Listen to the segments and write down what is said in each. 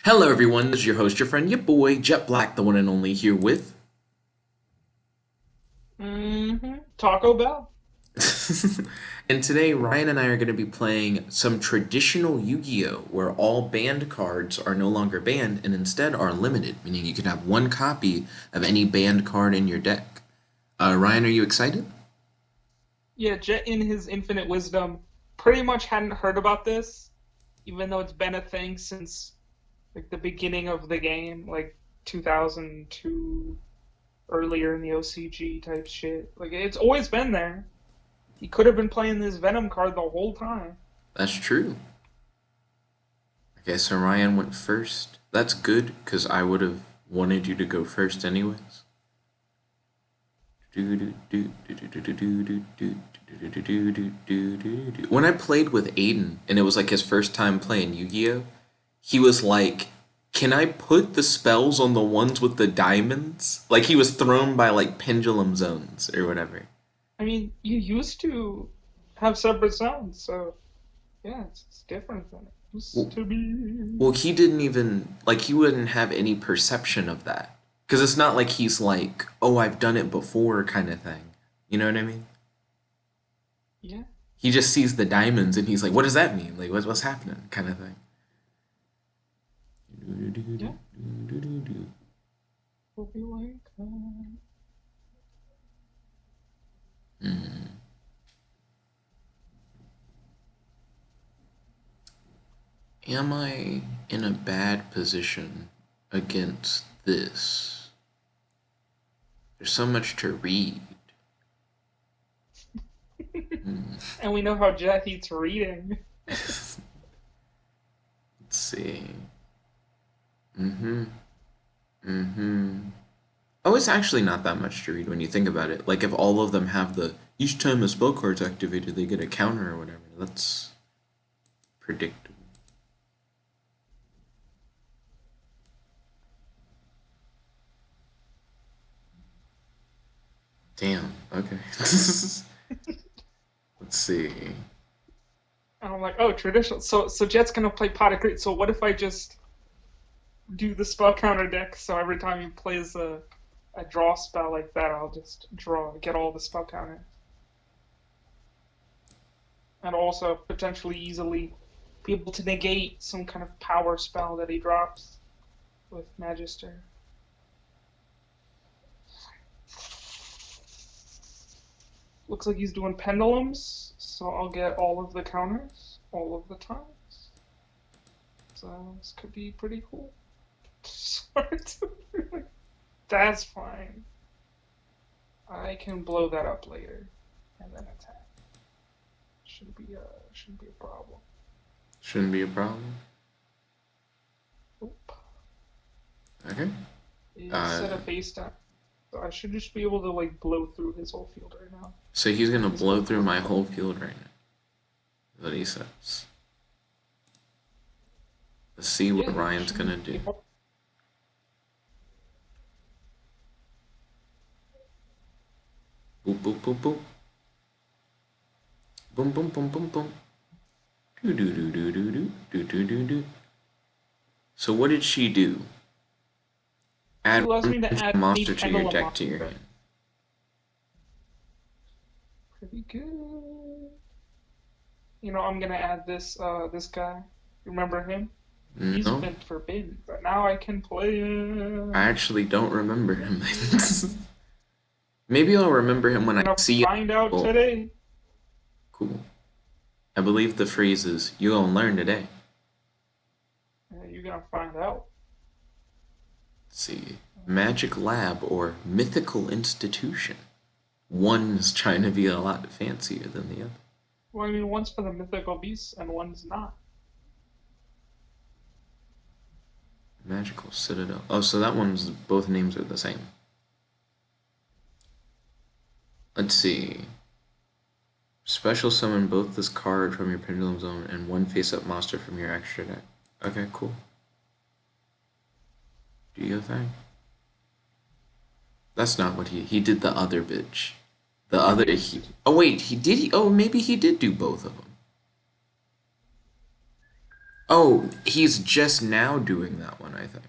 Hello, everyone. This is your host, your friend, your boy, Jet Black, the one and only, here with. Taco Bell. And today, Ryan and I are going to be playing some traditional Yu-Gi-Oh, where all banned cards are no longer banned and instead are limited, meaning you can have one copy of any banned card in your deck. Ryan, are you excited? Yeah, Jet in his infinite wisdom pretty much hadn't heard about this, even though it's been a thing since like the beginning of the game, like 2002, earlier in the OCG type shit. Like it's always been there. He could have been playing this Venom card the whole time. That's true. Okay, so Ryan went first. That's good, because I would have wanted you to go first anyways. When I played with Aiden and it was like his first time playing Yu-Gi-Oh, he was like, "Can I put the spells on the ones with the diamonds?" Like he was thrown by like pendulum zones or whatever. I mean, you used to have separate sounds, so yeah, it's different than it used Well, to be. well, he didn't even like he wouldn't have any perception of that because it's not like he's like, "Oh, I've done it before" kind of thing. You know what I mean? Yeah, He just sees the diamonds and he's like, "What does that mean? Like, what's happening?" kind of thing. yeah. Will be like that. Hmm. Am I in a bad position against this? There's so much to read. Hmm. And we know how Jet hates reading. Let's see. Mm-hmm. Mm-hmm. Oh, it's actually not that much to read when you think about it. Like if all of them have the each time a spell card's activated, they get a counter or whatever. That's predictable. Damn. Okay. Let's see. And I'm like, oh, traditional. So Jet's gonna play Pot of Greed. So what if I just do the spell counter deck? So every time he plays a draw spell like that, I'll just get all the spell counters, and also potentially easily be able to negate some kind of power spell that he drops with Magister. Looks like he's doing pendulums, so I'll get all of the counters all of the times. So this could be pretty cool. That's fine. I can blow that up later and then attack. Shouldn't be a problem. Shouldn't be a problem. Oop. Okay. Is Uh, set a base down. So I should just be able to like blow through his whole field right now. so he's gonna He's gonna blow through blow my through. whole field right now. Is what he says. Let's see Yeah, what he Ryan's gonna shouldn't do. be. Boop boop boop boop. Boom boom boom boom boom. Do do do do do do do do do do. So what did she do? He Add allows one me to potential add any monster to your pendulum deck to your monster. hand. Pretty good. I'm gonna add this guy. Remember him? He's No, been forbidden, but now I can play I him. actually don't remember him. Maybe I'll remember him when You're I gonna see him. find out Cool. today. Cool. I believe the phrase is "you gonna learn today." You're gonna find out. Let's see. Magic Lab or Mythical Institution. One's trying to be a lot fancier than the other. Well, I mean, one's for the mythical beasts and one's not. Magical Citadel. Oh, so that one's both names are the same. Let's see. Special summon both this card from your Pendulum Zone and one face-up monster from your extra deck. Okay, cool. Do your thing. That's not what he did the other bitch. The other oh wait, he did he oh maybe he did do both of them. Oh, he's just now doing that one, I think.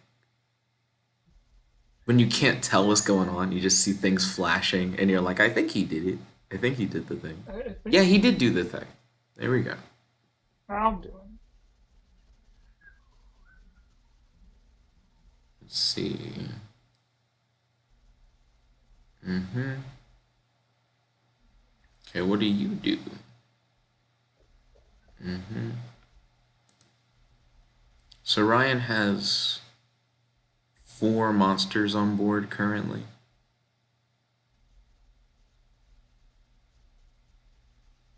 When you can't tell what's going on, you just see things flashing, and you're like, I think he did it. I think he did the thing. I think Yeah, he did do the thing. There we go. I'm doing. Let's see. Mm-hmm. Okay, what do you do? Mm-hmm. So Ryan has 4 monsters on board currently.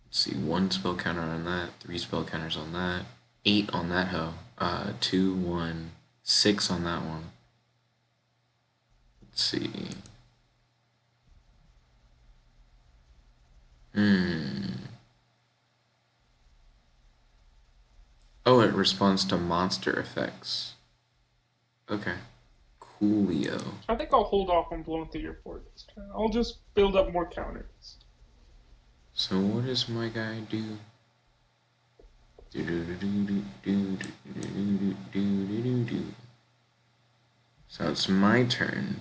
Let's see, 1 spell counter on that, 3 spell counters on that, 8 on that hoe. 2, 1, 6 on that one. Let's see. Hmm. Oh, it responds to monster effects. Okay. Coolio. I think I'll hold off on blowing through your fort this turn. I'll just build up more counters. So what does my guy do? So it's my turn.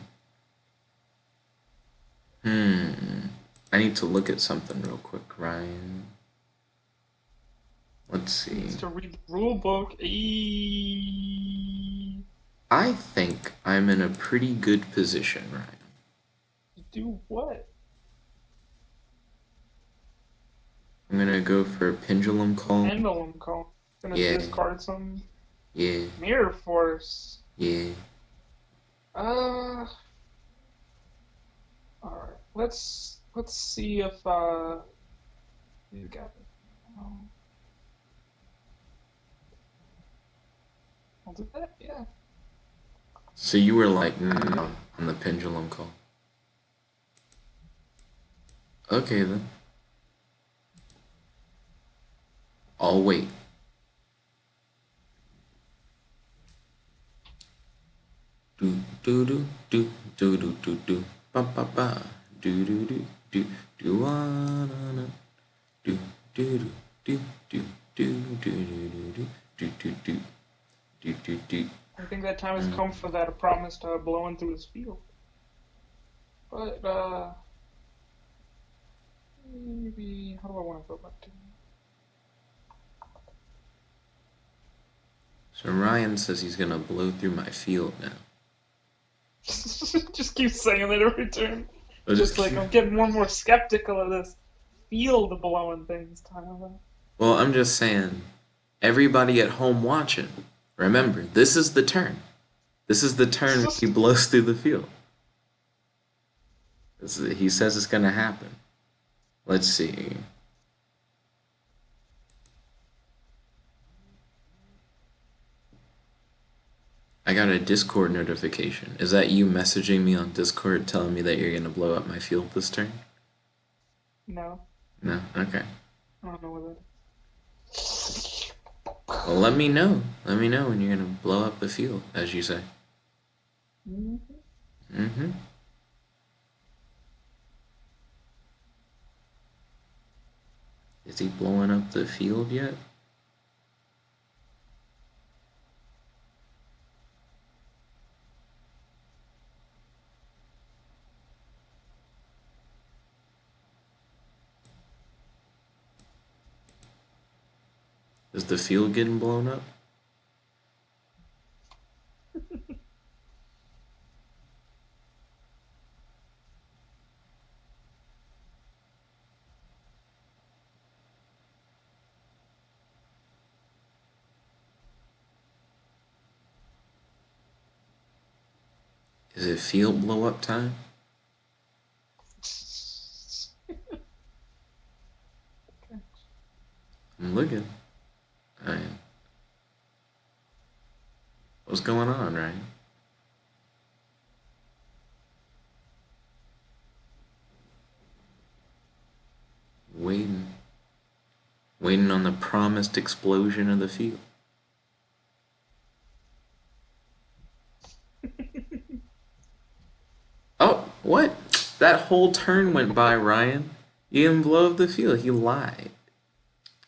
I need to look at something real quick, Ryan. Let's see. Needs to read the rule book. Eee. I think I'm in a pretty good position, Ryan. Do what? I'm gonna go for a pendulum call. Pendulum call. Gonna Yeah, discard some yeah, mirror force. yeah. Uh. All right. Let's see if you got it. Um, I'll do that. Yeah. So you were like, no, on the pendulum call. Okay then. I'll wait. Do do do do do do do do ba ba ba do do do do do na na do do do do do do do do do do do do do do. I think that time has come for that promise to blowing through his field. But maybe how do I want to go about doing So Ryan says he's gonna blow through my field now. it? Just keep saying that every turn. I'll just Just like keep... I'm getting more and more skeptical of this field blowing things, Tyler. Well, I'm just saying, everybody at home watching, remember, this is the turn. This is the turn when he blows through the field. He says it's gonna happen. Let's see. I got a Discord notification. Is that you messaging me on Discord telling me that you're gonna blow up my field this turn? No, No? Okay. I don't know what that. Well, let me know. Let me know when you're gonna blow up the field, as you say. Mm-hmm. Mm-hmm. Is he blowing up the field yet? Is the field getting blown up? Is it field blow up time? I'm looking. Ryan. What's going on, Ryan? Waiting. Waiting on the promised explosion of the field. Oh, what? That whole turn went by, Ryan. You didn't blow up the field. He lied.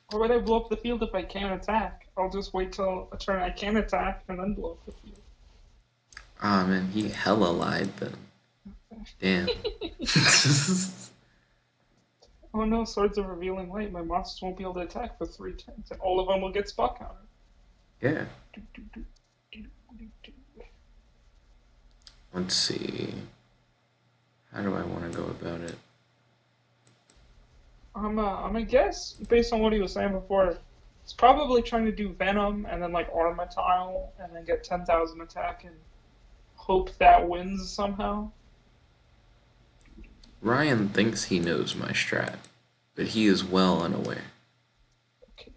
Why would I blow up the field if I can't attack? I'll just wait till a turn I can attack and then blow up with you. Ah man, he hella lied then. Damn. Oh no, Swords of Revealing Light. My monsters won't be able to attack for 3 turns, and all of them will get spot counter. Yeah. Do, do, do, do, do, do. Let's see. How do I want to go about it? I'm a guess based on what he was saying before. He's probably trying to do Venom and then like Armatile and then get 10,000 attack and hope that wins somehow. Ryan thinks he knows my strat, but he is well unaware. Okay.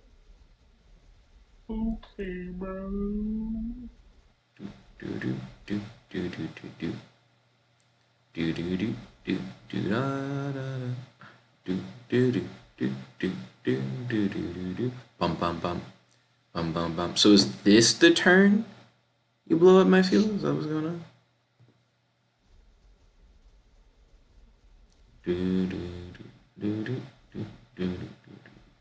Okay, bro. Do do do do do do do do do do do do da da da do do do do do do do do do bum bum bum bum bum bum. So is this the turn you blow up my field? Is that what's going on? Do do do do do do do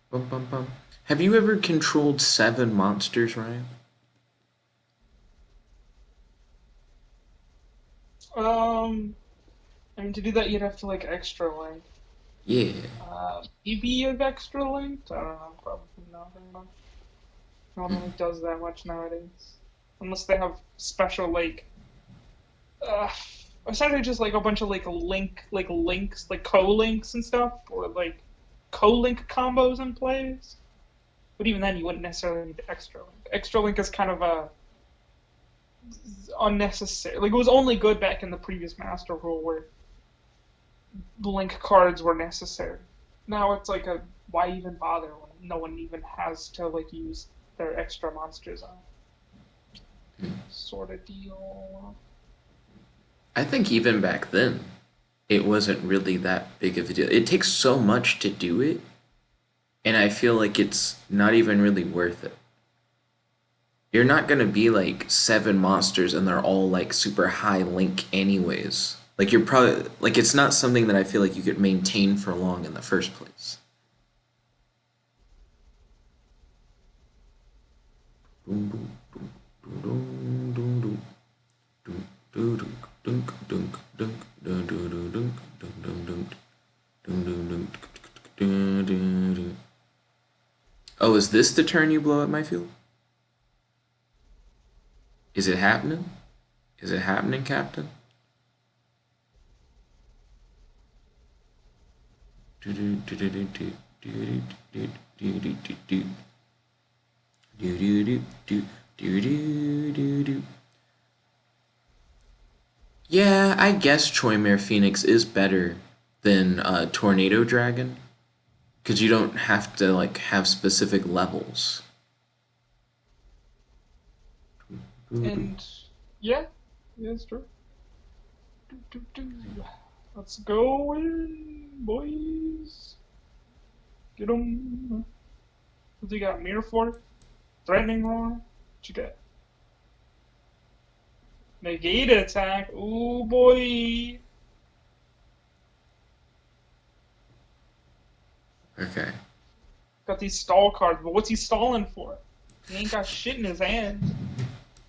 bum bum bum. Have you ever controlled 7 monsters, Ryan? Um, I mean, to do that, you'd have to like extra link. Yeah. Maybe you have extra linked? I don't know. Probably not very much. No one really does that much nowadays, unless they have special like, uh, essentially just like a bunch of like links, like co-links and stuff, or like co-link combos in plays. But even then, you wouldn't necessarily need extra link. Extra link is kind of a unnecessary. Like it was only good back in the previous Master Rule where link cards were necessary. Now it's like a why even bother when no one even has to like use their extra monsters on sort of deal. I think even back then, it wasn't really that big of a deal. It takes so much to do it, and I feel like it's not even really worth it. You're not gonna be like 7 monsters and they're all like super high link anyways. Like you're probably like it's not something that I feel like you could maintain for long in the first place. Boom boom boom boom boom boom boom boom dunk dunk dunk dunk dunk dunk dunk dunk dunk dunk dunk. Oh, is this the turn you blow up my field? Is it happening? Is it happening, Captain? Do do do do do do do do do do do do do do do do do do do do. Yeah, I guess Choimere Phoenix is better than Tornado Dragon because you don't have to like have specific levels. And yeah, yeah, it's true. Do, do, do. Let's go in, boys. Get 'em. What you got? Mirror Fort? Threatening Roar? What you got? Negate attack. Ooh, boy. Okay. Got these stall cards, but what's he stalling for? He ain't got shit in his hand.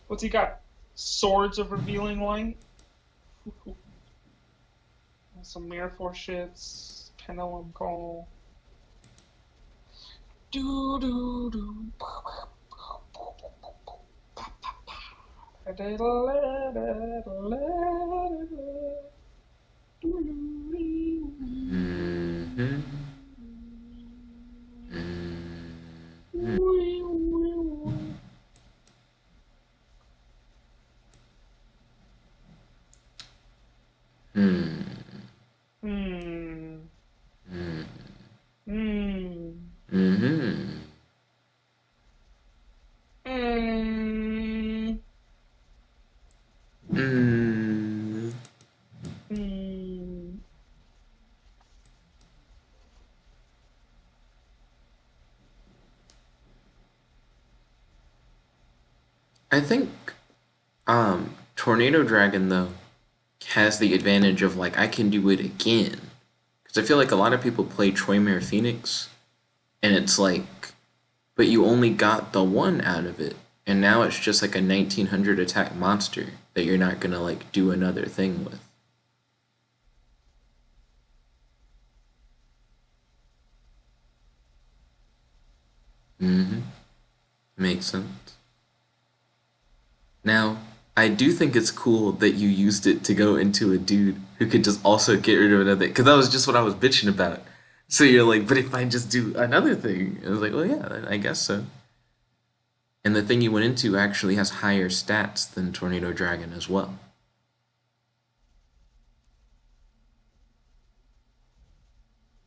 What's he got? Swords of Revealing Light? Some Mirror Force shits. Pendulum Call. Do do do. Mm-hmm. Mm-hmm. Hmm. Hmm. Hmm. Hmm. Mm-hmm. Hmm. Mm. Hmm. I think Tornado Dragon though has the advantage of like I can do it again because I feel like a lot of people play Troymere Phoenix and it's like but you only got the one out of it, and now it's just like a 1900 attack monster that you're not gonna like do another thing with. Mm-hmm. Makes sense. Now, I do think it's cool that you used it to go into a dude who could just also get rid of another. Because that was just what I was bitching about. So you're like, but if I just do another thing, I was like, well, yeah, I guess so. And the thing you went into actually has higher stats than Tornado Dragon as well.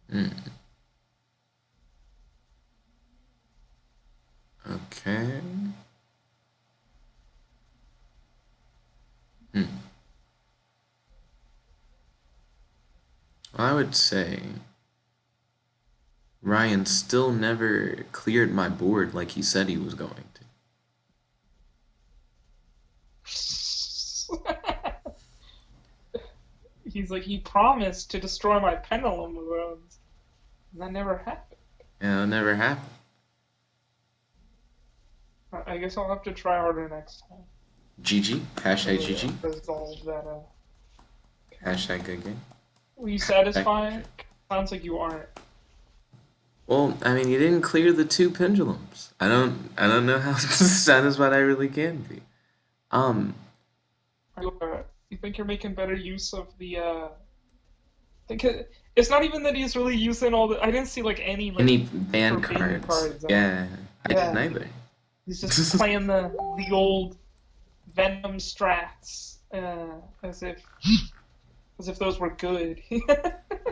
Hmm. Okay. Hmm. I would say Ryan still never cleared my board like he said he was going to. He's like, he promised to destroy my pendulum runes, and that never happened. Yeah, it never happened. I guess I'll have to try harder next time. GG. Hashtag Really GG. resolve that. Hashtag good game. Were you satisfied? Sounds like you aren't. Well, I mean, you didn't clear the two pendulums. I don't know how satisfied I really can be. Um, You think you're making better use of the? Think it's not even that he's really using all the. I didn't see like any like any band forbidden cards? cards. Yeah, I didn't Yeah, either. he's just playing the old Venom strats as if those were good.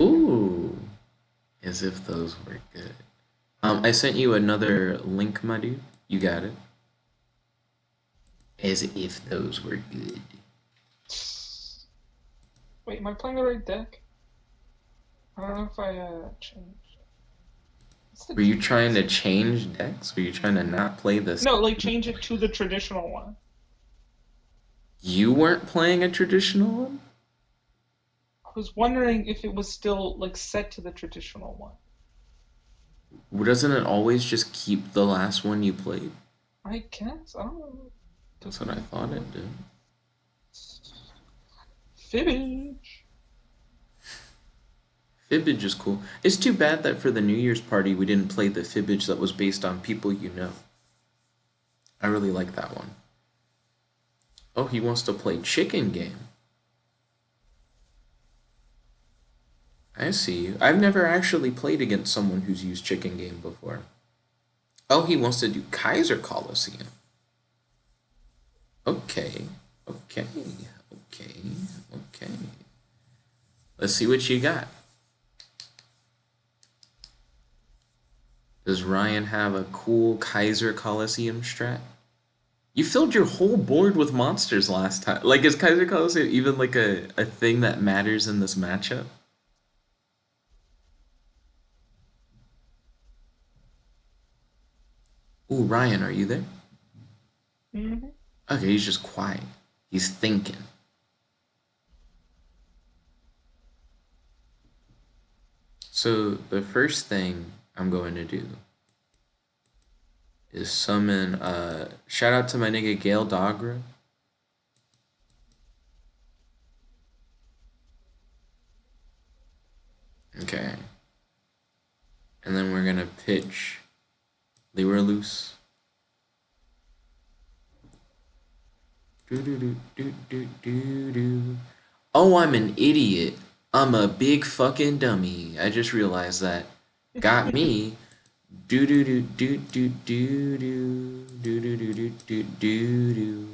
Ooh, as if those were good. I sent you another link, my dude. You got it. As if those were good. Wait, am I playing the right deck? I don't know if I changed. What's the Were you trying difference? to change decks? Were you trying to not play this? No, like change it to the traditional one. You weren't playing a traditional one? I was wondering if it was still like set to the traditional one. Doesn't it always just keep the last one you played? I guess I don't know. That's what I thought it did. Fibbage. Fibbage is cool. It's too bad that for the New Year's party we didn't play the Fibbage that was based on people you know. I really like that one. Oh, he wants to play chicken game. I see you. I've never actually played against someone who's used chicken game before. Oh, he wants to do Kaiser Coliseum. Okay, okay, okay, okay. Let's see what you got. Does Ryan have a cool Kaiser Coliseum strat? You filled your whole board with monsters last time. Like, is Kaiser Coliseum even like a thing that matters in this matchup? Ooh, Ryan, are you there? Mm-hmm. Okay, he's just quiet. He's thinking. So the first thing I'm going to do is summon shout out to my nigga Gale Dogra. Okay. And then we're gonna pitch Leroy Loose. Do do do do do do do. Oh, I'm an idiot. I'm a big fucking dummy. I just realized that. Got me. Do do do do do do do do do do do do do do.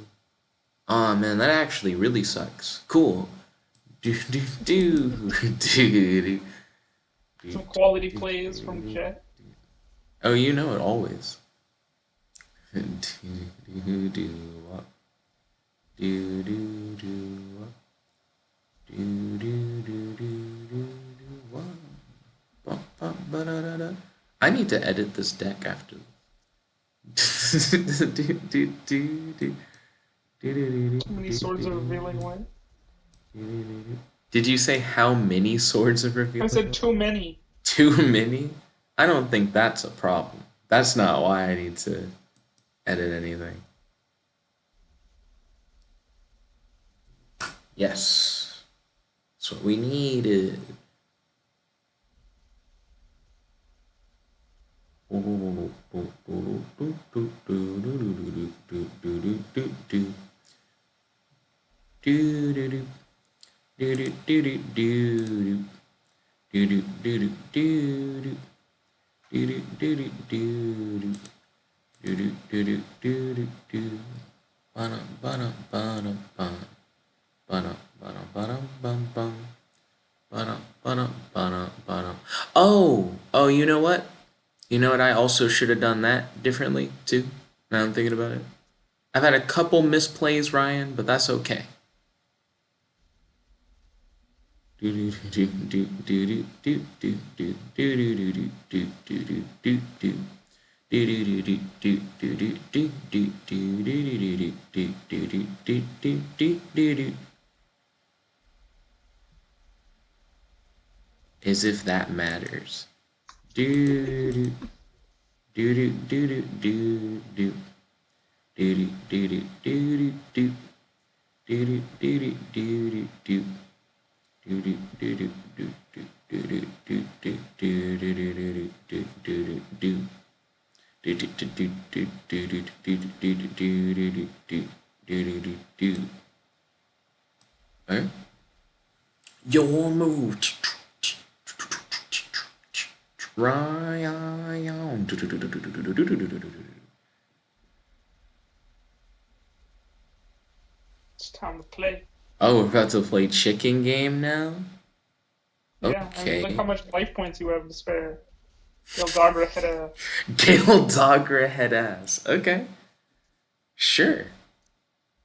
Oh man, that actually really sucks. Cool. Do do do do do Some quality plays from Jet. Oh, you know it always. Do do do what? Do do do what? Do do do do do what? Ba ba ba da da da. I need to edit this deck after. do do do do. Too many swords are revealing way. Did you say how many swords of I said revealing? too many. Too many? I don't think that's a problem. That's not why I need to edit anything. Yes. That's what we needed. Oh, you know what? You know what? I also should have done that differently too. Now I'm thinking about it. I've had a couple misplays, Ryan, but that's okay. As if that matters. Do do do do do do do do do do do do do do do do your move. Ryan. It's time to play. Oh, we're about to play chicken game now? Yeah, I mean, look how Okay. much life points you have to spare. You'll dog head ass. Gale Dogger head ass. Okay. Sure.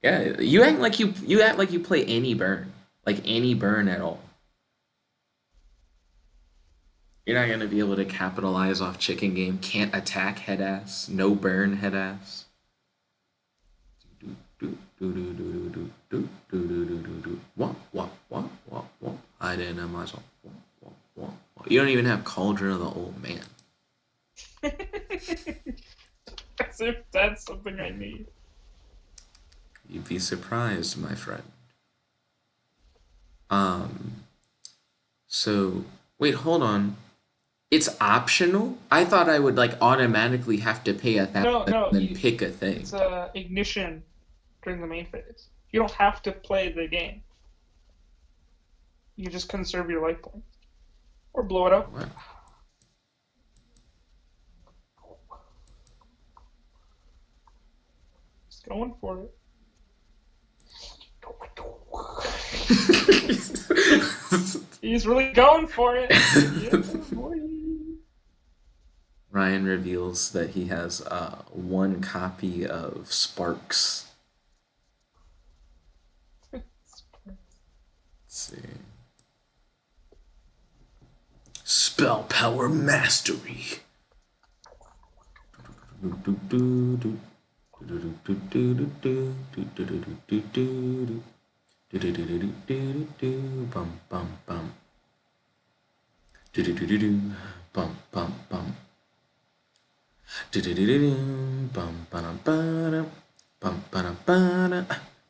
Yeah, you act like you play any burn. Like any burn at all. You're not gonna be able to capitalize off chicken game. Can't attack head ass. No burn head ass. I didn't know myself. You don't even have Cauldron of the Old Man. As if that's something I need. You'd be surprised, my friend. Um, so wait, hold on. It's optional? I thought I would like automatically have to pay No, 1,000 no, and then pick a it's thing. ignition during the main phase. You don't have to play the game. You just conserve your life points or blow it up. What? Just going for it. He's really going for it. Yeah, boy. Ryan reveals that he has one copy of Sparks. Let's see. Spell power mastery. Bum bum bum. Bum bum bum. Bum bum bum. Bum bum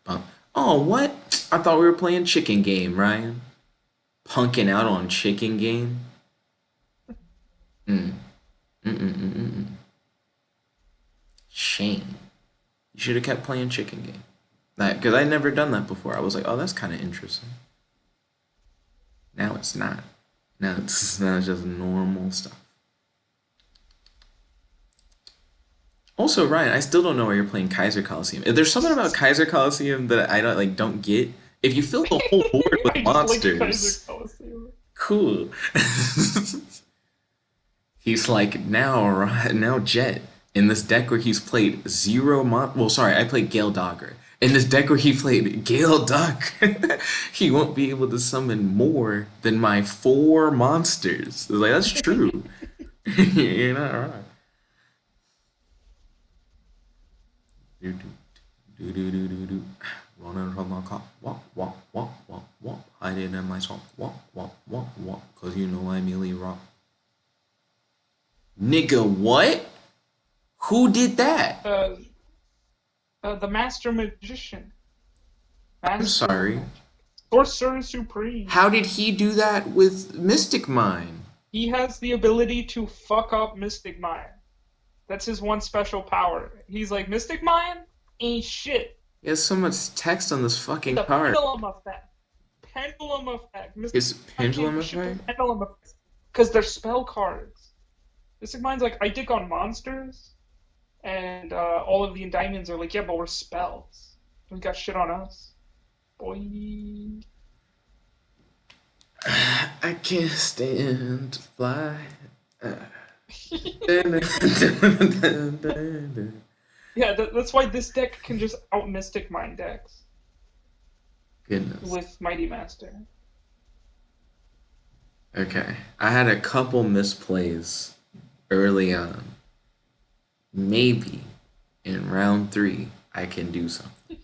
bum. Oh, what? I thought we were playing chicken game, Ryan. Punking out on chicken game. Mm. Mm-mm-mm-mm. Shame. You should have kept playing chicken game. That because I'd never done that before. I was like, oh, that's kind of interesting. Now it's not. Now it's just normal stuff. Also, Ryan, I still don't know why you're playing Kaiser Coliseum. If there's something about Kaiser Coliseum that I don't get. If you fill the whole board with I just like Kaiser monsters, Coliseum. cool. He's like now Jet in this deck where he's played zero Well, sorry, I played Gale Dogger. In this deck where he played Gale Duck, he won't be able to summon more than my four monsters. It's like that's true. You're not wrong. Do do do do do do do. Running from the cop. Walk walk walk walk walk. Hiding in my sock. Walk walk walk walk. Cause you know I merely rock. Nigga, what? Who did that? Uh, the Master Magician, I'm Master sorry. Magic, Sorcerer Supreme. How did he do that with Mystic Mine? He has the ability to fuck up Mystic Mine. That's his one special power. He's like, Mystic Mine ain't shit. He has so much text on this fucking The card. pendulum effect. Pendulum effect. Mystic Is Mine can't pendulum do shit effect? with pendulum effects. Because they're spell cards. Mystic Mine's like, I dig on monsters, and all of the indictments are like, yeah, but we're spells. We got shit on us. Boy. I can't stand to fly. Yeah, that's why this deck can just out Mystic Mine decks Goodness. with Mighty Master. Okay. I had a couple misplays early on. Maybe in round 3 I can do something.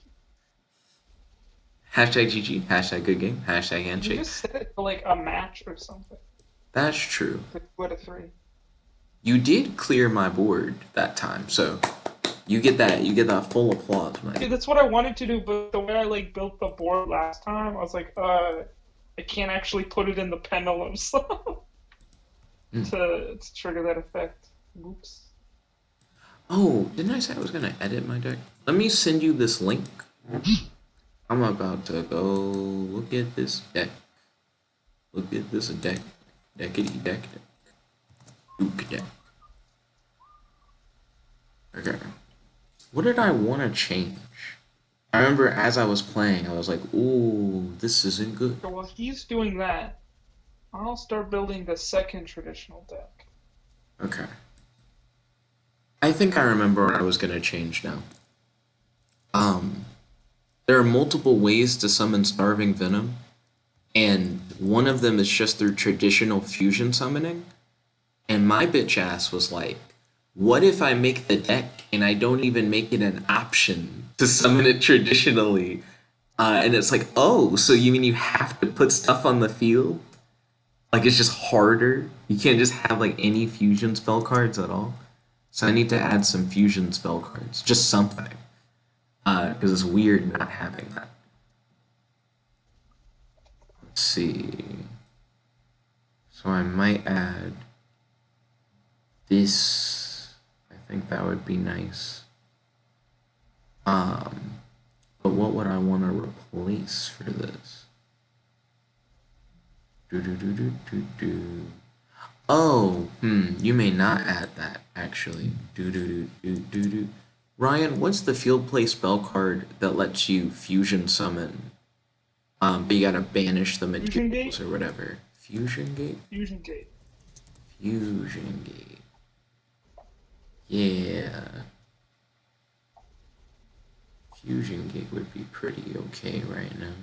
Hashtag GG, hashtag good game, hashtag You handshake. just set it for like a match or something. That's true. Like 2 out of 3. You did clear my board that time, so you get that full applause, Yeah, Mike. that's what I wanted to do, but the way I like built the board last time, I was like, I can't actually put it in the pendulum so to trigger that effect. Oops. Oh, didn't I say I was gonna edit my deck? Let me send you this link. I'm about to go look at this deck. Look at this deck. Deckity deck. Duke deck. Okay. What did I want to change? I remember as I was playing, I was like, ooh, this isn't good. So while he's doing that, I'll start building the second traditional deck. Okay. I think I remember what I was going to change now. There are multiple ways to summon Starving Venom, and one of them is just through traditional fusion summoning. And my bitch ass was like, what if I make the deck and I don't even make it an option to summon it traditionally? And it's like, oh, so you mean you have to put stuff on the field? Like it's just harder? You can't just have like any fusion spell cards at all? So I need to add some fusion spell cards. Just something. Because it's weird not having that. Let's see. So I might add this. I think that would be nice. But what would I want to replace for this? Oh, you may not add that, actually. Ryan, what's the field play spell card that lets you fusion summon? But you gotta banish the Fusion materials Gate? or whatever. Fusion Gate? Fusion Gate. Fusion Gate. Yeah. Fusion Gate would be pretty okay right now.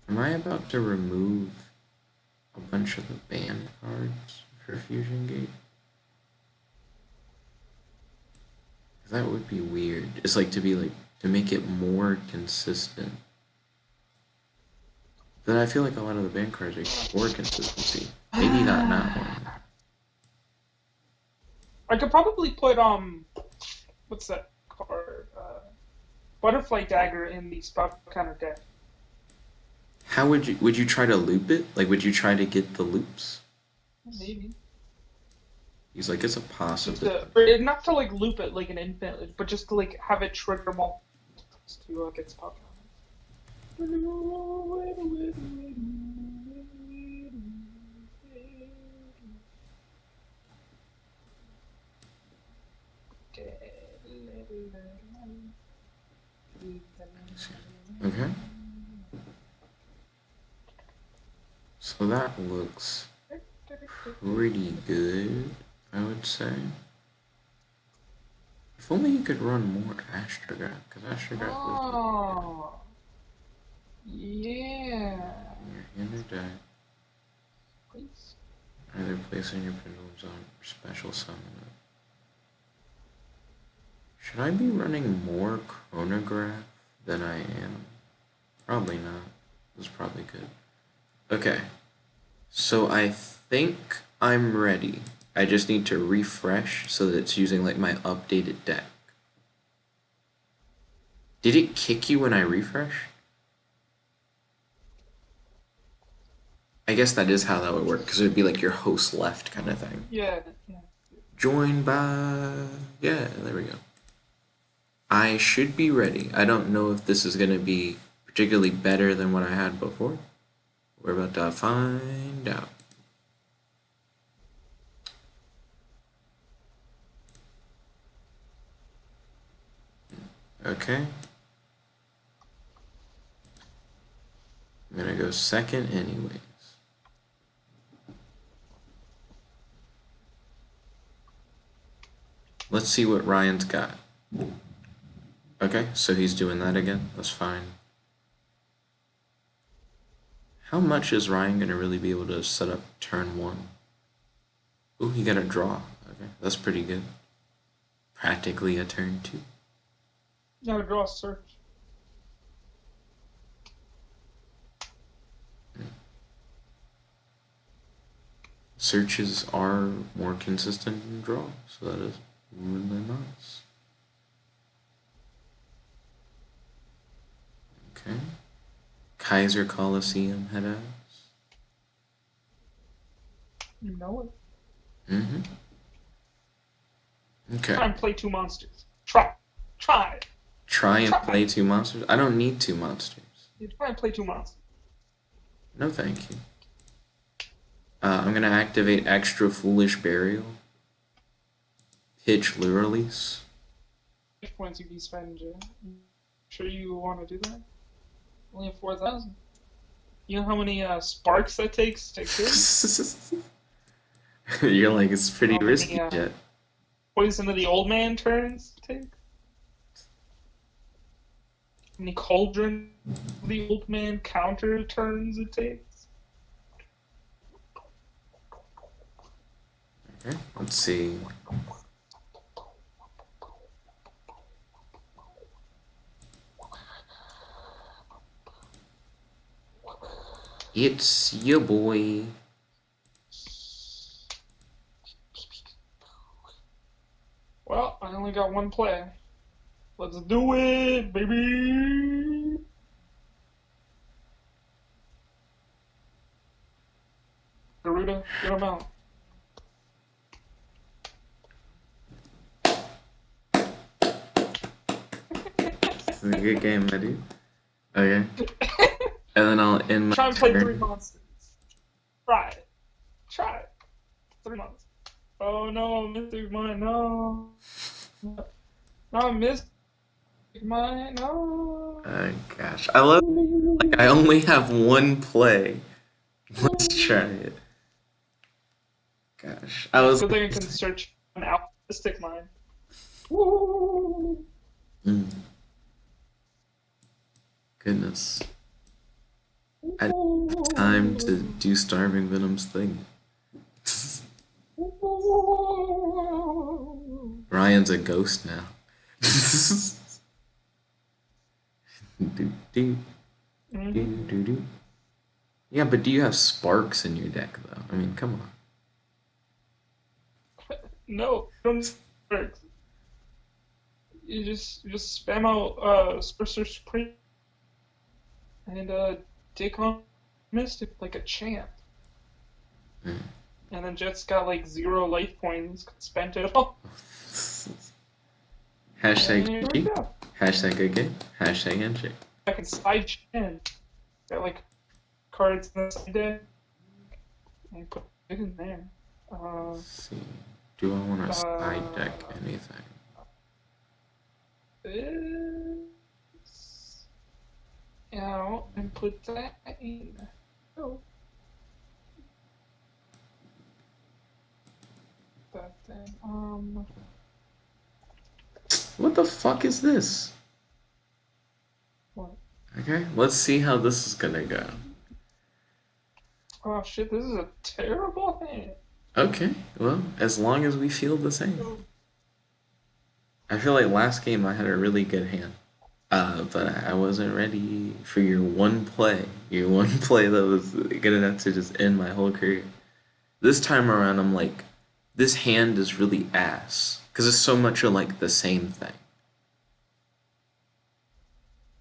Am I about to remove a bunch of the banned cards for Fusion Gate? That would be weird. It's like to make it more consistent. But I feel like a lot of the banned cards are more consistency. Maybe not one. I could probably put what's that card? Butterfly Dagger in the spell counter deck. How would you try to loop it? Like would you try to get the loops? Maybe. He's like it's a possibility. Not to like loop it like an infinite, but just to like have it trigger multiple to get spell counter. Okay. So that looks pretty good, I would say. If only you could run more Astrograph, because Astrograph Oh, yeah. your hand or deck. Please. Either placing your pendulums on or special summon it. Should I be running more Chronograph than I am? Probably not. This is probably good. Okay. So I think I'm ready. I just need to refresh so that it's using like my updated deck. Did it kick you when I refresh? I guess that is how that would work, because it would be like your host left kind of thing. Yeah, yeah. Joined by... Yeah, there we go. I should be ready. I don't know if this is going to be particularly better than what I had before. We're about to find out. Okay. I'm going to go second anyways. Let's see what Ryan's got. Okay, so he's doing that again. That's fine. How much is Ryan going to really be able to set up turn one? Ooh, he got a draw. Okay, that's pretty good. Practically a turn two. You gotta draw a search. Searches are more consistent than draw, so that is really nice. Okay. Kaiser Coliseum headouts. You know it. Mm-hmm. Okay. Try and play two monsters. Try. Try. Try and Try. play two monsters? I don't need two monsters. You try and play two monsters. No, thank you. I'm going to activate Extra Foolish Burial. Pitch Lure Release. How much points you can spend, Jay? Sure you want to do that? Only have 4,000. You know how many sparks that takes to kill? You're like, it's pretty How many, risky, Jet. Poison of the old man turns take? How many cauldron of the old man counter turns it takes? Okay, let's see. It's your boy. Well, I only got one play. Let's do it, baby! Garuda, get him out. This is a good game, my dude. Okay. And then I'll end my Try and play turn. 3 monsters. Try it. Try it. 3 months. Oh no, Mystic Mine, no. No, Mystic Mine, no. Oh gosh, I love. Like, I only have one play. Let's try it. Gosh, I was. Good thing I can search out Mystic Mine. Woo! Mm. Goodness. I didn't have time to do Starving Venom's thing. Ryan's a ghost now. do, do, do, do, do. Yeah, but do you have sparks in your deck, though? I mean, come on. No, don't work. You just spam out Spencer Supreme and take on Mystic like a champ. Mm. And then Jet's got like 0 life points, spent it all. Hashtag And here we GG. go. Hashtag good game. Hashtag handshake. I can side chain. Got like cards in the side deck. And put it in there. Let's see. Do I want to side deck anything? This out and put that in. Oh. That then, What the fuck is this? what? Okay, let's see how this is gonna go. Oh shit, this is a terrible hand. Okay, well, as long as we feel the same. I feel like last game I had a really good hand. But I wasn't ready for your one play. Your one play that was good enough to just end my whole career. This time around, I'm like, this hand is really ass because it's so much of like the same thing.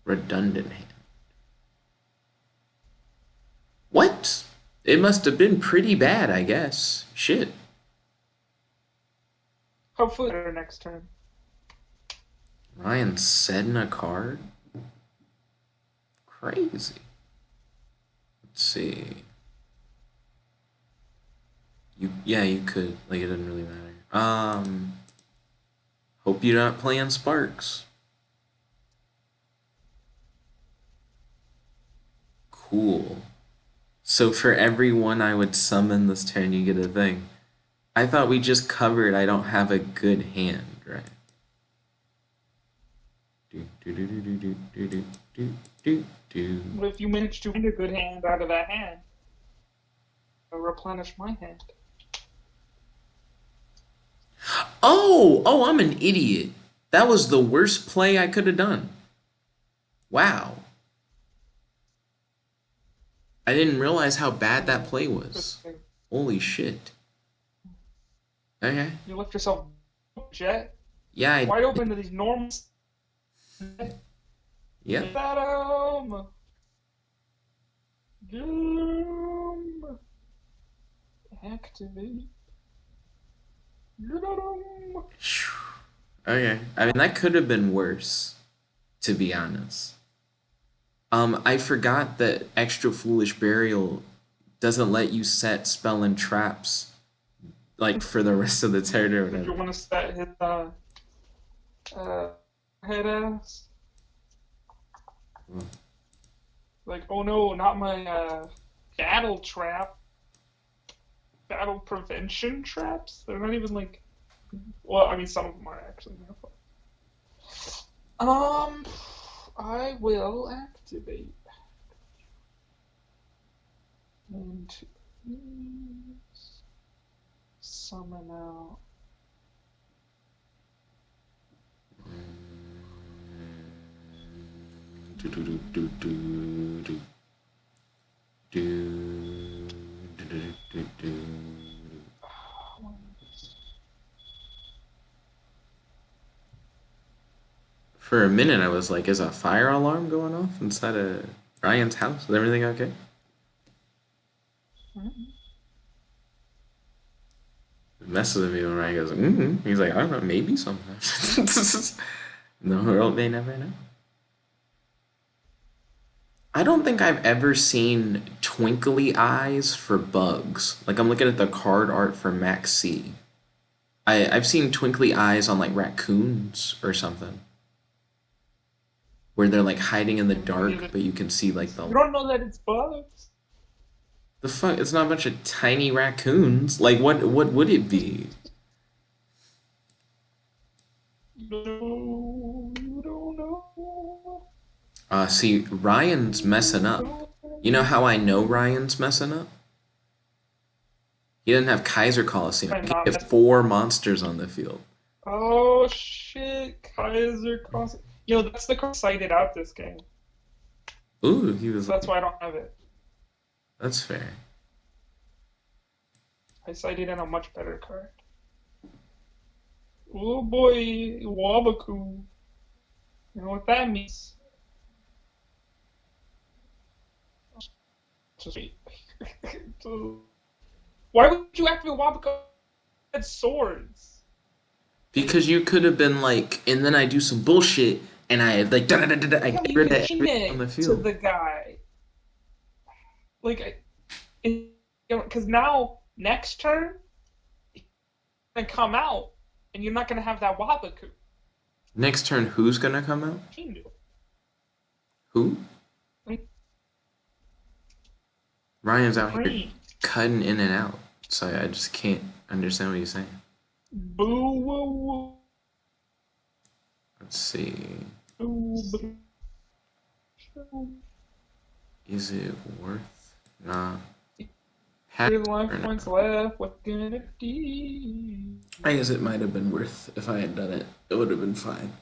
Redundant hand. What? It must have been pretty bad, I guess. Shit. Hopefully better next turn. Ryan setting a card? Crazy. Let's see. Yeah, you could. Like, it doesn't really matter. Hope you're not playing Sparks. Cool. So for every one I would summon this turn, you get a thing. I thought we just covered I don't have a good hand, right? Do do do do do do do do do do. But if you manage to find a good hand out of that hand, I'll replenish my hand. Oh, I'm an idiot. That was the worst play I could have done. Wow. I didn't realize how bad that play was. Holy shit. Okay. You left yourself jet Yeah, wide open to these norms. Yep. Get him! Get him! Activate. Get him! Okay. I mean, that could have been worse, to be honest. I forgot that Extra Foolish Burial doesn't let you set spell and traps like for the rest of the turn or Did you whatever. want to set his head ass? Hmm. Like, oh no, not my battle trap. Battle prevention traps? They're not even like. Well, I mean, some of them are actually. I will activate into summon out. Do do do do do do do do do do do. For a minute, I was like, "Is a fire alarm going off inside of Ryan's house? Is everything okay?" It messes with me when Ryan goes, "Mm-hmm." He's like, "I don't know, maybe sometimes." The world may never know. I don't think I've ever seen twinkly eyes for bugs. Like I'm looking at the card art for Max C. I've seen twinkly eyes on like raccoons or something, where they're like hiding in the dark, but you can see like You don't know that it's bugs. the fuck. It's not a bunch of tiny raccoons. Like what would it be? No, you don't know. See, Ryan's messing up. You know how I know Ryan's messing up? He didn't have Kaiser Coliseum. I'm He not. had four monsters on the field. Oh shit, Kaiser Cross. You know, that's the card cited out this game. Ooh, he was So that's like, why I don't have it. that's fair. I cited in a much better card. Oh boy, Wabaku. You know what that means? Just wait. Why would you activate Wabaku? Had swords. Because you could have been like, and then I do some bullshit, and I like, I Yeah, get you rid can of chain everything on the it to field. the guy. Like, because now next turn, it's gonna come out, and you're not gonna have that Wabaku. Next turn, who's gonna come out? Who? Like, Ryan's out here green. cutting in and out, so I just can't understand what he's saying. Boo woo Let's see. woo boo. Is it worth not Three having life or points not? left. What gonna do? I guess it might have been worth if I had done it. It would have been fine.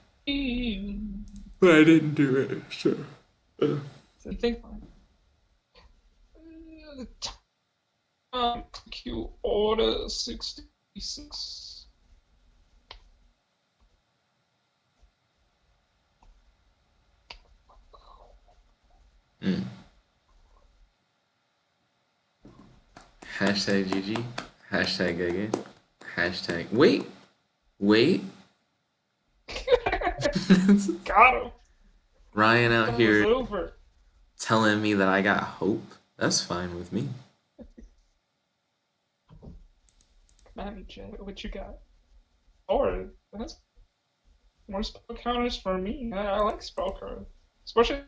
But I didn't do it, so. So think Q order 66. Mm. Hashtag GG. Hashtag GG. Hashtag. Wait. Wait. Got him. Ryan out That was here over. telling me that I got hope. That's fine with me. Man, Jay, what you got? Or that's more spell counters for me. I like spell counters, especially.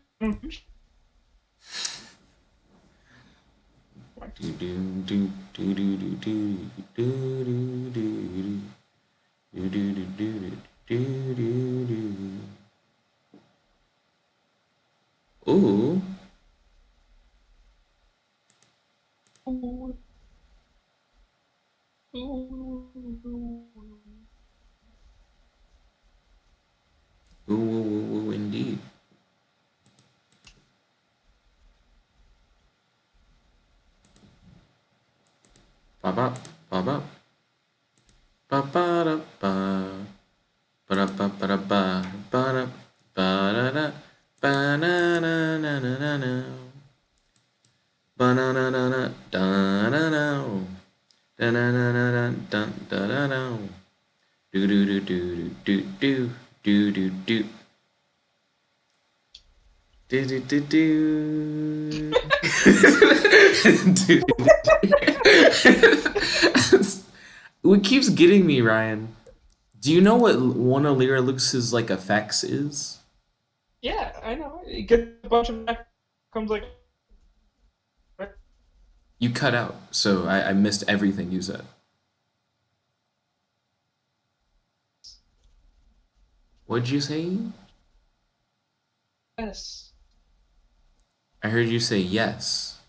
Do do do do do do do do do do do do do do do do. Ooh. Ooh, ooh. Ooh, ooh, ooh, indeed. Ba ba ba ba ba ba da ba ba da ba ba da ba ba da ba da da ba na na na na na na ba na na na na da na na da na na na na da da da da do do do do do do do do do do do do do. What keeps getting me, Ryan? Do you know what one of Lyra Lux's like effects is? Yeah, I know. You get a bunch of comes like You cut out, so I missed everything you said. What'd you say? yes. I heard you say yes.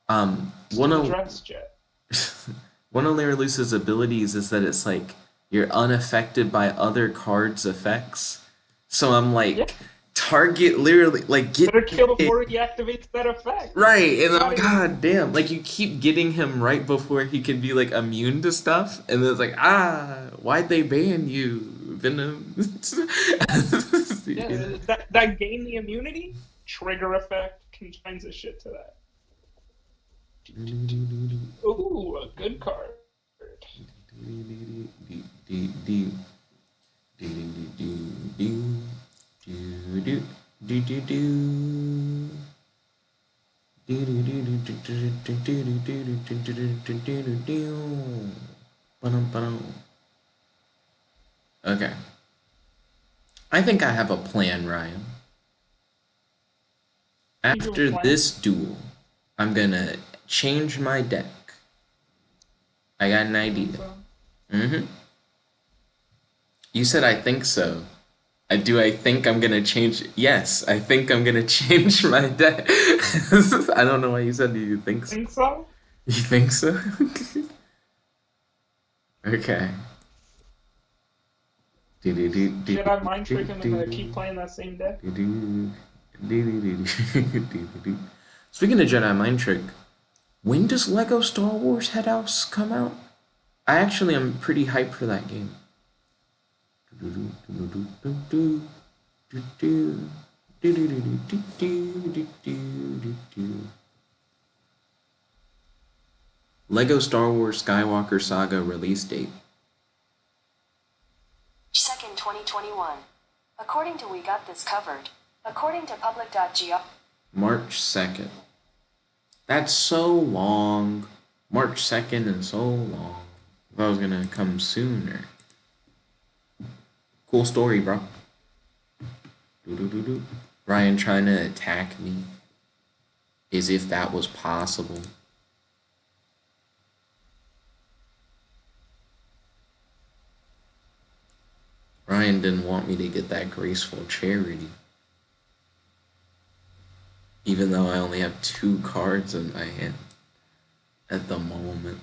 One Still of dressed, Jet. one of Lyra Luce's abilities is that it's like you're unaffected by other cards' effects. So I'm Yeah. like, target literally like get Better kill hit. before he activates that effect. Right, and I'm Gotta god damn, like you keep getting him right before he can be like immune to stuff, and then it's like, why'd they ban you, Venom? yeah, that gain the immunity trigger effect combines the shit to that. Ooh, a good card. Okay. I think I have a plan, Ryan. You have a After plan? this duel, I'm gonna change my deck. I got an You think idea. so? Mm-hmm. You said I think so. I think I'm gonna change? Yes, I think I'm gonna change my deck. I don't know why you said you think so. Think so? You think so? Okay. Jedi mind trick him and keep playing that same deck. Speaking of Jedi Mind Trick, when does Lego Star Wars Headhouse come out? I actually am pretty hyped for that game. Lego Star Wars Skywalker Saga release date. 2nd, 2021. According to We Got This Covered. According to public.gov. March 2nd. That's so long. March 2nd is so long. If I was gonna come sooner. Cool story, bro. Ryan trying to attack me as if that was possible. Ryan didn't want me to get that graceful charity. Even though I only have 2 cards in my hand at the moment.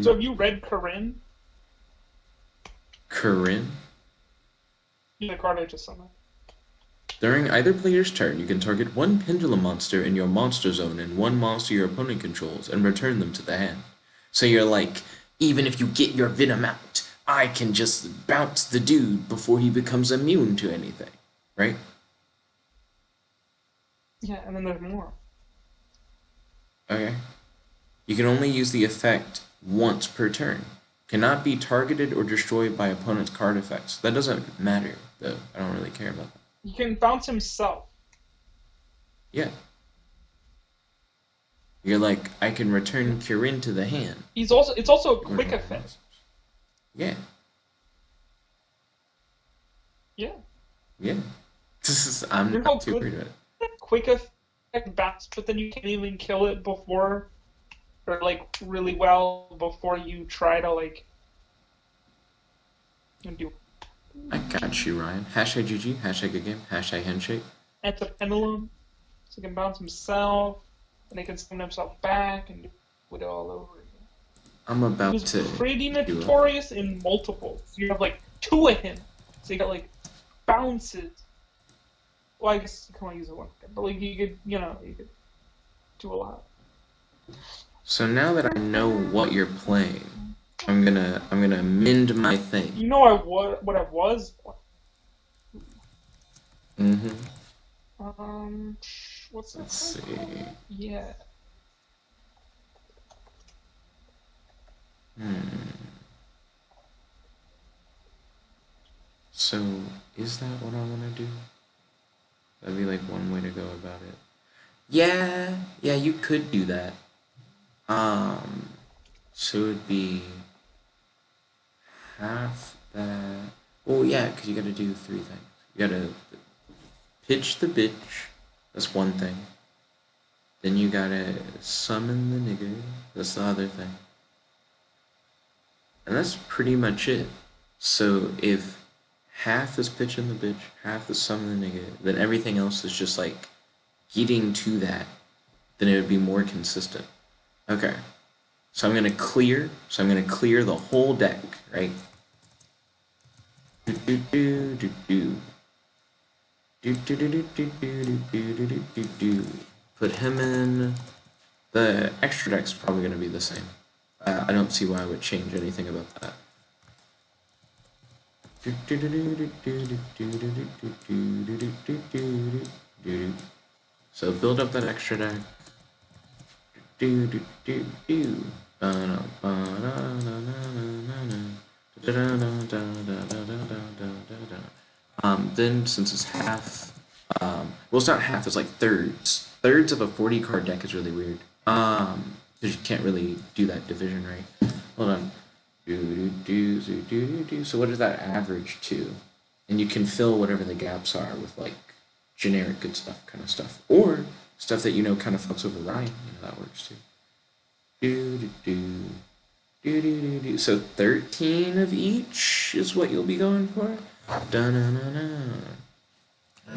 So have you read Corinne? Corinne? The card I just summoned. During either player's turn, you can target one pendulum monster in your monster zone and one monster your opponent controls and return them to the hand. So you're like, even if you get your venom out, I can just bounce the dude before he becomes immune to anything, right? Yeah, and then there's more. Okay. You can only use the effect once per turn. Cannot be targeted or destroyed by opponent's card effects. That doesn't matter, though. I don't really care about that. He can bounce himself. Yeah. You're like, I can return Kirin to the hand. It's also a quick effect. Yeah. Yeah. Yeah. I'm not too worried about it. Quick effect bounce, but then you can't even kill it before, or like really well before you try to like do. I got you, Ryan. Hashtag GG, hashtag good game, hashtag handshake. At the pendulum, so he can bounce himself, and he can summon himself back and do it all over again. I'm about He to. was pretty notorious in multiples. You have like two of him, so you got like bounces. Well, I guess you can only use it one, but like you could do a lot. So now that I know what you're playing, I'm gonna amend my thing. You know what I was playing. What's that? Let's see. Yeah. So, is that what I want to do? That'd be like one way to go about it. Yeah, you could do that. So it'd be half that. Oh yeah, because you gotta do three things. You gotta pitch the bitch. That's one thing. Then you gotta summon the nigger. That's the other thing. And that's pretty much it. So if half is pitching the bitch, half is summoning the nigga, then everything else is just like getting to that. Then it would be more consistent. Okay. So I'm gonna clear the whole deck, right? Put him in. The extra deck's probably gonna be the same. I don't see why I would change anything about that. So build up that extra deck. Then since it's half, well, it's not half, it's like thirds. Thirds of a 40 card deck is really weird. Because you can't really do that division right. Hold on. So what does that average to? And you can fill whatever the gaps are with like generic good stuff kind of stuff. Or stuff that kind of fucks over Ryan. That works too. So 13 of each is what you'll be going for.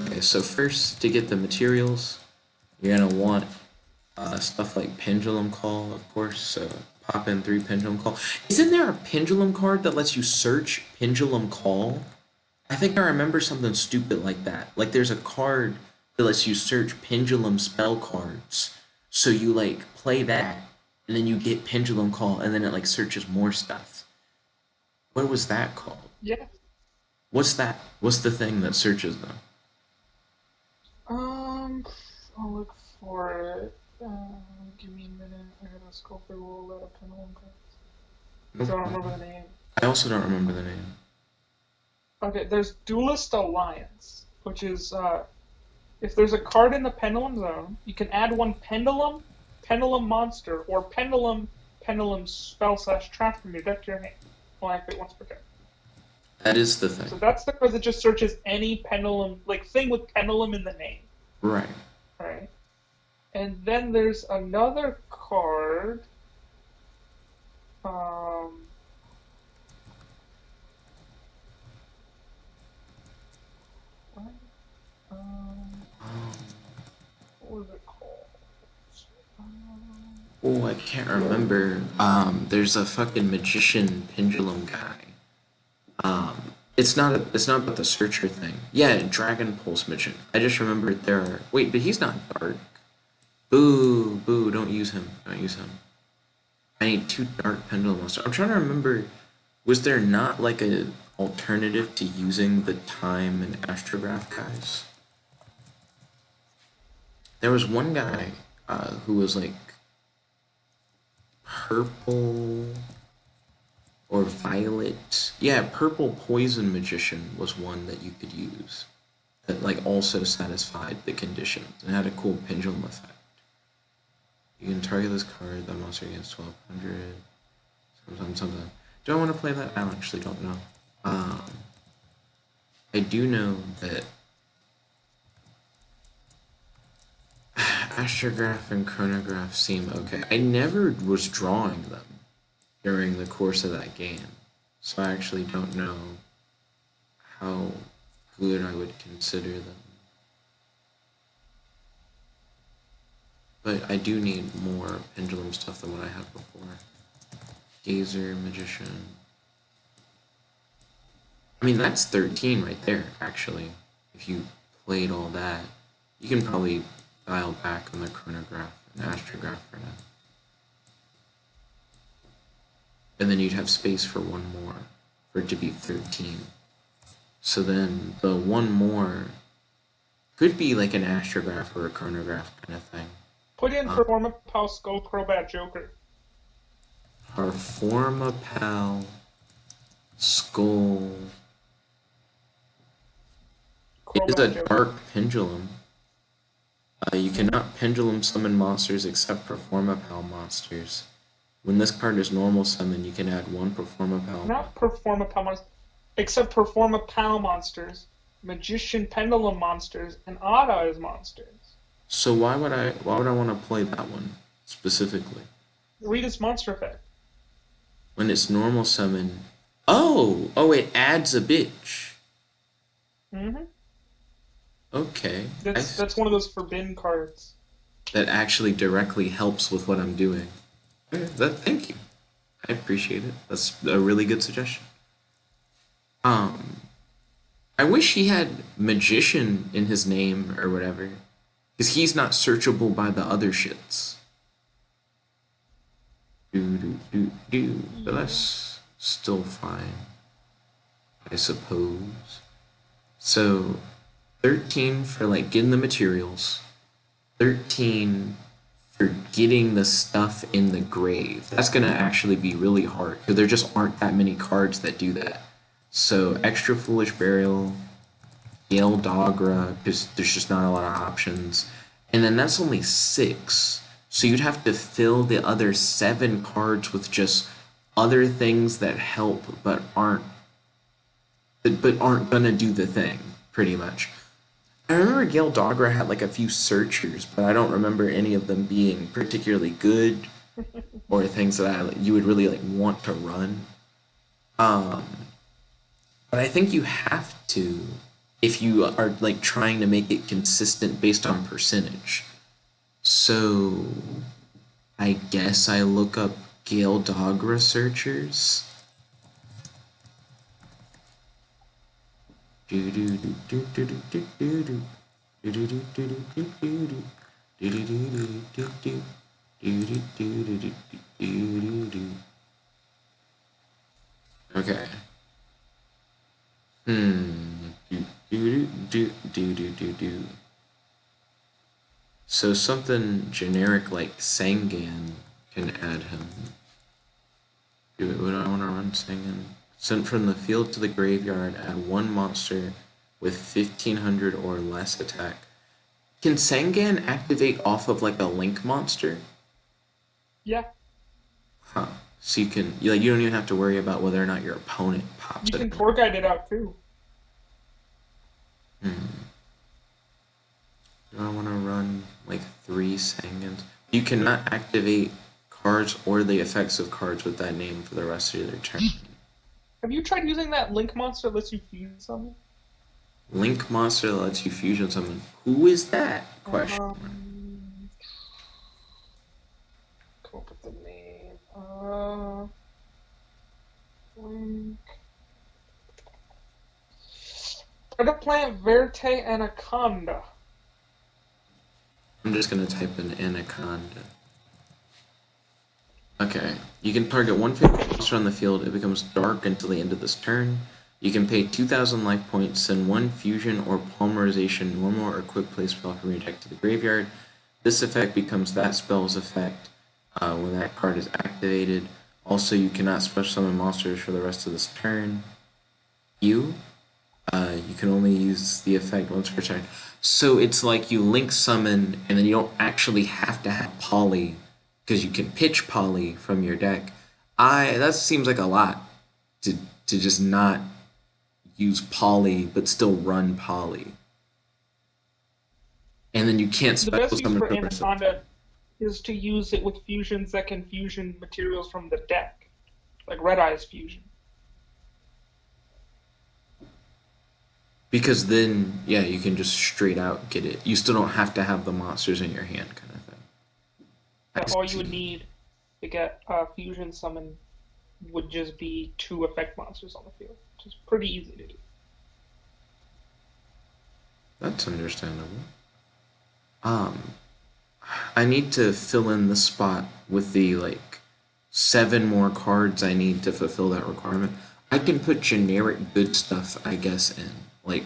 Okay, so first to get the materials, you're gonna want stuff like Pendulum Call, of course. So pop in 3 Pendulum Call. Isn't there a Pendulum card that lets you search Pendulum Call? I think I remember something stupid like that. Like there's a card that lets you search Pendulum spell cards. So you like play that, and then you get Pendulum Call, and then it like searches more stuff. What was that called? Yeah. What's that? What's the thing that searches them? I'll look for it. Give me a minute. I gotta scroll through a lot of pendulum cards. I don't remember the name. I also don't remember the name. Okay, there's Duelist Alliance, which is if there's a card in the Pendulum Zone, you can add one Pendulum monster, or Pendulum spell / trap from your deck to your hand. Only activate once per turn. That is the thing. So that's the card that just searches any Pendulum, like thing with Pendulum in the name. Right. Right. And then there's another card. What was it called? Oh, I can't remember. There's a fucking magician pendulum guy. It's not about the searcher thing. Yeah, Dragon Pulse mission. I just remembered there are. Wait, but he's not dark. Boo, boo! Don't use him. Don't use him. I need two dark pendulum monsters. I'm trying to remember. Was there not like a alternative to using the time and astrograph guys? There was one guy who was like purple or violet. Yeah, purple poison magician was one that you could use that like also satisfied the conditions and had a cool pendulum effect. You can target this card, that monster gets 1200. Sometimes. Do I want to play that? I actually don't know. I do know that astrograph and chronograph seem okay. I never was drawing them during the course of that game, so I actually don't know how good I would consider them. But I do need more pendulum stuff than what I had before. Gazer, magician. I mean, that's 13 right there, actually. If you played all that, you can probably dial back on the chronograph and astrograph for now. And then you'd have space for one more, for it to be 13. So then the one more could be like an astrograph or a chronograph kind of thing. Put in Performa Pal Skull Crobat Joker. Performa Pal Skull. It is a dark pendulum. You cannot pendulum summon monsters except Performa Pal monsters. When this card is normal summon, you can add one Performa Pal. Not Performa Pal monsters, except Performa Pal monsters, Magician Pendulum monsters, and Ada monsters. So why would I want to play that one specifically? Read its monster effect. When it's normal summon, oh, it adds a bitch. Mm-hmm. Okay. That's one of those forbidden cards. That actually directly helps with what I'm doing. Thank you. I appreciate it. That's a really good suggestion. I wish he had magician in his name or whatever, because he's not searchable by the other shits. But that's still fine, I suppose. So 13 for like getting the materials, 13 for getting the stuff in the grave. That's gonna actually be really hard because there just aren't that many cards that do that. So extra foolish burial, Gale Dogra, because there's just not a lot of options, and then that's only 6. So you'd have to fill the other 7 cards with just other things that help but aren't gonna do the thing, pretty much. I remember Gale Dogra had like a few searchers, but I don't remember any of them being particularly good or things that you would really like want to run. But I think you have to if you are like trying to make it consistent based on percentage. So I guess I look up Gale Dogra searchers. Okay. So something generic like Sangan can add him. Would I want to run Sangan? Sent from the field to the graveyard, add one monster with 1500 or less attack. Can Sangan activate off of like a link monster? Yeah. Huh. So you don't even have to worry about whether or not your opponent pops it. You can tour guide it out too. Do I want to run like 3 Sangans? You cannot activate cards or the effects of cards with that name for the rest of their turn. Have you tried using that link monster that lets you fusion something? Link monster that lets you fusion something. Who is that? Question. Come up with the name. Link. Try to plant Verte Anaconda. I'm just gonna type in anaconda. Okay, you can target one favorite monster on the field. It becomes dark until the end of this turn. You can pay 2,000 life points, send one fusion or polymerization normal or quick play spell from your deck to the graveyard. This effect becomes that spell's effect when that card is activated. Also, you cannot special summon monsters for the rest of this turn. You can only use the effect once per turn. So it's like you link summon, and then you don't actually have to have poly because you can pitch poly from your deck. That seems like a lot to just not use poly but still run poly, and then you can't The special best use summon for for the rest of the turn. Anaconda is to use it with fusions that can fusion materials from the deck, like Red Eye's fusion. Because then, yeah, you can just straight out get it. You still don't have to have the monsters in your hand, kind of thing. I All you would see. need to get fusion summon would just be 2 effect monsters on the field, which is pretty easy to do. That's understandable. Um, I need to fill in the spot with the like 7 more cards I need to fulfill that requirement. I can put generic good stuff, I guess, in. Like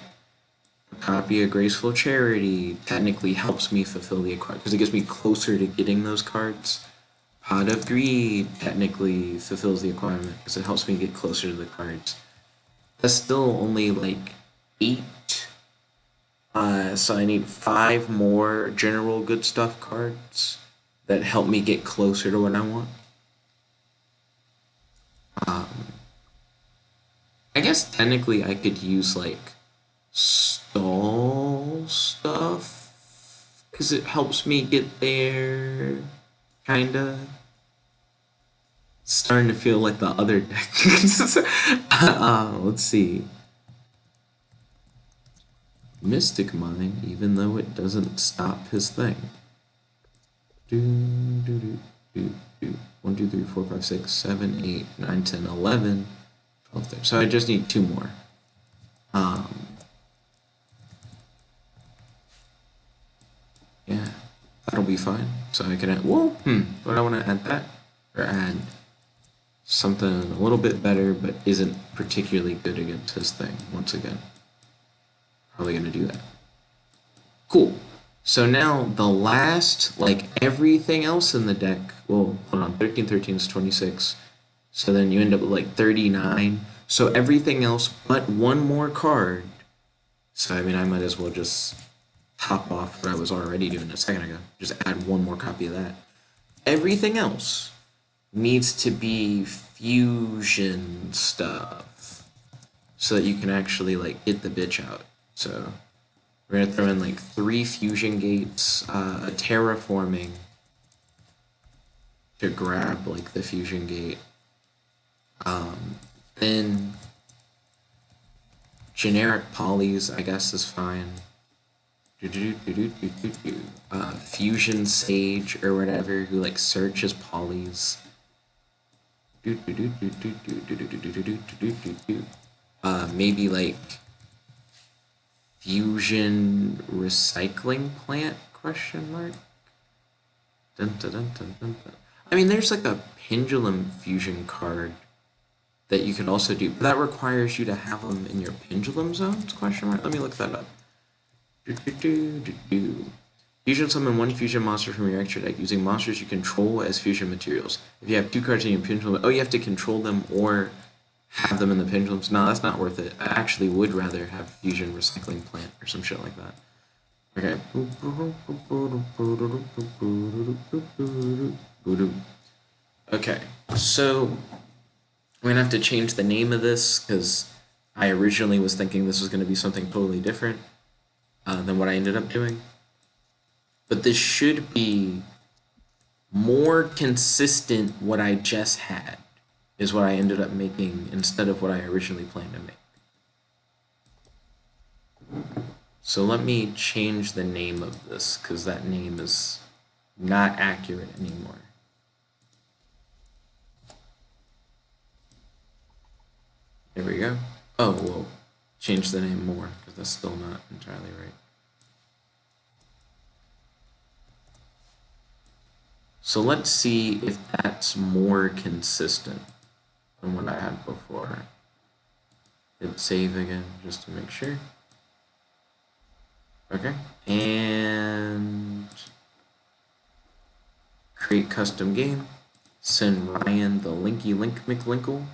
a copy of Graceful Charity technically helps me fulfill the requirement because it gets me closer to getting those cards. Pot of Greed technically fulfills the requirement because it helps me get closer to the cards. That's still only like 8. So I need 5 more general good stuff cards that help me get closer to what I want. Um, I guess technically I could use like stall stuff because it helps me get there. Kinda. Starting to feel like the other deck. Let's see. Mystic Mine, even though it doesn't stop his thing. Do, do, do, do, do. 1, 2, 3, 4, 5, 6, 7, 8, 9, 10, 11, 12, 13. So I just need 2 more. Yeah, that'll be fine. So I can add, whoa, but I want to add that, or add something a little bit better, but isn't particularly good against his thing, once again. Probably going to do that. Cool. So now the last, like everything else in the deck, well, hold on, 13, 13 is 26. So then you end up with like 39. So everything else but 1 more card. So I mean, I might as well just top off what I was already doing a second ago. Just add 1 more copy of that. Everything else needs to be fusion stuff so that you can actually like get the bitch out. So we're gonna throw in like 3 fusion gates, a terraforming to grab like the fusion gate. Then generic polys, I guess, is fine. Fusion Sage or whatever who like searches polys. Maybe like fusion recycling plant question mark. Dun, dun, dun, dun, dun, dun. I mean, there's like a pendulum fusion card that you can also do, but that requires you to have them in your pendulum zones? Question mark. Let me look that up. Fusion summon 1 fusion monster from your extra deck using monsters you control as fusion materials. If you have 2 cards in your pendulum, oh, you have to control them or have them in the pendulums. No, that's not worth it. I actually would rather have fusion recycling plant or some shit like that. Okay. Okay, so I'm gonna have to change the name of this because I originally was thinking this was gonna be something totally different than what I ended up doing. But this should be more consistent what I just had is what I ended up making instead of what I originally planned to make. So let me change the name of this because that name is not accurate anymore. There we go. Oh, whoa. change the name more, because that's still not entirely right. So let's see if that's more consistent than what I had before. Hit save again, just to make sure. Okay, and create custom game. Send Ryan the linky link McLinkle.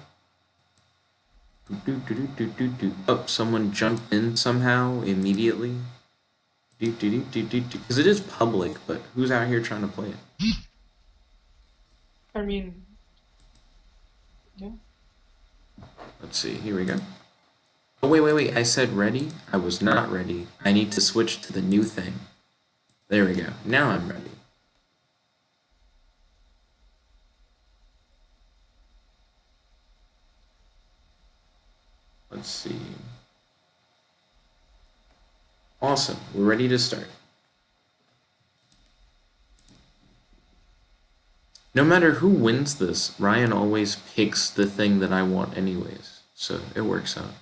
Oh, someone jumped in somehow immediately. Because it is public, but who's out here trying to play it? I mean, yeah. Let's see, here we go. Oh, wait, I said ready? I was not ready. I need to switch to the new thing. There we go. Now I'm ready. Let's see. Awesome. We're ready to start. No matter who wins this, Ryan always picks the thing that I want anyways. So it works out.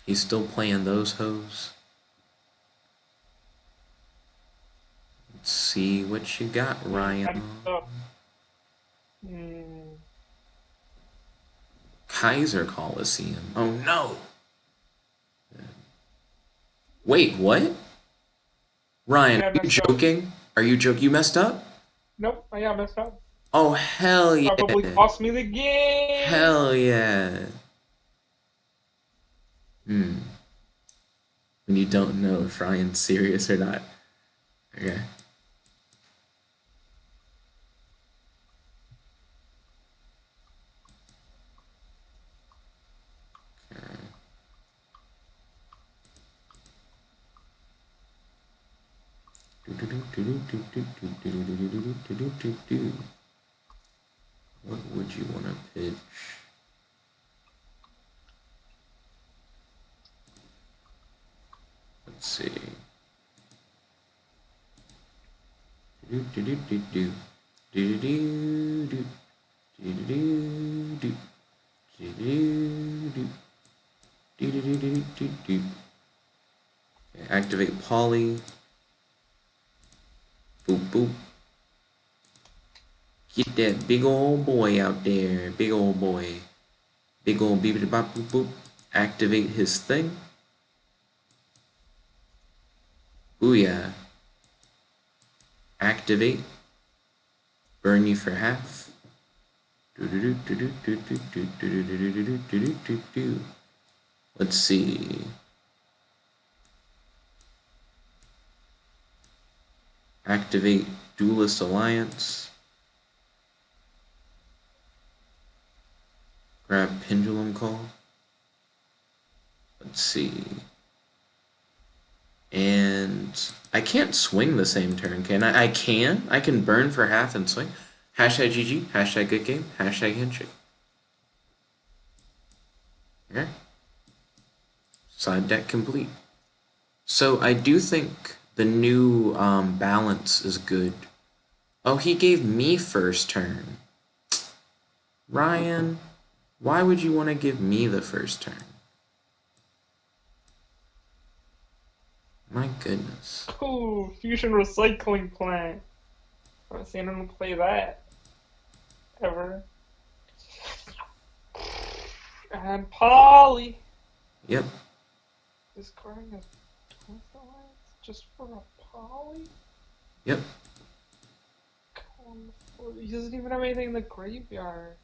He's still playing those hoes. Let's see what you got, Ryan. Kaiser Coliseum. Oh no! Wait, what? Ryan, are you joking? Are you joking? You messed up? Nope, I got messed up. Oh, hell yeah. Probably cost me the game! Hell yeah. When you don't know if Ryan's serious or not. Okay. What would you want to pitch? Let's see. Activate poly. Boop boop. Get that big old boy out there. Big old boy. Big old beepity bop boop boop. Activate his thing. Booyah. Activate. Burn you for half. Let's see. Activate Duelist Alliance. Grab Pendulum Call. Let's see. And I can't swing the same turn, can I? I can. I can burn for half and swing. Hashtag GG, hashtag good game, hashtag handshake. Okay. Side deck complete. So I do think the new balance is good. Oh, he gave me first turn. Ryan, why would you want to give me the first turn? My goodness. Cool, fusion recycling plant. I haven't seen him play that ever. And Polly. Yep. Discarding his twins alliance just for a Polly? Yep. He doesn't even have anything in the graveyard.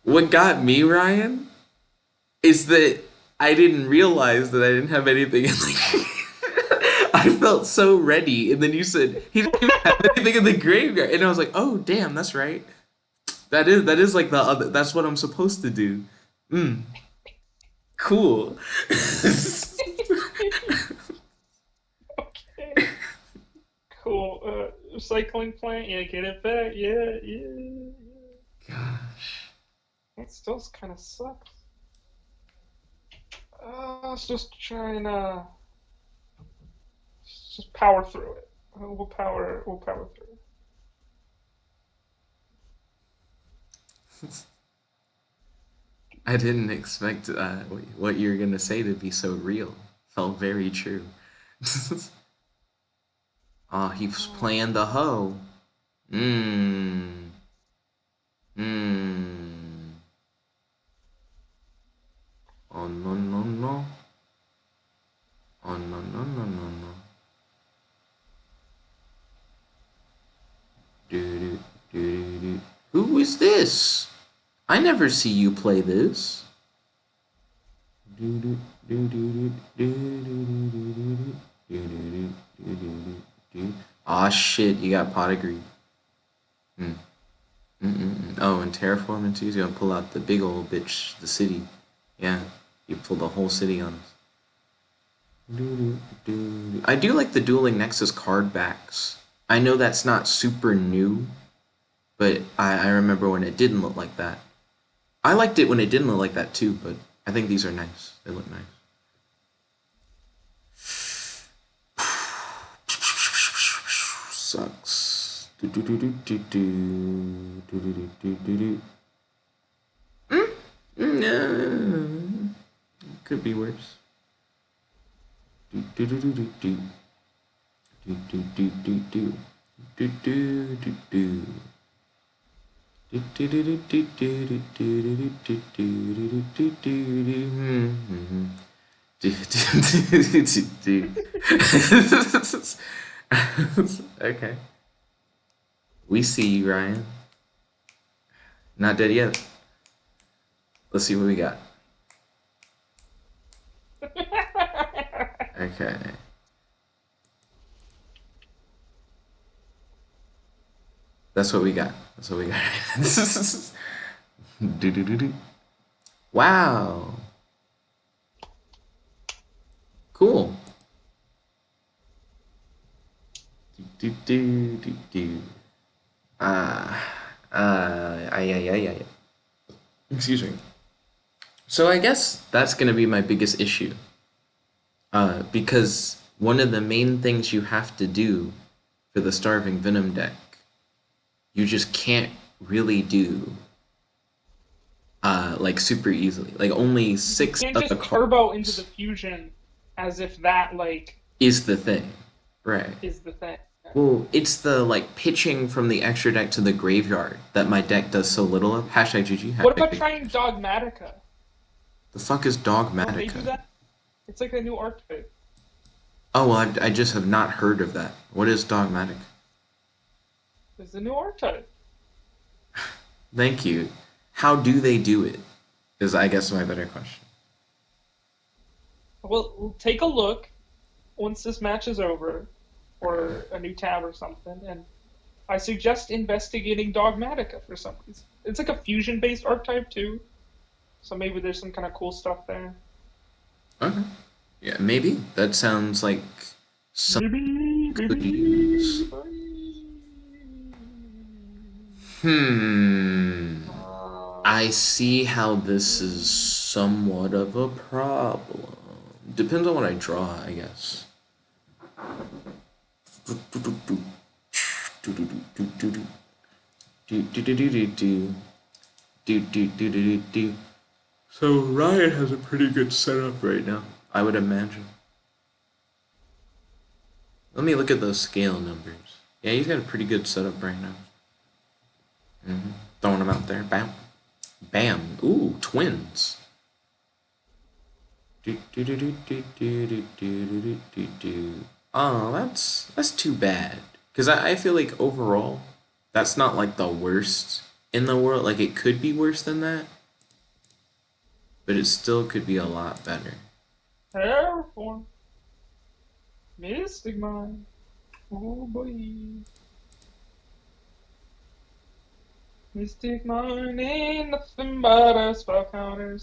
What got me, Ryan, is that I didn't realize that I didn't have anything in the I felt so ready, and then you said he didn't even have anything in the graveyard, and I was like, oh damn, that's right. That is like the other. That's what I'm supposed to do. Cool. Okay. Cool. Recycling plant. Yeah, get it back. Yeah. Gosh. It still kind of sucks. Let's just try and just power through it. We'll power through it. I didn't expect what you're gonna say to be so real. Felt very true. Oh, he's playing the hoe. Mmm. Mmm. Oh no no no. Oh no no no no no. Do do do. Who is this? I never see you play this. Aw shit, you got pot of greed. Mm. Oh, and terraforming too. He's gonna pull out the big old bitch, the city. Yeah, you pulled the whole city on us. I do like the dueling nexus card backs. I know that's not super new, but I remember when it didn't look like that. I liked it when it didn't look like that too, but I think these are nice. They look nice. Sucks. Could be worse. Okay. We see you, Ryan. Not dead yet. Let's see what we got. Okay. That's what we got. That's what we got. Do. Wow. Cool. Do. Yeah. Excuse me. So I guess that's gonna be my biggest issue. Because one of the main things you have to do for the Starving Venom deck, you just can't really do like super easily. Like only six You can't of the just turbo into cards the fusion as if that like is the thing. Right. is the thing. Well, it's the like pitching from the extra deck to the graveyard that my deck does so little of. Hashtag GG. What about Hashtag trying Dogmatica? the fuck is Don't they do Dogmatica? that? It's like a new archetype. Oh, well, I just have not heard of that. What is Dogmatic? It's a new archetype. Thank you. How do they do it? Is I guess my better question. Well, we'll take a look once this match is over, or a new tab or something, and I suggest investigating Dogmatica for some reason. It's like a fusion-based archetype too, so maybe there's some kind of cool stuff there. Okay. Yeah, maybe. That sounds like some could use. I see how this is somewhat of a problem. Depends on what I draw, I guess. So Ryan has a pretty good setup right now, I would imagine. Let me look at those scale numbers. Yeah, he's got a pretty good setup right now. Throwing them out there. Bam. Bam. Ooh, twins. Oh, that's too bad. Because I feel like overall, that's not like the worst in the world. Like it could be worse than that, but it still could be a lot better. Terraform. Mystic Mine. Oh boy. Mystic Mine ain't nothing but a spell counter.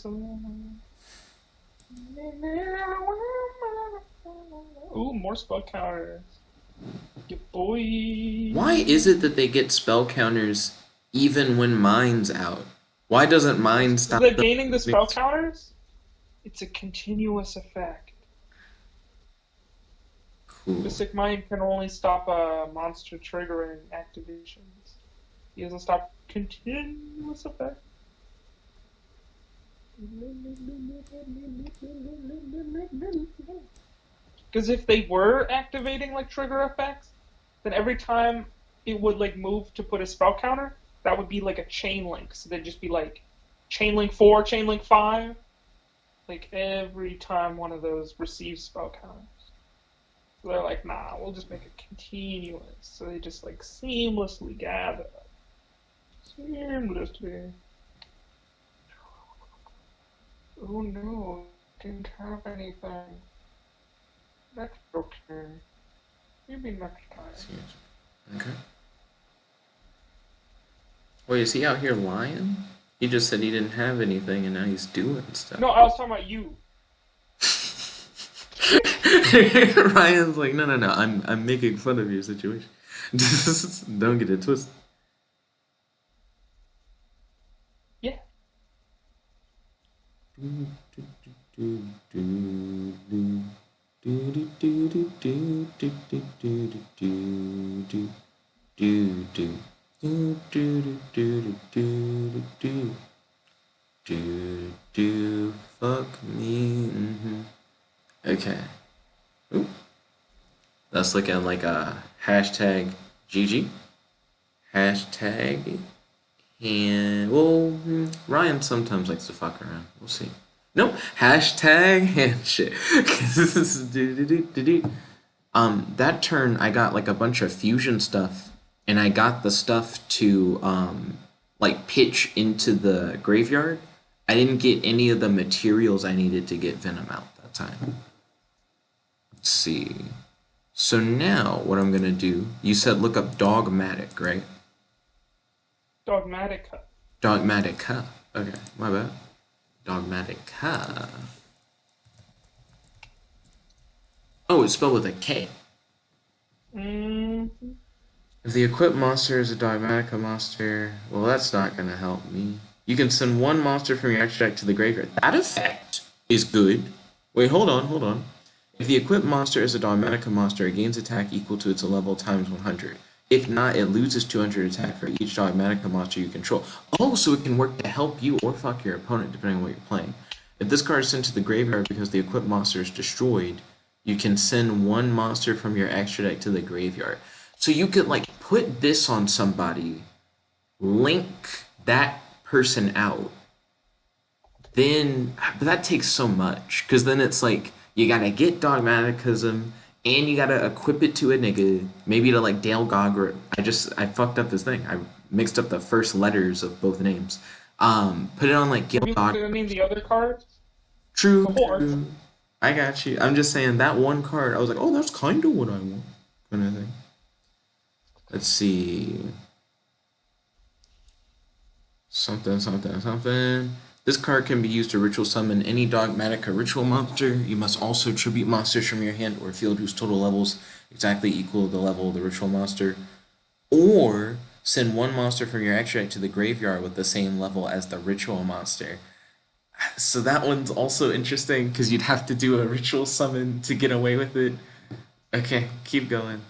Ooh, more spell counters. Your boy. Why is it that they get spell counters even when mine's out? Why doesn't mine stop They're them? gaining the spell counters? It's a continuous effect. Cool. Mystic Mine can only stop monster triggering activations. He doesn't stop continuous effect. Because if they were activating like trigger effects, then every time it would like move to put a spell counter, that would be like a chain link. So they'd just be like chain link 4, chain link 5, like every time one of those receives spell counters. So they're like, nah, we'll just make it continuous. So they just like seamlessly gather. Seamlessly. Oh no, didn't have anything. That's okay. Maybe next time. Okay. Wait, is he out here lying? He just said he didn't have anything, and now he's doing stuff. No, I was talking about you. Ryan's like, no, no, no. I'm making fun of your situation. Don't get it twisted. Yeah. Fuck me. Okay. Ooh. That's looking like a hashtag GG. Hashtag. And, well, Ryan sometimes likes to fuck around. We'll see. Nope. Hashtag and shit. That turn, I got like a bunch of fusion stuff, and I got the stuff to, like, pitch into the graveyard. I didn't get any of the materials I needed to get Venom out that time. Let's see. So now, what I'm gonna do, you said look up Dogmatic, right? Dogmatica. Dogmatica. Okay, my bad. Dogmatica. Oh, it's spelled with a K. If the equipped monster is a Dogmatica monster, well, that's not gonna help me. You can send one monster from your extra deck to the graveyard. That effect is good. Wait, hold on, hold on. If the equipped monster is a Dogmatica monster, it gains attack equal to its level times 100. If not, it loses 200 attack for each Dogmatica monster you control. Oh, so it can work to help you or fuck your opponent, depending on what you're playing. If this card is sent to the graveyard because the equipped monster is destroyed, you can send one monster from your extra deck to the graveyard. So you could, like, put this on somebody, link that person out, then, but that takes so much, because then it's like, you gotta get Dogmaticism, and you gotta equip it to a nigga, maybe to like Dale Gogger. I fucked up this thing. I mixed up the first letters of both names. Put it on like Gil Gogger. I mean the other cards? True, The whole true. I got you. I'm just saying that one card, I was like, oh, that's kind of what I want, kind of thing. Let's see. Something, something, something. This card can be used to ritual summon any Dogmatica ritual monster. You must also tribute monsters from your hand or field whose total levels exactly equal the level of the ritual monster. Or send one monster from your extra deck to the graveyard with the same level as the ritual monster. So that one's also interesting because you'd have to do a ritual summon to get away with it. Okay, keep going.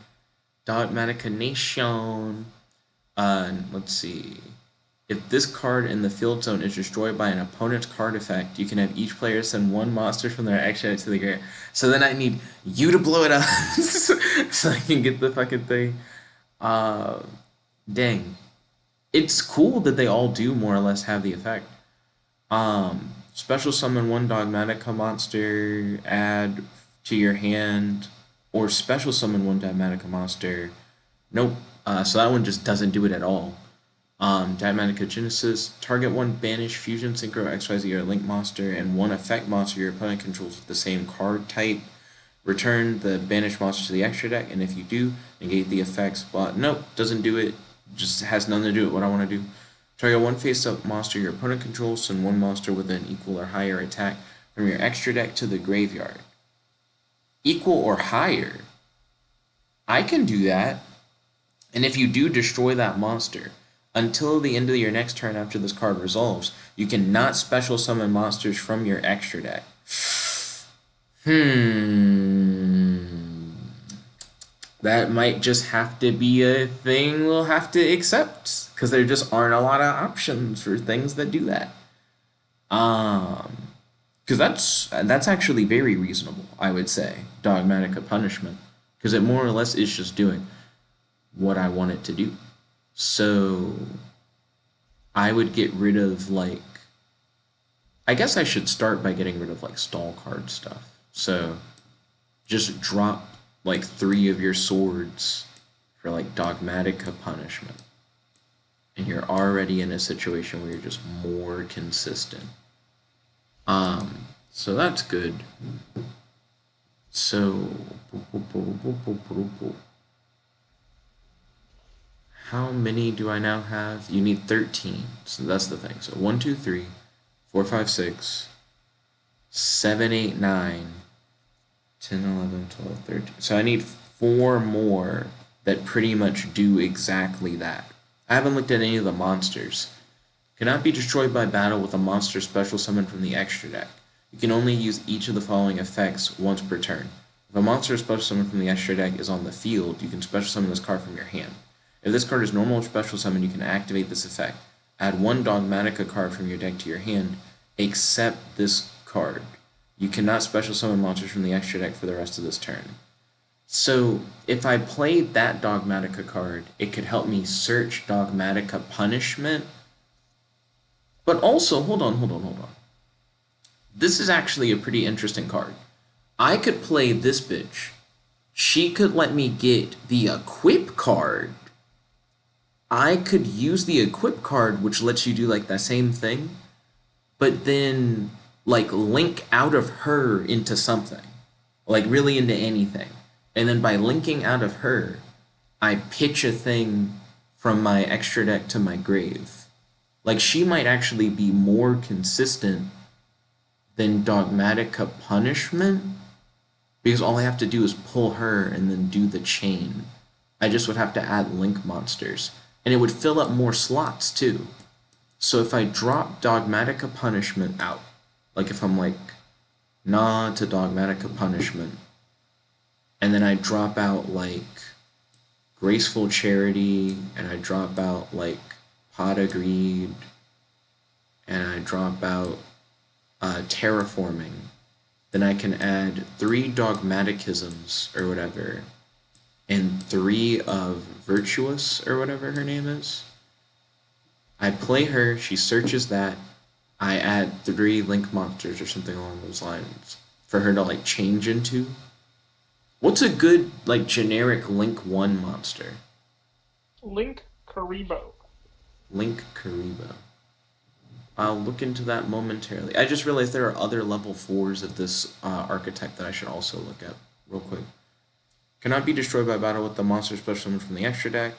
Dogmatica Nation. Let's see. If this card in the field zone is destroyed by an opponent's card effect, you can have each player send one monster from their extra deck to the graveyard. So then I need you to blow it up so I can get the fucking thing. Dang. It's cool that they all do more or less have the effect. Special summon one Dogmatica monster, add to your hand, or special summon one Dogmatica monster. Nope. So that one just doesn't do it at all. Dogmatica Genesis, target one banish fusion synchro XYZ or link monster and one effect monster your opponent controls with the same card type. Return the banished monster to the extra deck, and if you do, negate the effects. But nope, doesn't do it. Just has nothing to do with what I want to do. Target one face-up monster your opponent controls, send one monster with an equal or higher attack from your extra deck to the graveyard. Equal or higher? I can do that. And if you do destroy that monster, until the end of your next turn after this card resolves, you cannot special summon monsters from your extra deck. That might just have to be a thing we'll have to accept, because there just aren't a lot of options for things that do that. Because that's actually very reasonable, I would say, Dogmatica punishment, because it more or less is just doing what I want it to do. So I would get rid of like I guess I should start by getting rid of like stall card stuff. So just drop like three of your swords for like Dogmatica punishment. And you're already in a situation where you're just more consistent. So that's good. So how many do I now have? You need 13. So that's the thing. So 1, 2, 3, 4, 5, 6, 7, 8, 9, 10, 11, 12, 13. So I need 4 more that pretty much do exactly that. I haven't looked at any of the monsters. Cannot be destroyed by battle with a monster special summoned from the extra deck. You can only use each of the following effects once per turn. If a monster special summoned from the extra deck is on the field, you can special summon this card from your hand. If this card is normal or special summon, you can activate this effect. Add one Dogmatica card from your deck to your hand, except this card. You cannot special summon monsters from the extra deck for the rest of this turn. So if I played that Dogmatica card, it could help me search Dogmatica punishment. But also, hold on. This is actually a pretty interesting card. I could play this bitch. She could let me get the equip card. I could use the equip card, which lets you do like the same thing, but then like link out of her into something, like really into anything. And then by linking out of her, I pitch a thing from my extra deck to my grave. Like she might actually be more consistent than Dogmatica punishment, because all I have to do is pull her and then do the chain. I just would have to add link monsters. And it would fill up more slots too. So if I drop Dogmatica punishment out, like if I'm like, nah to Dogmatica punishment, and then I drop out like Graceful Charity, and I drop out like Pot of Greed, and I drop out Terraforming, then I can add 3 Dogmaticisms or whatever, and 3 of Virtuous or whatever her name is. I play her, she searches that, I add 3 link monsters or something along those lines for her to like change into. What's a good like generic link 1 monster? Link Karibo. Link Karibo. I'll look into that momentarily. I just realized there are other level 4s of this archetype that I should also look at real quick. Cannot be destroyed by battle with the monster special summon from the extra deck.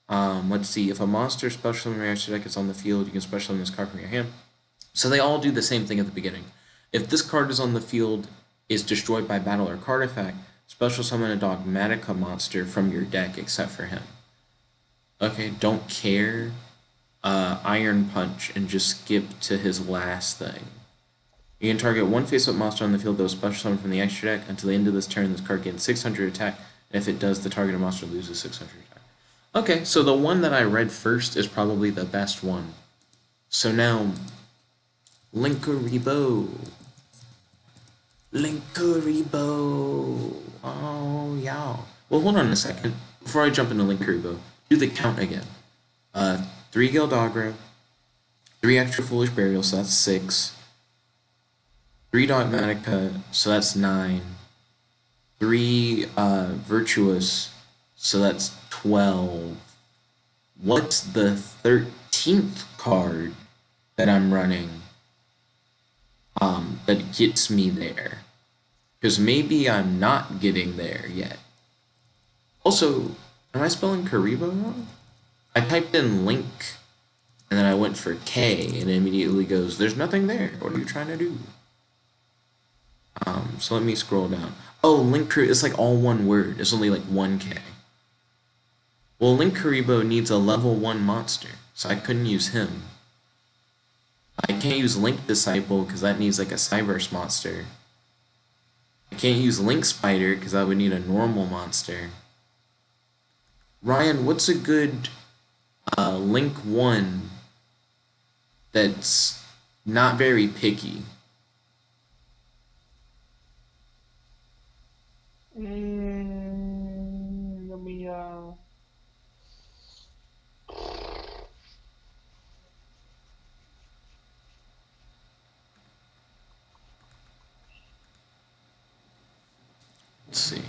Let's see. If a monster special summon from your extra deck is on the field, you can special summon this card from your hand. So they all do the same thing at the beginning. If this card is on the field, is destroyed by battle or card effect, special summon a Dogmatica monster from your deck except for him. Okay, don't care. Iron Punch and just skip to his last thing. You can target one face-up monster on the field that was special summoned from the extra deck. Until the end of this turn, this card gains 600 attack, and if it does, the targeted monster loses 600 attack. Okay, so the one that I read first is probably the best one. So now, Linkuriboh. Linkuriboh. Oh, yeah. Well, hold on a second. Before I jump into Linkuriboh, do the count again. 3 Gildagra, 3 extra Foolish Burial, so that's 6. 3 Dogmatica, so that's 9. 3 Virtuous, so that's 12. What's the 13th card that I'm running that gets me there? Because maybe I'm not getting there yet. Also, am I spelling Karibo wrong? I typed in link, and then I went for K, and it immediately goes, there's nothing there. What are you trying to do? So let me scroll down. Oh, Link Karibo, it's like all one word. It's only like 1K. Well, Link Karibo needs a level 1 monster, so I couldn't use him. I can't use Link Disciple, because that needs like a Cyberse monster. I can't use Link Spider, because that would need a normal monster. Ryan, what's a good Link 1 that's not very picky. Let me Let's see.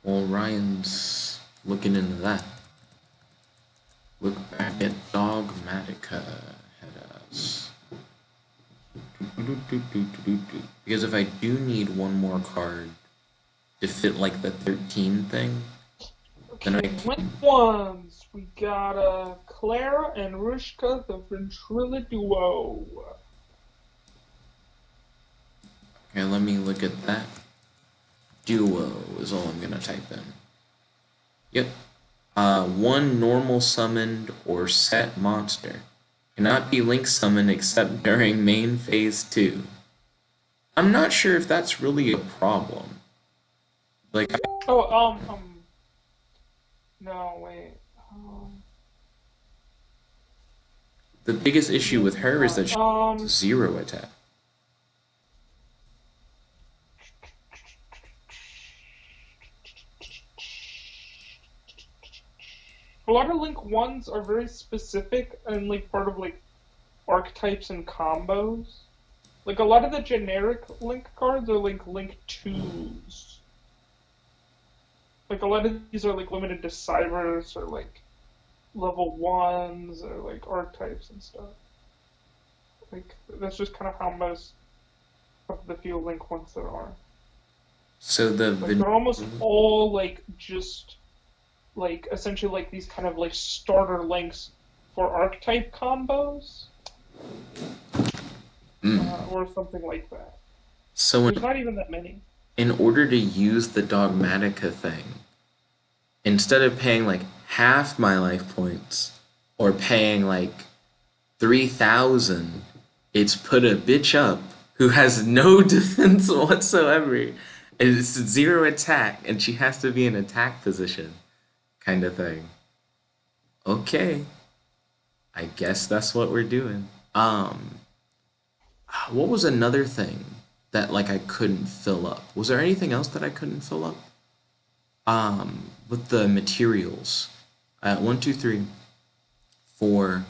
Well, Ryan's looking into that. Look back at Dogmatica. Head-ups. Because if I do need one more card to fit like the 13 thing, then I okay, can... link ones. We got Clara and Rushka, the Ventrilla duo. Okay, let me look at that. Duo is all I'm gonna type in. Yep. One normal summoned or set monster. Cannot be link summoned except during main phase 2. I'm not sure if that's really a problem. Like, Oh, no, wait. the biggest issue with her is that she has 0 attack. A lot of link ones are very specific and like part of like archetypes and combos. Like a lot of the generic link cards are like link twos. Like a lot of these are like limited to cybers or like level ones or like archetypes and stuff. Like that's just kind of how most of the few link ones there are. So Like they're almost all like just like essentially like these kind of like starter links for archetype combos. Or something like that. So there's not even that many. In order to use the Dogmatica thing, instead of paying like half my life points or paying like 3,000, it's put a bitch up who has no defense whatsoever. And it's 0 attack, and she has to be in attack position, kind of thing. Okay, I guess that's what we're doing. What was another thing that like I couldn't fill up? Was there anything else that I couldn't fill up? With the materials. 1, 2, 3, 4,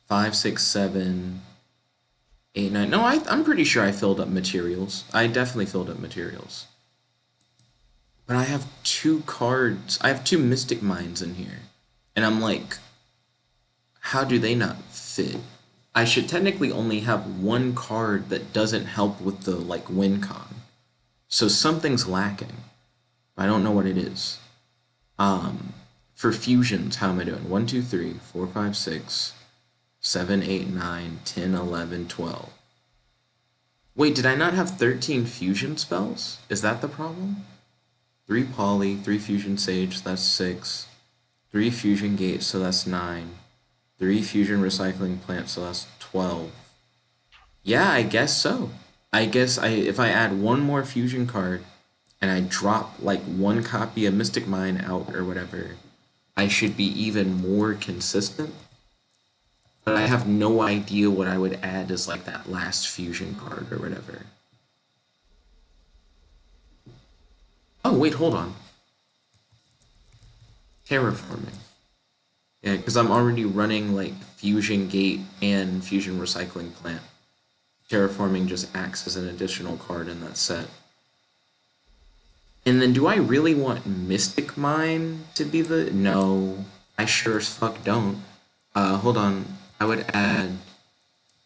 5, 6, 7, 8, 9. No, I'm pretty sure I filled up materials. I definitely filled up materials. But I have 2 cards. I have 2 Mystic Minds in here. And I'm like, how do they not fit? I should technically only have 1 card that doesn't help with the like win con. So something's lacking. I don't know what it is. For fusions, how am I doing? 1, 2, 3, 4, 5, 6, 7, 8, 9, 10, 11, 12. Wait, did I not have 13 fusion spells? Is that the problem? 3 poly, 3 fusion sage, that's 6. 3 fusion gates, so that's 9. 3 fusion recycling plants, so that's 12. Yeah, I guess so. I guess if I add 1 more fusion card and I drop like 1 copy of Mystic Mine out or whatever, I should be even more consistent. But I have no idea what I would add as like that last fusion card or whatever. Oh, wait, hold on. Terraforming. Yeah, because I'm already running like Fusion Gate and Fusion Recycling Plant. Terraforming just acts as an additional card in that set. And then do I really want Mystic Mine to be the... No, I sure as fuck don't. Hold on. I would add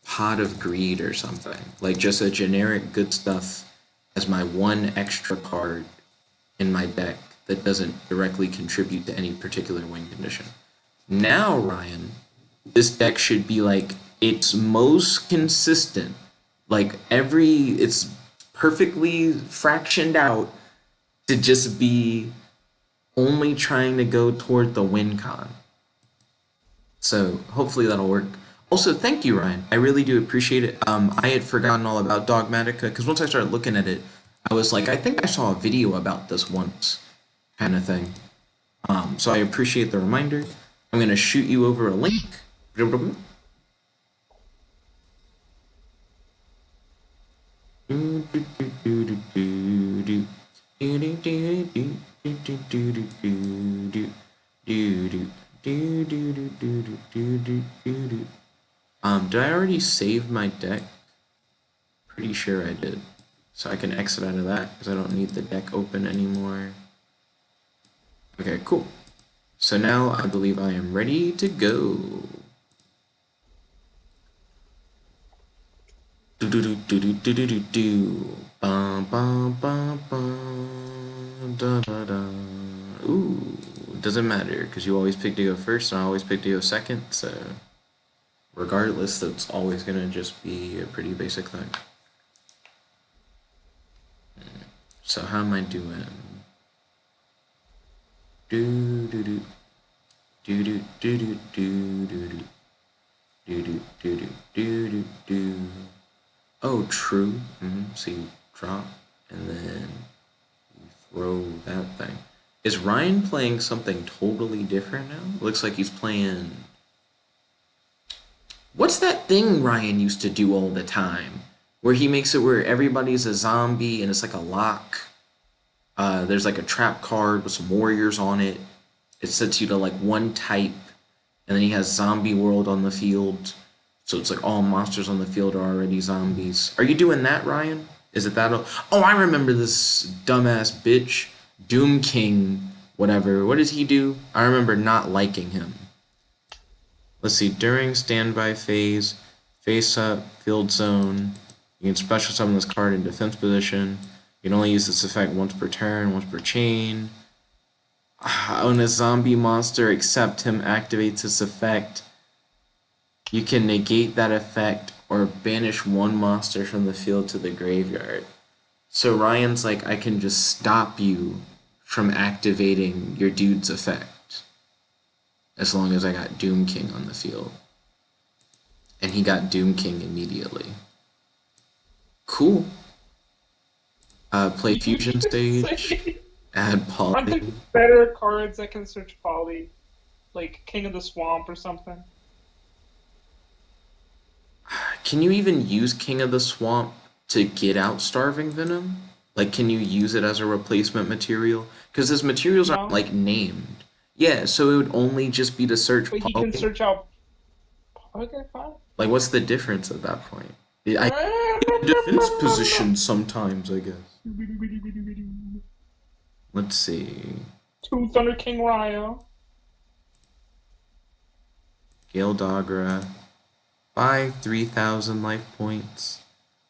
Pot of Greed or something. Like just a generic good stuff as my 1 extra card in my deck that doesn't directly contribute to any particular win condition. Now, Ryan, this deck should be like its most consistent. Like it's perfectly fractioned out to just be only trying to go toward the win con. So hopefully that'll work. Also, thank you, Ryan. I really do appreciate it. I had forgotten all about Dogmatica because once I started looking at it, I was like, I think I saw a video about this once, kind of thing. So I appreciate the reminder. I'm going to shoot you over a link. Did I already save my deck? Pretty sure I did. So I can exit out of that because I don't need the deck open anymore. Okay, cool. So now I believe I am ready to go. Do do do do do do do do do. Bum bum bum bum. Da da da. Ooh, doesn't matter because you always pick to go first and I always pick to go second. So regardless, that's always gonna just be a pretty basic thing. So how am I doing? Do do do do do do do do do do do do do do do. Oh, true. So you drop and then you throw that thing. Is Ryan playing something totally different now? Looks like he's playing. What's that thing Ryan used to do all the time? Where he makes it where everybody's a zombie and it's like a lock. There's like a trap card with some warriors on it. It sets you to like one type, and then he has zombie world on the field. So it's like all monsters on the field are already zombies. Are you doing that, Ryan? Is it that? Oh, I remember this dumbass bitch, Doom King, whatever. What does he do? I remember not liking him. Let's see. During standby phase, face up, field zone. You can special summon this card in defense position. You can only use this effect once per turn, once per chain. When a zombie monster except him activates this effect, you can negate that effect or banish one monster from the field to the graveyard. So Ryan's like, I can just stop you from activating your dude's effect as long as I got Doom King on the field. And he got Doom King immediately. Cool. Play Fusion Stage. Add Poly. Aren't there better cards that can search Poly? Like King of the Swamp or something? Can you even use King of the Swamp to get out Starving Venom? Like, can you use it as a replacement material? Because his materials aren't, like, named. Yeah, so it would only just be to search But he Poly. can search out... Okay, fine. Like, what's the difference at that point? I defense position sometimes, I guess. Let's see. 2 Thunder King Ryo. Gale Dogra. Buy 3,000 life points.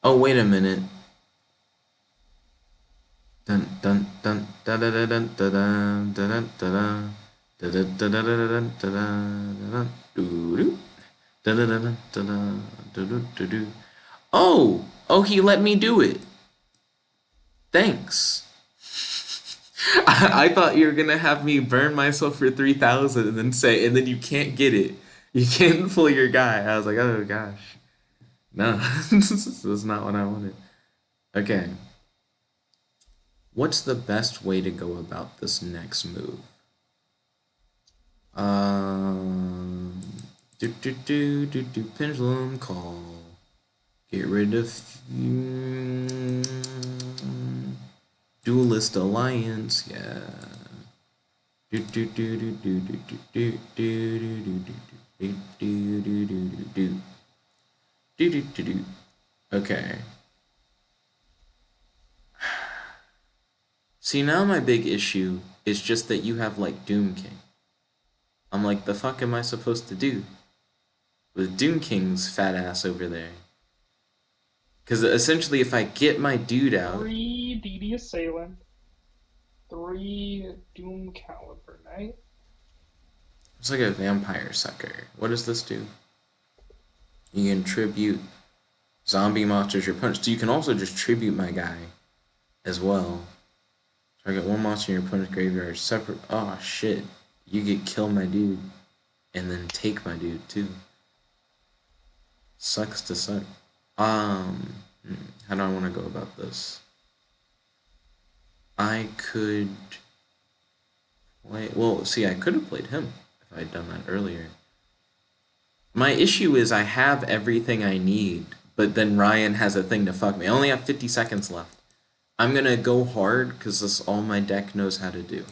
Oh, wait a minute. Dun dun dun da da da dun da da da da da da da da da da da da da. Oh, he let me do it. Thanks. I thought you were gonna have me burn myself for 3,000 and then you can't get it. You can't fool your guy. I was like, oh gosh. No, this is not what I wanted. Okay. What's the best way to go about this next move? Pendulum call. Get rid of Duelist Alliance, yeah. Okay. See, now my big issue is just that you have, like, Doom King. I'm like, the fuck am I supposed to do with Doom King's fat ass over there? Because essentially, if I get my dude out... 3 DD Assailant. 3 Doom Caliber Knight. It's like a Vampire Sucker. What does this do? You can tribute zombie monsters your punch. So you can also just tribute my guy as well. Target one monster in your opponent's graveyard separate. Oh shit. You get kill my dude. And then take my dude too. Sucks to suck. How do I want to go about this? I could play... Well, see, I could have played him if I had done that earlier. My issue is I have everything I need, but then Ryan has a thing to fuck me. I only have 50 seconds left. I'm gonna go hard because that's all my deck knows how to do.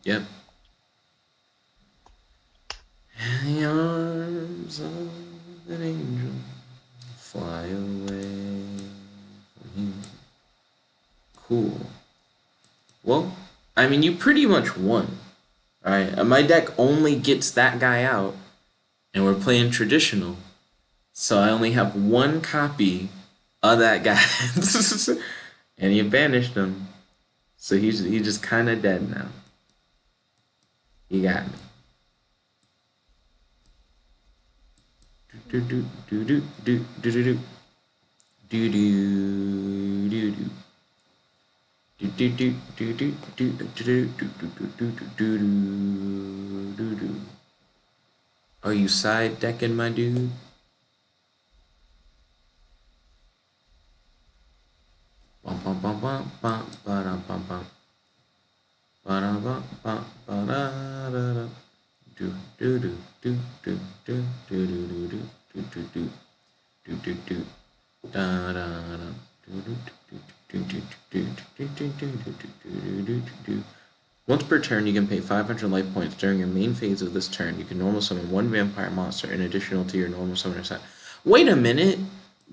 Yep. In the arms of an angel, fly away from you. Cool. Well, I mean, you pretty much won. Alright, my deck only gets that guy out, and we're playing traditional. So I only have one copy of that guy. And you banished him. So he's just kind of dead now. You got me. Do do do do do do do do do do do do. Do do do do do do do do do do do do. Are you side decking, my dude? Bum bum bum bum bum ba bum bum ba bum bum ba da da da. Do do do do do do do do do do do do do do do da da da. Once per turn, you can pay 500 life points. During your main phase of this turn, you can normal summon one vampire monster in addition to your normal summoner set. Wait a minute,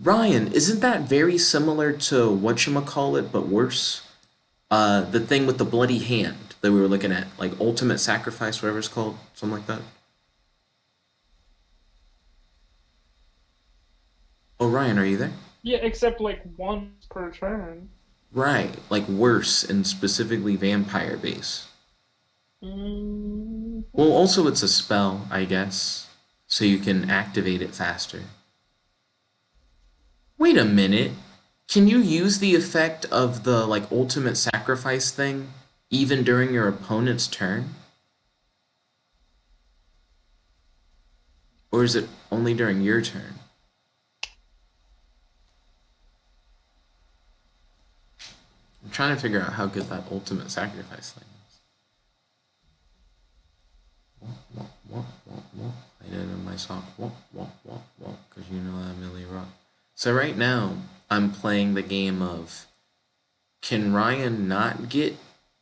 Ryan, isn't that very similar to whatchamacallit, but worse? The thing with the bloody hand that we were looking at, like Ultimate Sacrifice, whatever it's called, something like that. Oh, Ryan, are you there? Yeah, except like once per turn. Right, like worse and specifically vampire base. Mm. Well, also it's a spell, I guess, so you can activate it faster. Wait a minute. Can you use the effect of the like ultimate sacrifice thing even during your opponent's turn? Or is it only during your turn? I'm trying to figure out how good that ultimate sacrifice thing is. I did it in my sock. Because you know I'm really rock. So right now, I'm playing the game of, can Ryan not get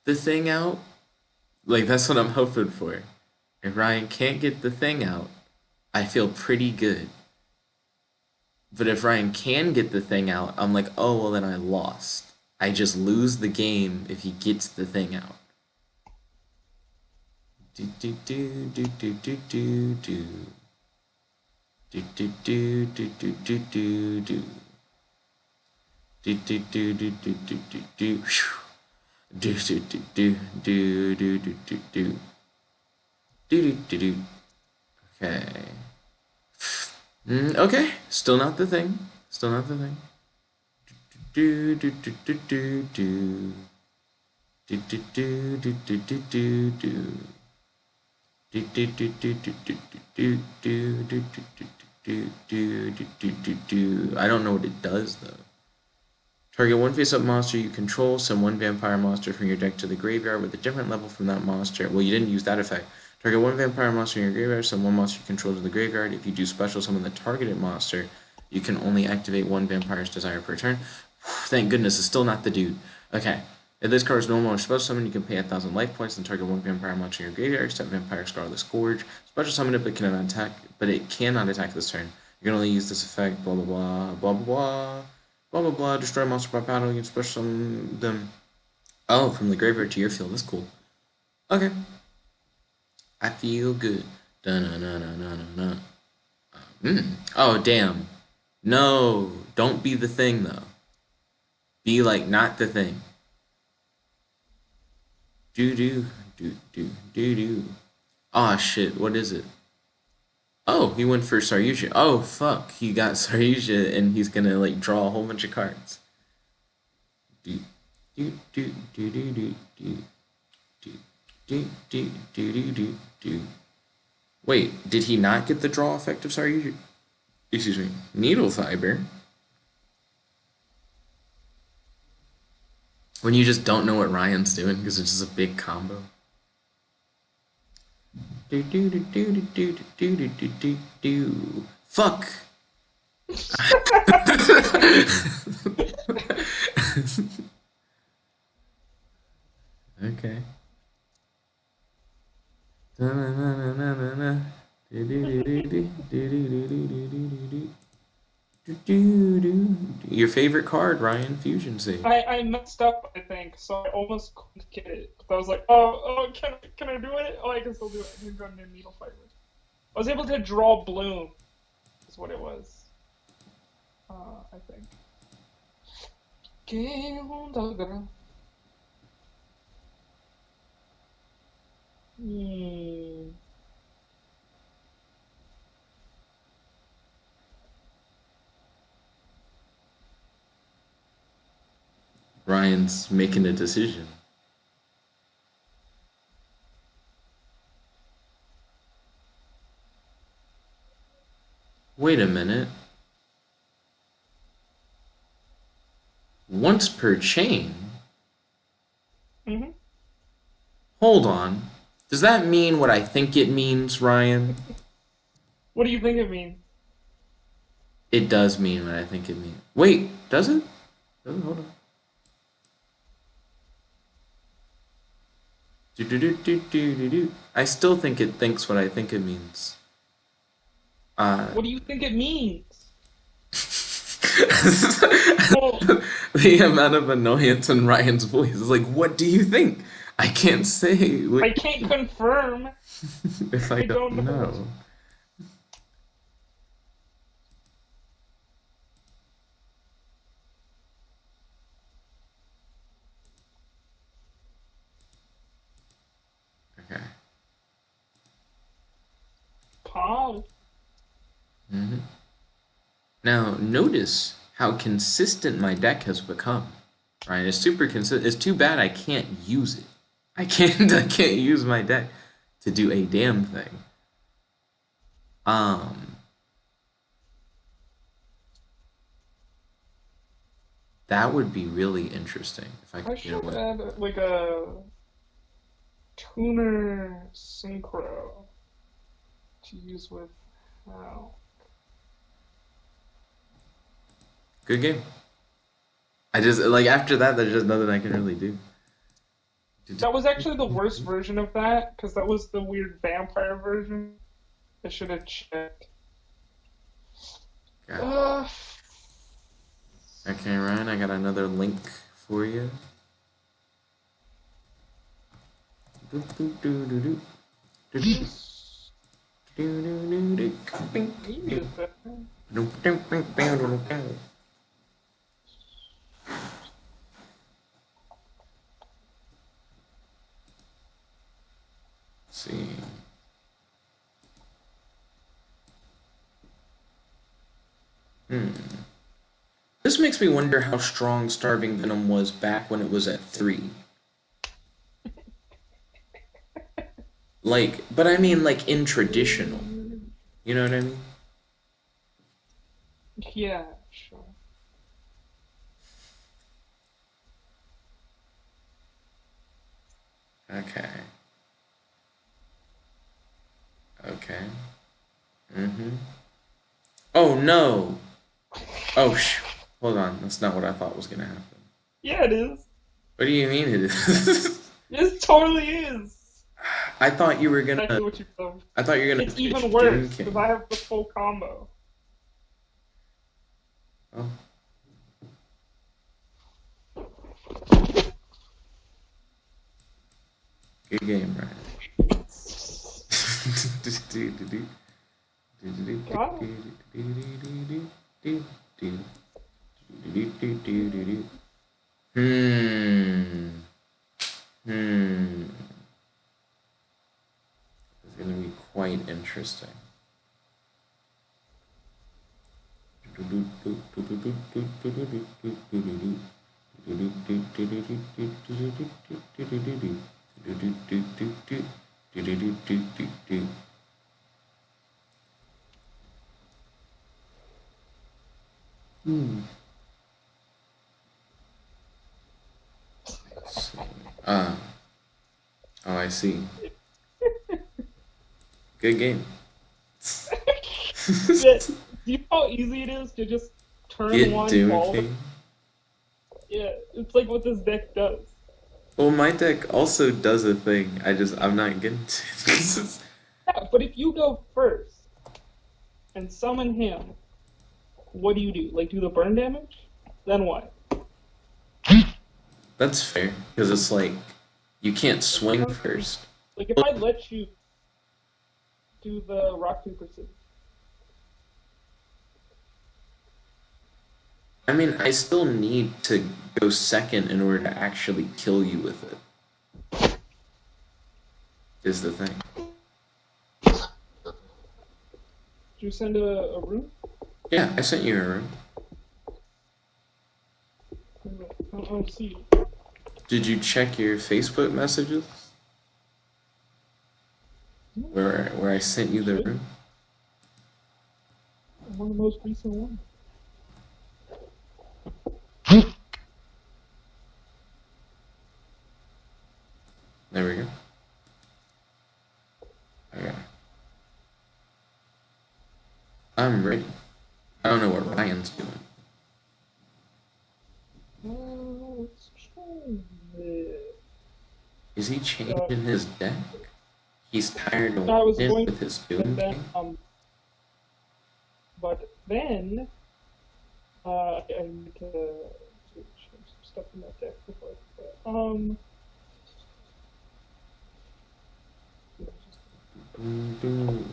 the thing out? Like, that's what I'm hoping for. If Ryan can't get the thing out, I feel pretty good. But if Ryan can get the thing out, I'm like, oh, well, then I lost. I just lose the game if he gets the thing out. Do do do do do do do do. Do do do do do do do do. Do do do do do do do do. Do do do do do do do do do. Do do do do. Okay. Okay. Still not the thing. Still not the thing. Do do do do do do. Do do do do do do do do. Do do do do do do do do do do do do. I don't know what it does though. Target one face-up monster you control, send one vampire monster from your deck to the graveyard with a different level from that monster. Well, you didn't use that effect. Target one vampire monster in your graveyard, send one monster you control to the graveyard. If you do special summon the targeted monster, you can only activate one vampire's desire per turn. Thank goodness, it's still not the dude. Okay. If this card is normal or special summon, you can pay 1,000 life points and target one vampire monster in your graveyard, except Vampire Scarlet Scourge. Special summon it, but it cannot attack this turn. You can only use this effect, blah blah blah, blah blah blah. Blah blah blah, destroy monster by battle, you can special summon them. Oh, from the graveyard to your field, that's cool. Okay. I feel good. Da-na-na-na-na-na-na. Oh, damn. No, don't be the thing, though. Be like, not the thing. Do-do, do-do, do-do. Aw, shit, what is it? Oh, he went for Saryuja. Oh, fuck, he got Saryuja, and he's gonna, like, draw a whole bunch of cards. Do, do, do, do, do, do, do, do, do, do, do, do, do. Wait, did he not get the draw effect of Saryuja? excuse me, needle fiber. When you just don't know what Ryan's doing because it's just a big combo. Do do do do do do do do do do. Fuck. Okay. Your favorite card, Ryan? Fusion Sage. I messed up, I think, so I almost couldn't get it. But I was like, oh, can I do it? Oh, I can still do it. I can go into needle fiber. I was able to draw bloom, is what it was. I think. ¿Qué onda, gra- Hmm. Ryan's making a decision. Wait a minute. Once per chain? Mm-hmm. Hold on. Does that mean what I think it means, Ryan? What do you think it means? It does mean what I think it means. Wait, does it? Hold on. Do do do do do do do. I still think it thinks what I think it means. What do you think it means? Oh, The amount of annoyance in Ryan's voice is like, what do you think? I can't say I can't confirm. if I I don't don't know. know. Okay. Paul. hmm Now notice how consistent my deck has become. Right? It's super consistent. It's too bad I can't use it. I can't use my deck to do a damn thing. Um that would be really interesting if I I could get should away. add like a tuner synchro to use with how. Good game. I just like after that there's just nothing I can really do. That was actually the worst version of that because that was the weird vampire version. I should have checked. Okay. Uh, Okay, Ryan, I got another link for you. maybe it's that. See. This makes me wonder how strong Starving Venom was back when it was at 3. Like, but I mean like in traditional. You know what I mean? Yeah, sure. Okay. Okay. Mm-hmm. Oh no! Oh hold on, that's not what I thought was gonna happen. Yeah, it is. What do you mean it is? It totally is. I thought you were gonna. Exactly what you thought. I thought you were gonna It's pitch even Gem worse because King. I have the full combo. Oh. Good game, right? Got Hmm. Hmm. It's gonna be quite interesting. Hmm. Let's see. Ah, oh, I see. Good game. Yeah, do you know how easy it is to just turn Get one Doom ball? King. Yeah, it's like what this deck does. Well, my deck also does a thing. I'm not getting to it. Yeah, but if you go first and summon him, what do you do? Like, do the burn damage? Then what? That's fair, because it's like, you can't Like, swing turn three. first. Like, if I let you do the rock paper scissors, I mean, I still need to go second in order to actually kill you with it, is the thing. did you send a rune? Yeah, I sent you a room. I don't see you. Did you check your Facebook messages? Where I sent you the Should. room? One of the most recent ones. There we go. Okay. I'm ready. I don't know what Ryan's doing. Let's try this. Is he changing his deck? He's tired of I was winning going with his and Doom then King? but then I need to change some stuff in that deck before I forget. Dun, dun.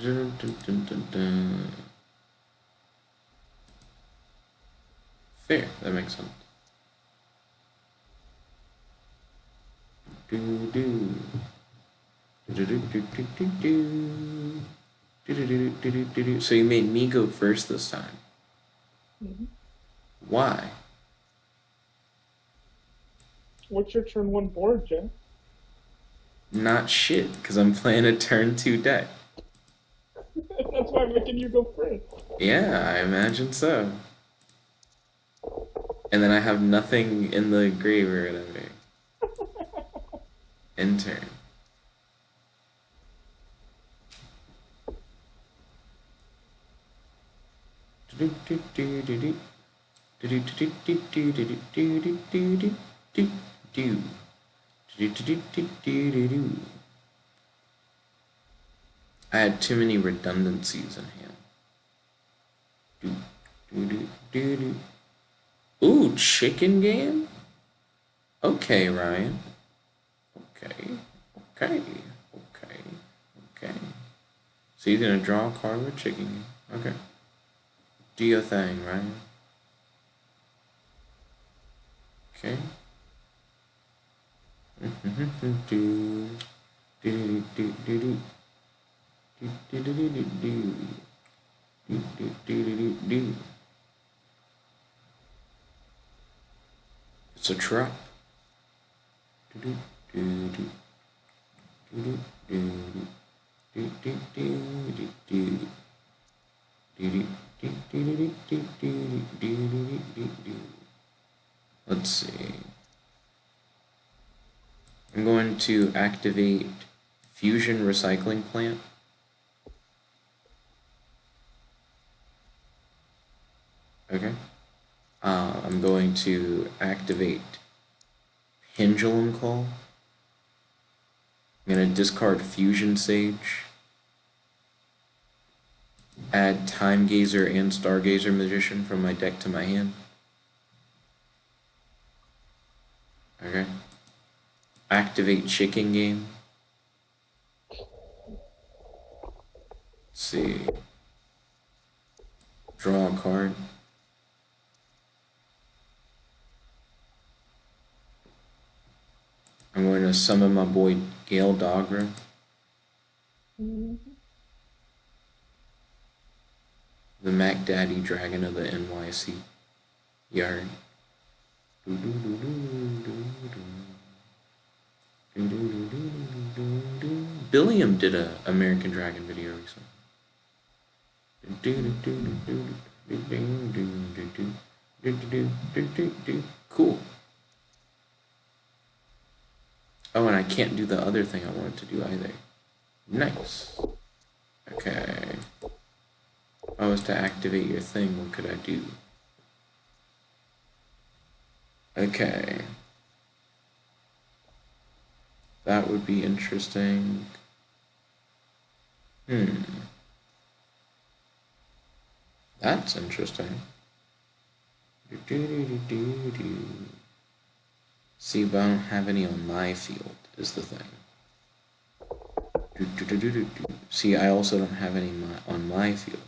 Dun, dun, dun, dun, dun. Fair, that makes sense. Do do. Do do do do do do. Do do do do do do do. So you made me go first this time. Mhm. Why? What's your turn one board, Jeff? Not shit, because I'm playing a turn 2 deck. That's why I'm making you go first. Yeah, I imagine so. And then I have nothing in the grave or whatever. In turn. Do do do do do. Do do do do do do do do do do do do. Do do do do do do do. I had too many redundancies in hand. Do do do do do. Ooh, chicken game? Okay, Ryan. Okay. Okay. Okay. Okay. So you're gonna draw a card with chicken game. Okay. Do your thing, Ryan. Okay. Do do do do do do do do do do do do do do do. It's a trap. Do do do do do do do do do do do. Let's see. I'm going to activate Fusion Recycling Plant. Okay. I'm going to activate Pendulum Call. I'm going to discard Fusion Sage. Add Time Gazer and Stargazer Magician from my deck to my hand. Okay. Activate Chicken Game. Let's see. Draw a card. I'm going to summon my boy Gale Dogra. The Mac Daddy Dragon of the NYC. Yard. Billiam did a American Dragon video recently. Cool. Oh, and I can't do the other thing I wanted to do either. Nice. Okay. If I was to activate your thing, what could I do? Okay. That would be interesting. That's interesting. See, but I don't have any on my field, is the thing. See, I also don't have any on my field.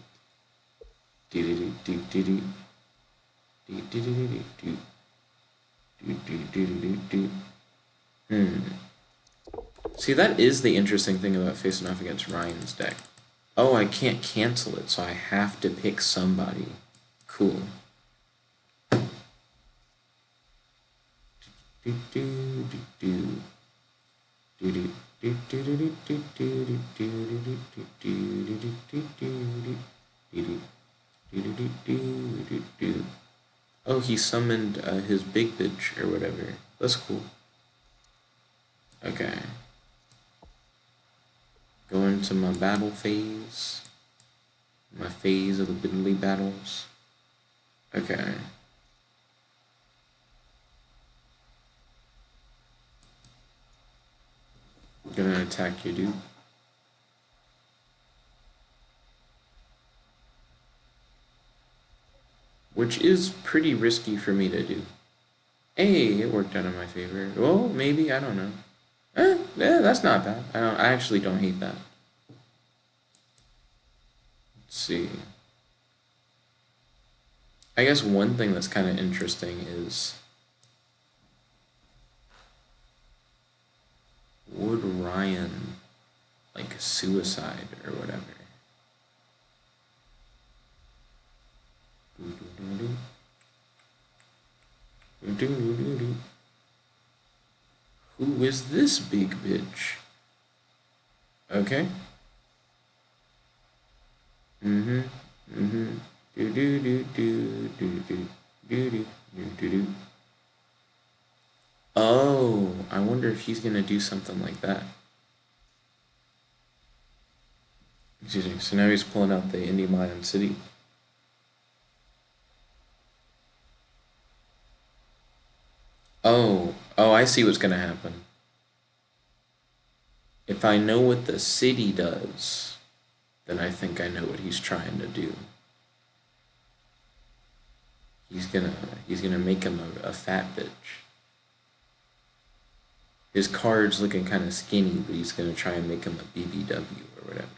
See, that is the interesting thing about facing off against Ryan's deck. Oh, I can't cancel it, so I have to pick somebody. Cool. Oh, he summoned his big bitch or whatever. That's cool. Okay. Go into my battle phase. My phase of the Bidley battles. Okay. Gonna attack you, dude. Which is pretty risky for me to do. Hey, it worked out in my favor. Well, maybe, I don't know. Yeah, that's not bad. I actually don't hate that. Let's see. I guess one thing that's kind of interesting is, would Ryan like suicide or whatever? Who is this big bitch? Okay. Oh, I wonder if he's gonna do something like that. Excuse me. So now he's pulling out the Indie Lion City. Oh, I see what's gonna happen. If I know what the city does, then I think I know what he's trying to do. He's gonna make him a fat bitch. His card's looking kind of skinny, but he's gonna try and make him a BBW or whatever.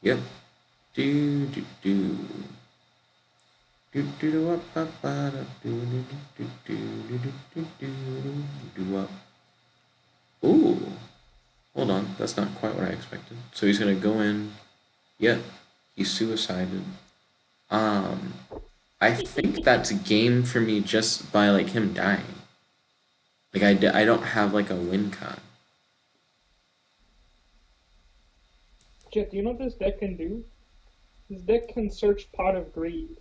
Yep. Ooh. Hold on, that's not quite what I expected. So he's gonna go in. Yep, he suicided. I think that's a game for me just by like him dying. Like I don't have like a win con. Jet, do you know what this deck can do? This deck can search Pot of Greed.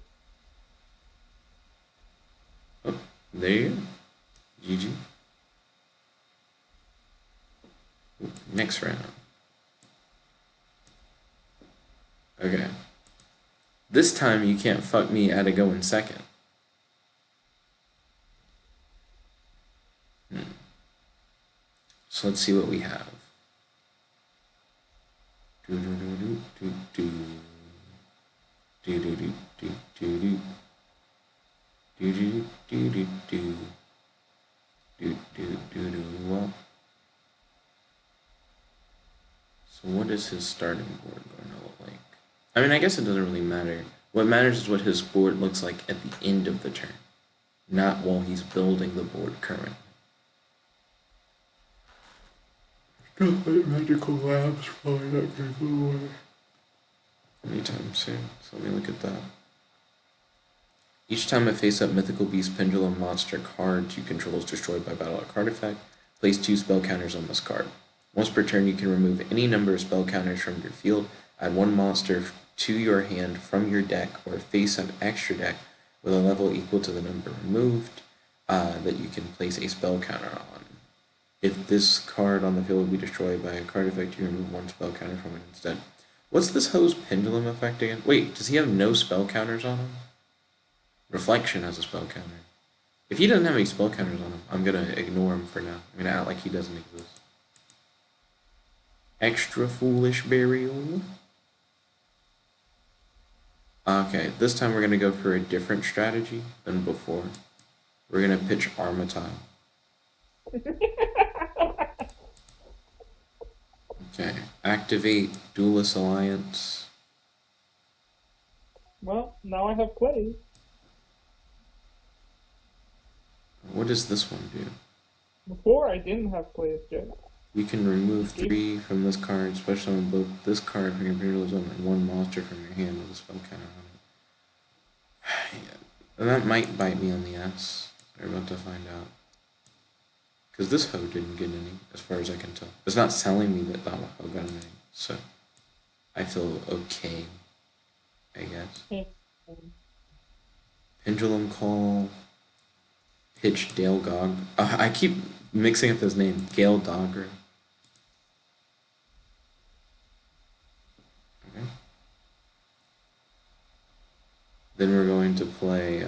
Oh, there you go. GG. Next round. Okay. This time you can't fuck me at a go in second. So let's see what we have. So what is his starting board going to look like? I mean, I guess it doesn't really matter. What matters is what his board looks like at the end of the turn, not while he's building the board currently. Magical labs probably not gonna go away anytime soon. So let me look at that. Each time a face-up mythical beast pendulum monster card you control is destroyed by battle or card effect, place 2 spell counters on this card. Once per turn, you can remove any number of spell counters from your field, add 1 monster to your hand from your deck or face-up extra deck with a level equal to the number removed that you can place a spell counter on. If this card on the field will be destroyed by a card effect, you remove 1 spell counter from it instead. What's this hoe's pendulum effect again? Wait, does he have no spell counters on him? Reflection has a spell counter. If he doesn't have any spell counters on him, I'm gonna ignore him for now. I'm gonna act like he doesn't exist. Extra foolish burial. Okay, this time we're gonna go for a different strategy than before. We're gonna pitch Armatile. Okay, activate Duelist Alliance. Well, now I have plays. What does this one do? Before I didn't have plays, Jay. You can remove 3 from this card, special on both this card from your Imperial Zone and 1 monster from your hand with a spell counter on it. Yeah. And that might bite me on the ass. We're about to find out. Because this hoe didn't get any, as far as I can tell. It's not telling me that that hoe got any, so I feel okay, I guess. Pendulum Call. Pitch Dale Gog. I keep mixing up his name. Gale Dogger. Okay. Then we're going to play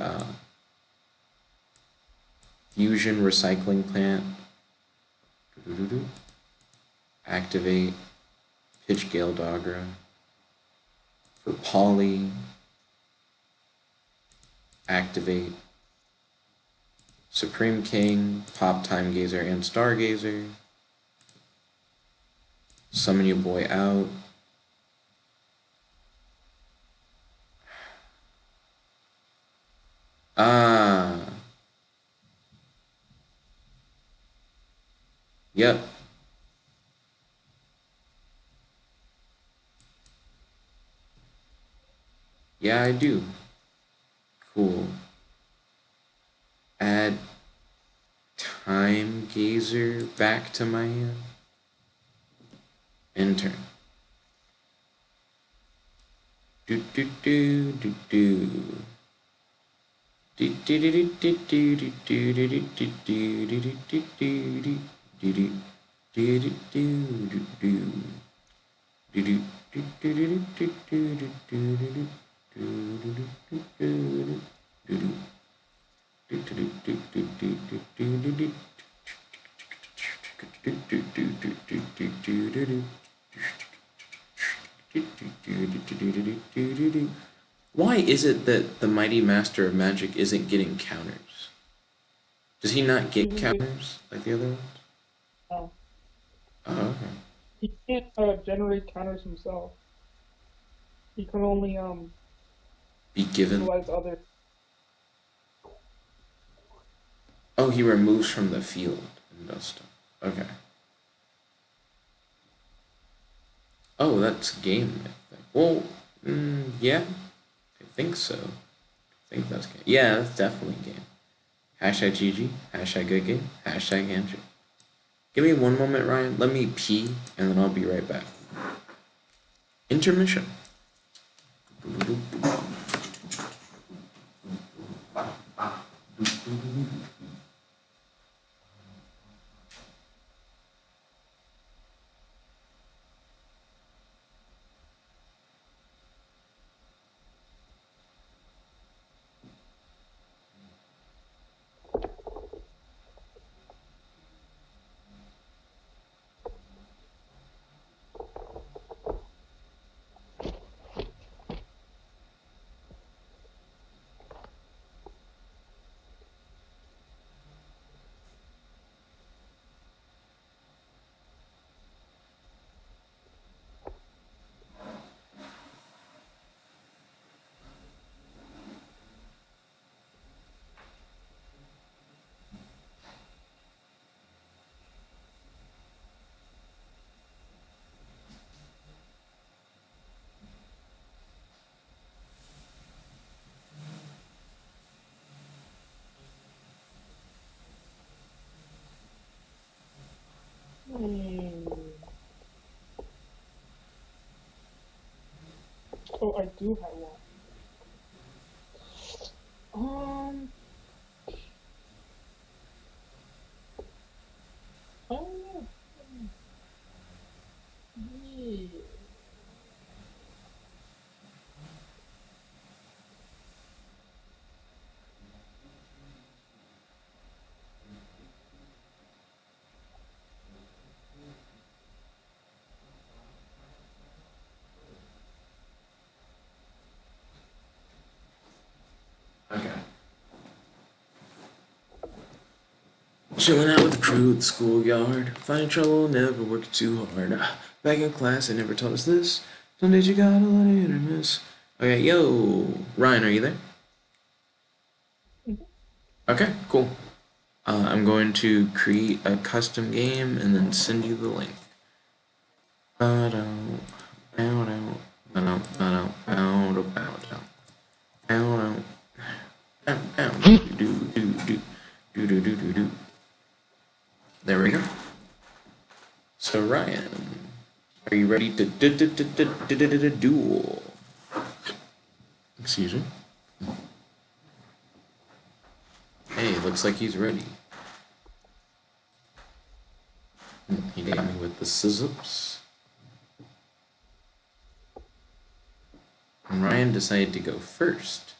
Fusion Recycling Plant. Activate Pitch Gale Dogger. For Poly, activate Supreme King, pop Time Gazer and Stargazer. Summon your boy out. Yep. Yeah, I do. Cool. Add Time Gazer back to my hand. End turn. Do do do do do. Do do do do do do do do do do do do do do do do. Do do do do do. Do do do do do do do do do do. Why is it that the Mighty Master of Magic isn't getting counters? Does he not get counters like the other ones? No. Oh, okay. He can't generate counters himself. He can only Be given. utilize other. Oh, he removes from the field and does stuff. Okay. Oh, that's game, I think. Well, yeah, I think so. I think that's game. Yeah, that's definitely game. Hashtag GG, hashtag good game, hashtag handshake. Give me one moment, Ryan. Let me pee, and then I'll be right back. Intermission. Oh, I do have one. Oh, yeah. Okay. Chilling out with the crew at the schoolyard. Finding trouble, never working too hard. Back in class, they never taught us this. Some days you gotta let it hit or miss. Okay, yo. Ryan, are you there? Okay, cool. I'm going to create a custom game and then send you the link. There we go. So Ryan, are you ready to duel? Excuse me. Hey, looks like he's ready. He got me with the scissors. And Ryan decided to go first.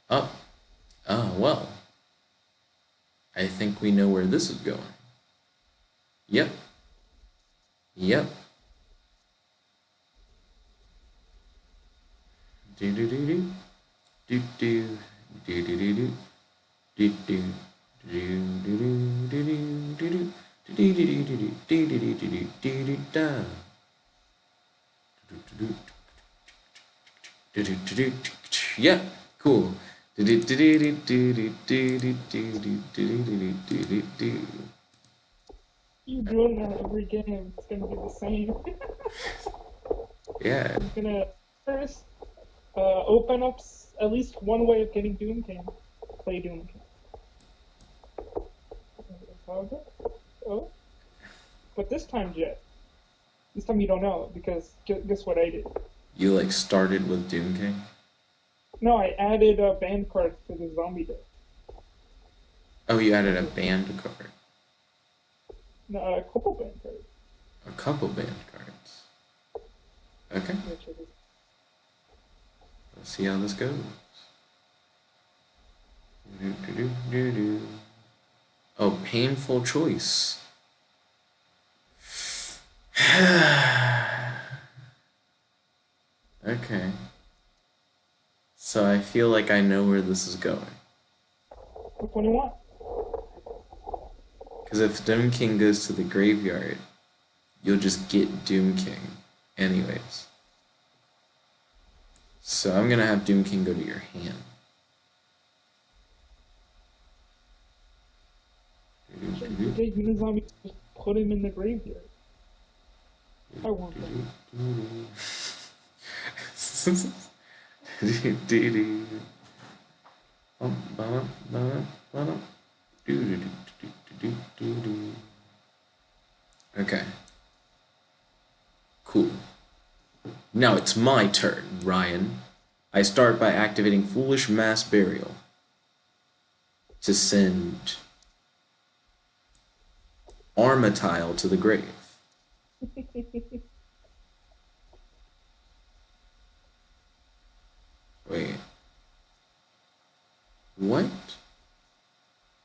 Oh, well. I think we know where this is going. Yep. Yep. Do do do do. Do do do do do do. Do do do do do do do. Yeah, cool. You doing that every game. It's gonna be the same. Yeah. I'm gonna first open up at least one way of getting Doom King. Play Doom King. Oh, but this time, Jet. This time you don't know because guess what I did? You like started with Doom King? No, I added a band card to the zombie deck. Oh, you added a band card. No, a couple band cards. A couple band cards. Okay. Let's see how this goes. Oh, painful choice. Okay. So I feel like I know where this is going. Which one do you want? Because if Doom King goes to the graveyard, you'll just get Doom King anyways. So I'm gonna have Doom King go to your hand. Get Unizombie, just put him in the graveyard. I want that. Okay. Cool. Now it's my turn, Ryan. I start by activating Foolish Mass Burial to send Armatile to the grave. Wait. What?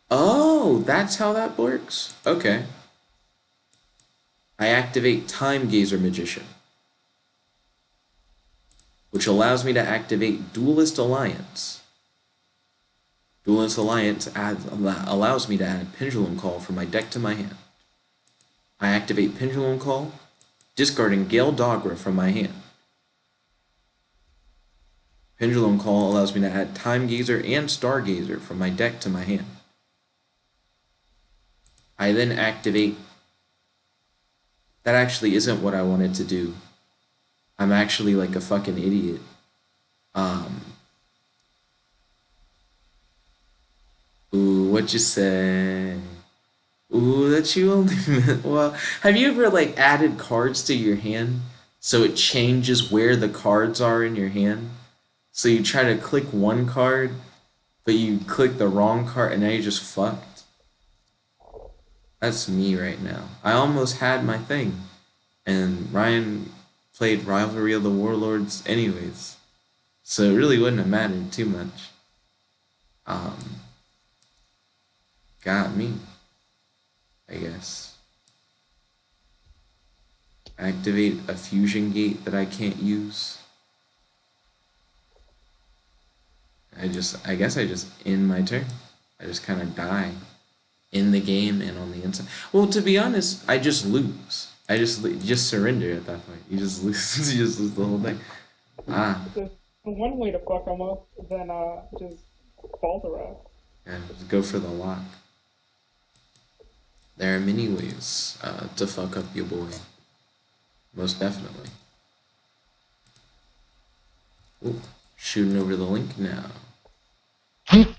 Oh, that's how that works? Okay. I activate Time Gazer Magician, which allows me to activate Duelist Alliance. Duelist Alliance allows me to add Pendulum Call from my deck to my hand. I activate Pendulum Call, discarding Gale Dogra from my hand. Pendulum Call allows me to add Time Gazer and Stargazer from my deck to my hand. I then activate... That actually isn't what I wanted to do. I'm actually like a fucking idiot. Ooh, what you say? Ooh, that you only... Well, have you ever like added cards to your hand so it changes where the cards are in your hand. So you try to click one card, but you click the wrong card, and now you're just fucked. That's me right now. I almost had my thing, and Ryan played Rivalry of the Warlords anyways, so it really wouldn't have mattered too much. Um, got me, I guess. Activate a fusion gate that I can't use. I guess I just end my turn. I just kind of die in the game and on the inside. Well, to be honest, I just lose. I just surrender at that point. You just lose. You just lose the whole thing. Ah, There's one way to fuck them up, then just fall the rest. yeah, just go for the lock. There are many ways to fuck up your boy. Most definitely. Ooh, shooting over the link now. Alright.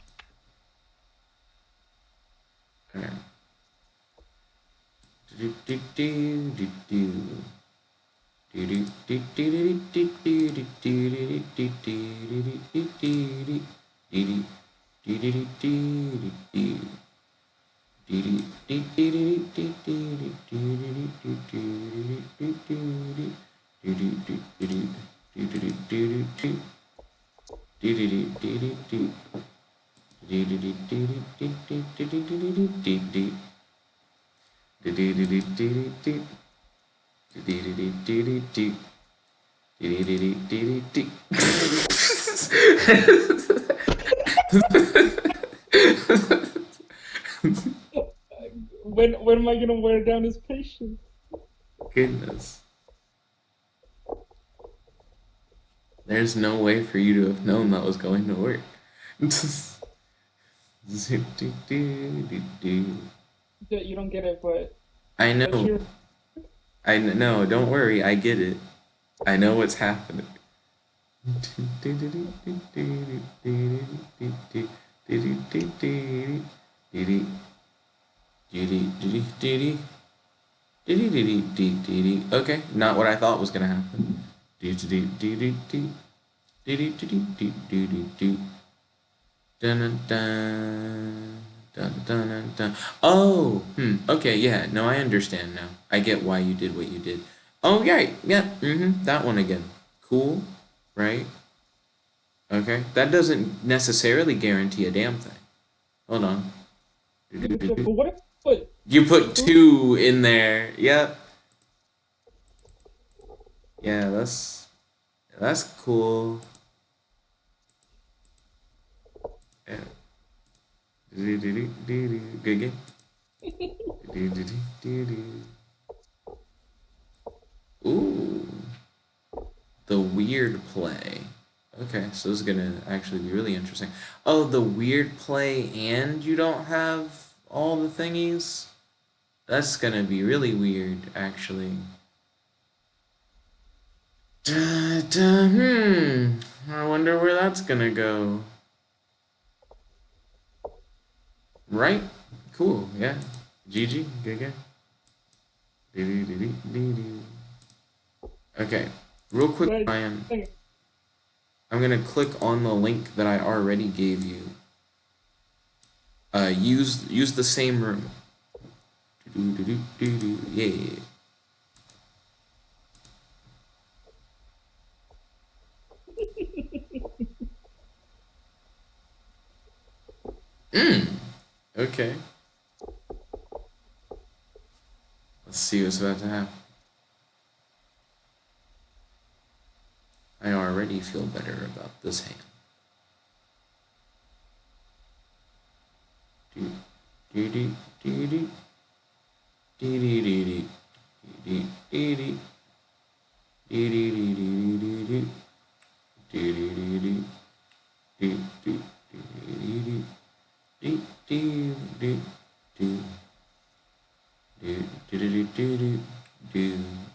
When am I gonna wear down his patience? Goodness. There's no way for you to have known that was going to work. Yeah, you don't get it, but I let's know. hear. I know. Don't worry. I get it. I know what's happening. Okay, not what I thought was gonna happen. Dun, dun, dun, dun, dun, dun. Oh, okay, yeah, no, I understand now. I get why you did what you did. Oh, yeah, yeah, that one again. Cool, right? Okay, that doesn't necessarily guarantee a damn thing. Hold on. But what if put You put two in there. Yep. Yeah, that's cool. Yeah. Good game. Ooh, the weird play. Okay, so this is gonna actually be really interesting. Oh, the weird play and you don't have all the thingies? That's gonna be really weird, actually. I wonder where that's gonna go. Right? Cool, yeah. GG, good game. Okay, real quick, right? Ryan. I'm gonna click on the link that I already gave you. Use the same room. Yeah. Okay. Let's see what's about to happen. I already feel better about this hand.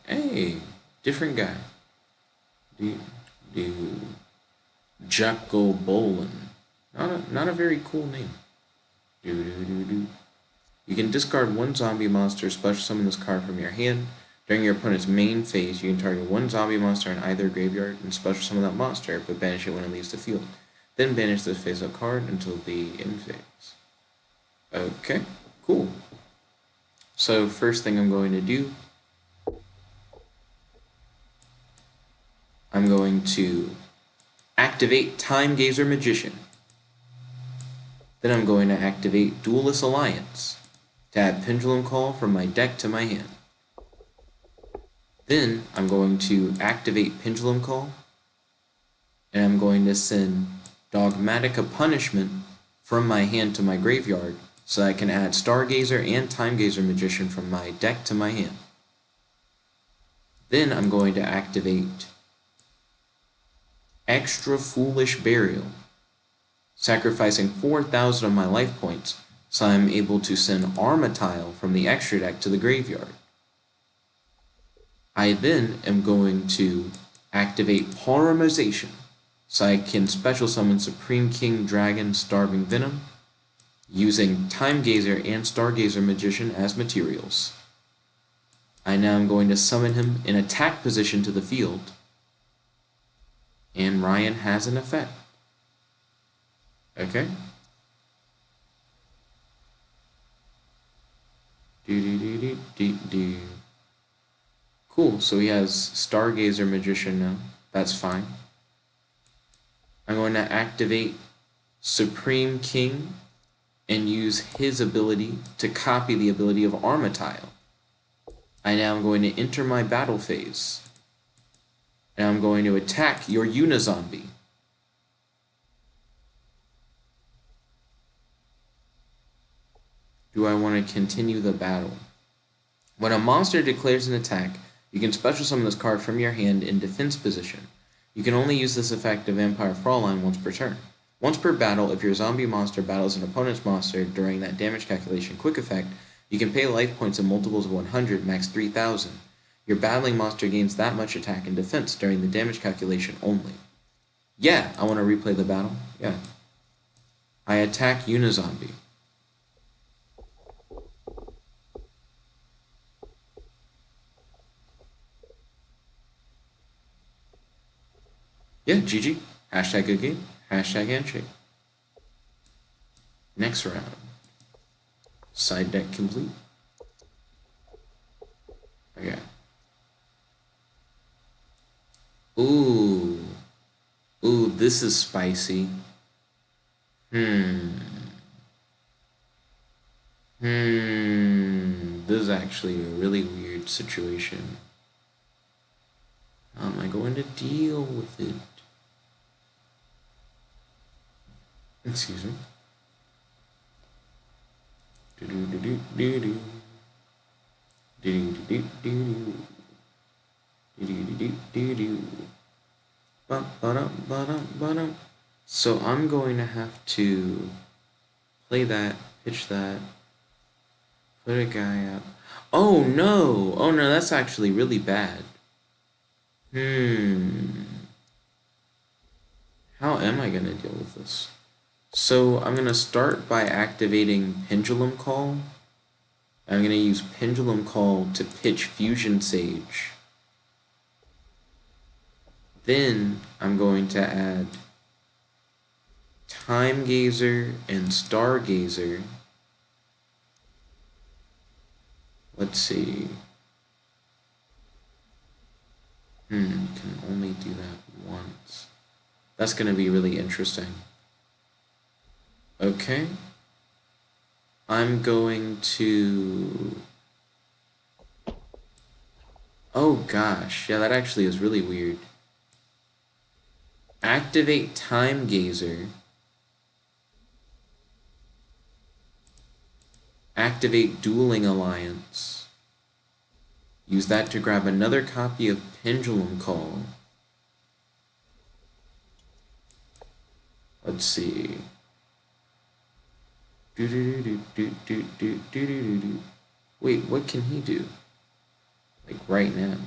Hey, different guy. Jacko Bolin. Not a very cool name. You can discard one zombie monster, special summon this card from your hand. During your opponent's main phase, you can target one zombie monster in either graveyard and special summon that monster, but banish it when it leaves the field. Then banish this face-up card until the end phase. Okay, cool. So first thing I'm going to do, I'm going to activate Time Gazer Magician. Then I'm going to activate Duelist Alliance to add Pendulum Call from my deck to my hand. Then I'm going to activate Pendulum Call, and I'm going to send Dogmatica Punishment from my hand to my graveyard so I can add Stargazer and Time Gazer Magician from my deck to my hand. Then I'm going to activate Extra Foolish Burial, sacrificing 4,000 of my life points so I'm able to send Armatile from the extra deck to the graveyard. I then am going to activate Polymerization so I can special summon Supreme King Dragon Starving Venom using Time Gazer and Stargazer Magician as materials. I now am going to summon him in attack position to the field, and Ryan has an effect. Okay? Cool, so he has Stargazer Magician now. That's fine. I'm going to activate Supreme King and use his ability to copy the ability of Armatile. I now am going to enter my battle phase. And I'm going to attack your Unizombie. Do I want to continue the battle? When a monster declares an attack, you can special summon this card from your hand in defense position. You can only use this effect of Vampire Fraulein once per turn. Once per battle, if your zombie monster battles an opponent's monster during that damage calculation quick effect, you can pay life points in multiples of 100, max 3,000. Your battling monster gains that much attack and defense during the damage calculation only. Yeah, I want to replay the battle. Yeah. I attack Unizombie. Yeah, GG. Hashtag good game. Hashtag handshake. Next round. Side deck complete. Okay. Ooh. Ooh, this is spicy. This is actually a really weird situation. How am I going to deal with it? Excuse me. So I'm going to have to play that, pitch that, put a guy up. Oh no! Oh no, that's actually really bad. How am I going to deal with this? So I'm going to start by activating Pendulum Call. I'm going to use Pendulum Call to pitch Fusion Sage. Then I'm going to add Time Gazer and Stargazer. Let's see. Can only do that once. That's going to be really interesting. Okay. I'm going to... Oh gosh, yeah, that actually is really weird. Activate Time Gazer. Activate Dueling Alliance. Use that to grab another copy of Pendulum Call. Let's see. Wait, what can he do? Like right now.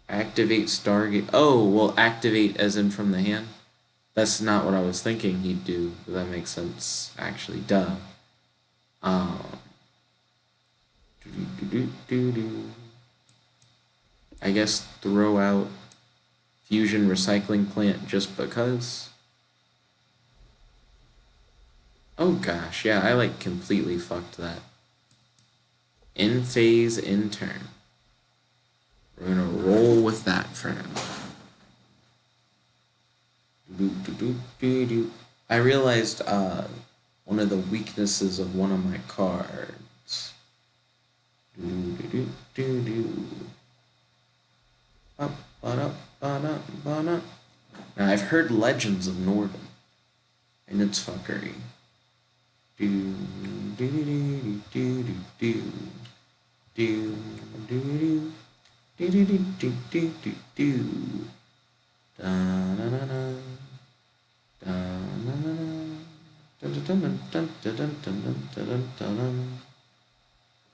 Activate Stargate. Oh, well, activate as in from the hand. That's not what I was thinking he'd do, but that makes sense, actually. Duh. Um, I guess throw out fusion recycling plant just because. Oh gosh, yeah, I like completely fucked that. In phase, in turn. We're gonna roll with that for now. I realized one of the weaknesses of one of my cards. Now I've heard legends of Norden and its fuckery.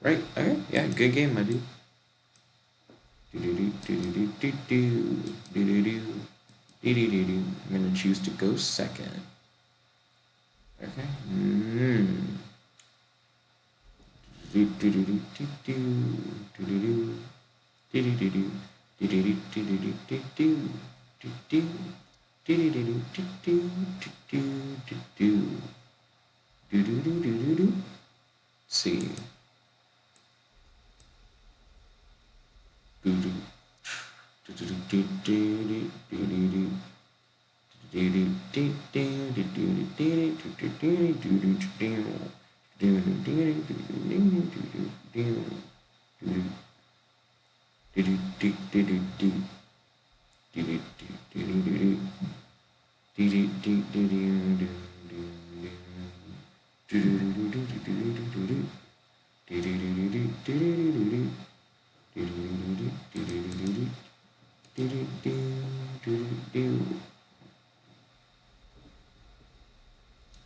Right? Okay. Yeah. Good game, my dude. I'm gonna choose to go second. Okay. See.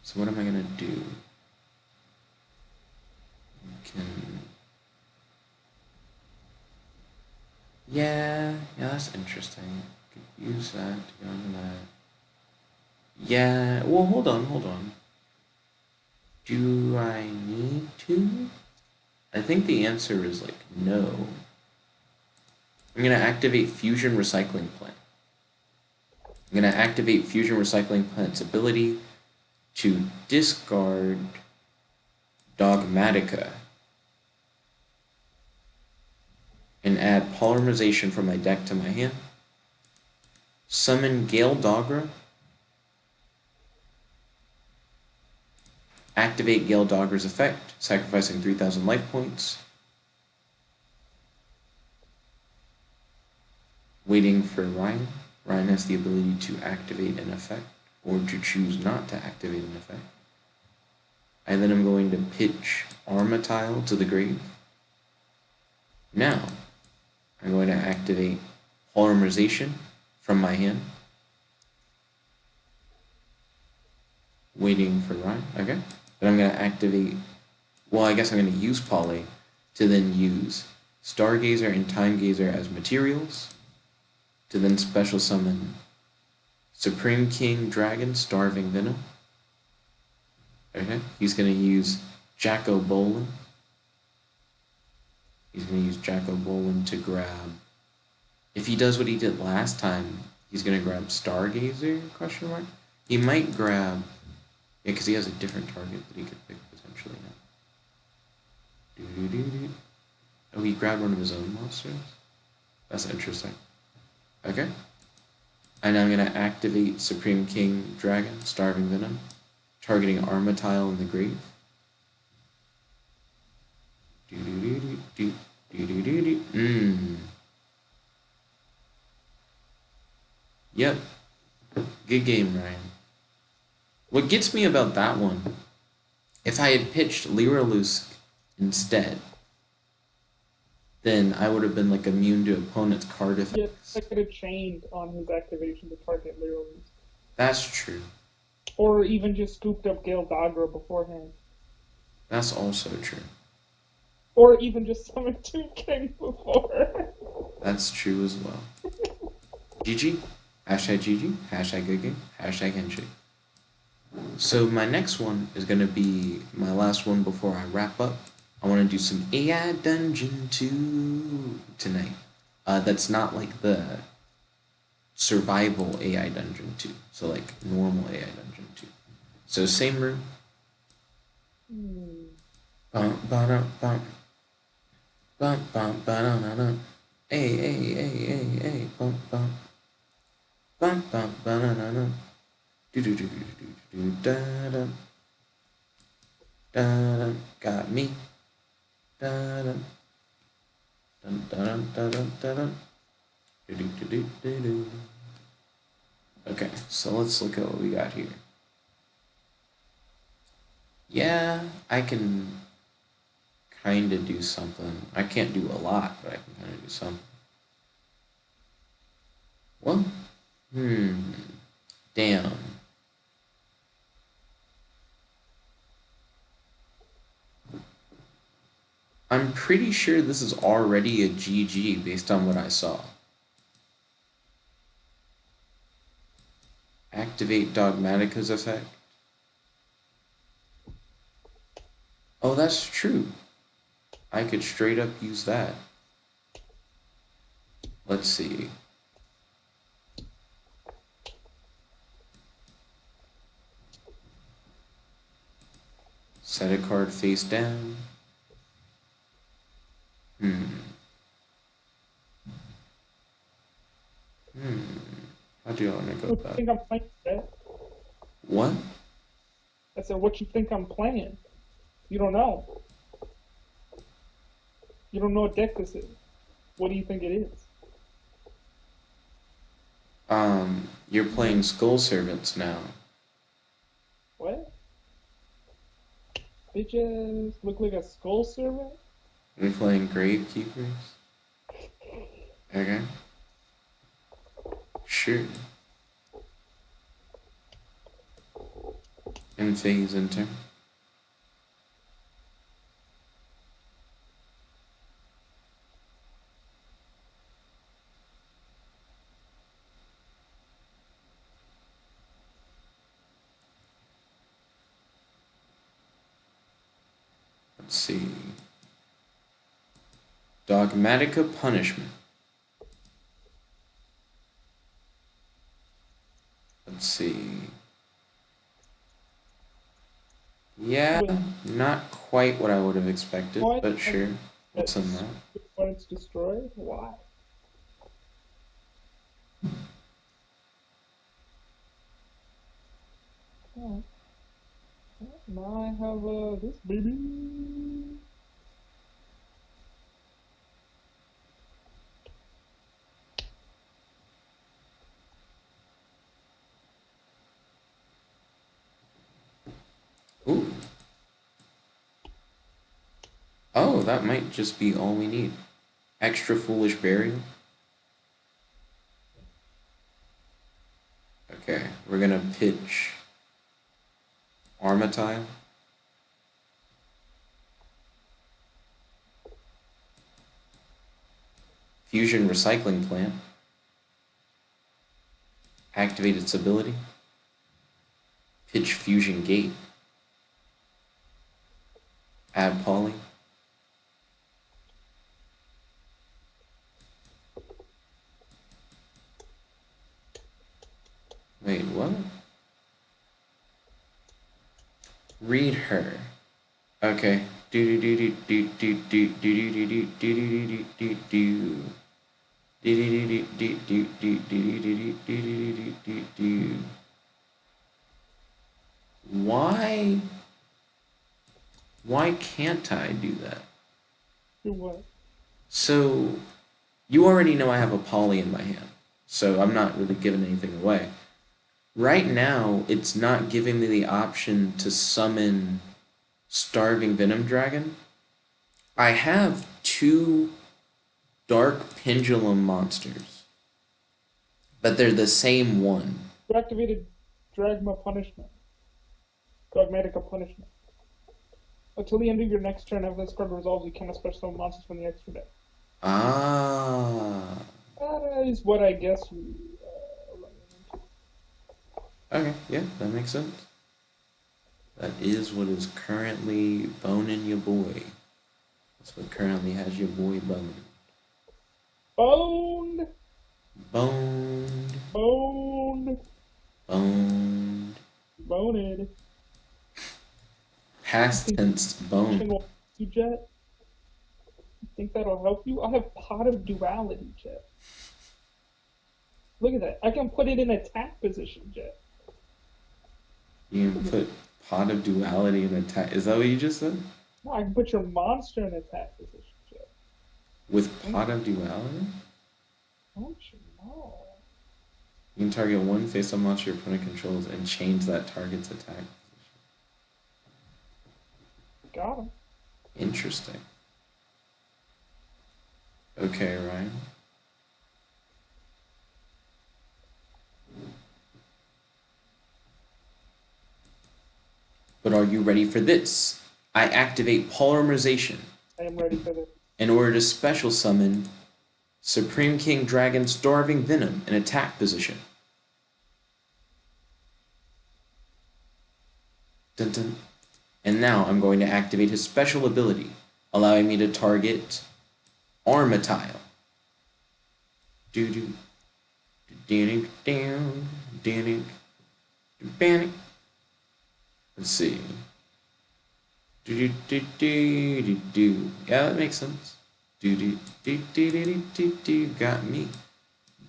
So what am I gonna do? Yeah, that's interesting. Could use that to go into that. Yeah, well, hold on. Do I need to? I think the answer is like no. I'm gonna activate Fusion Recycling Plant. I'm gonna activate Fusion Recycling Plant's ability to discard Dogmatica and add Polymerization from my deck to my hand. Summon Gale Dogra. Activate Gale Dogra's effect, sacrificing 3,000 life points. Waiting for Ryan. Ryan has the ability to activate an effect or to choose not to activate an effect. And then I'm going to pitch Armatile to the grave. Now, I'm going to activate Polymerization from my hand. Waiting for Ryan. Okay. Then I'm going to activate, well, I guess I'm going to use Poly to then use Stargazer and Time Gazer as materials, to then special summon Supreme King Dragon Starving Venom. Okay, he's going to use Jacko Bolin. He's going to use Jacko Bolin to grab, if he does what he did last time, he's going to grab Stargazer, question mark? He might grab, yeah, because he has a different target that he could pick potentially now. Oh, he grabbed one of his own monsters? That's interesting. Okay. And I'm going to activate Supreme King Dragon, Starving Venom, targeting Armatile in the grave. Yep. Good game, Ryan. What gets me about that one, if I had pitched Lyralusk instead, then I would have been like immune to opponent's card effects. Yeah, I could have chained on his activation to target Lyralusk. That's true. Or even just scooped up Gale Dogra beforehand. That's also true. Or even just summoned two Kings before. That's true as well. GG. Hashtag GG. Hashtag good game. Hashtag handshake. So my next one is gonna be my last one before I wrap up. I want to do some AI Dungeon 2 tonight. That's not like the survival AI Dungeon 2. So like normal AI Dungeon 2. So same room. Bum, ba-dum, bum. Bum, bum, ba-dum, hey, hey, hey, hey, hey, bum, bum. Bum, bum, ba-dum, do do do do do do da dum da dum. Got me. Da dum dum dum dum dum dum. Do do do do do do. Okay, so let's look at what we got here. Yeah, I can kind of do something. I can't do a lot, but I can kind of do something. Well, damn. I'm pretty sure this is already a GG based on what I saw. Activate Dogmatica's effect. Oh, that's true. I could straight up use that. Let's see. Set a card face down. How do I want to go What you about it? think I'm playing, Jet? What? I said, what you think I'm playing? You don't know. You don't know what deck this is. What do you think it is? You're playing Skull Servants now. What? Bitches look like a skull servant? You're playing Gravekeepers? Okay. Sure. And phase in turn. Let's see. Dogmatica Punishment. Let's see. Yeah, Wait, not quite what I would have expected, what? but sure. What's in that? When it's destroyed? Why? Oh. Now I have this baby. Ooh. Oh, that might just be all we need. Extra Foolish Burial. Okay, we're gonna pitch Armatile. Fusion Recycling Plant. Activate its ability. Pitch Fusion Gate. Add Poly. Wait, what? Read her. Okay. Do do do do do do do do do do do do do do. Why? Why can't I do that? Do what? So, you already know I have a poly in my hand, so I'm not really giving anything away. Right now, it's not giving me the option to summon Starving Venom Dragon. I have two Dark Pendulum monsters, but they're the same one. You activated Dragma Punishment. Dogmatica Punishment. Until the end of your next turn, after this card resolves, you cannot special summon monsters from the extra deck. Ah. That is what I guess you run into. Okay, yeah, that makes sense. That is what is currently boning your boy. That's what currently has your boy boned. Boned. Boned. Boned. Boned. Boned. Past tense boned. You, Jet? You think that'll help you? I have Pot of Duality, Jet. Look at that. I can put it in attack position, Jet. You can put Pot of Duality in attack. Is that what you just said? No, I can put your monster in attack position, Jet. With Pot of Duality? Don't you know? You can target one face-up monster your opponent controls and change that target's attack position. Got him. Interesting. Okay, Ryan. But are you ready for this? I activate Polymerization. I am ready for this. In order to special summon Supreme King Dragon Starving Venom in attack position. Dun dun. And now I'm going to activate his special ability, allowing me to target Armatile. Do do do down do do. Let's see. Do do do do do do. Yeah, that makes sense. Do do do do do do do. Got me.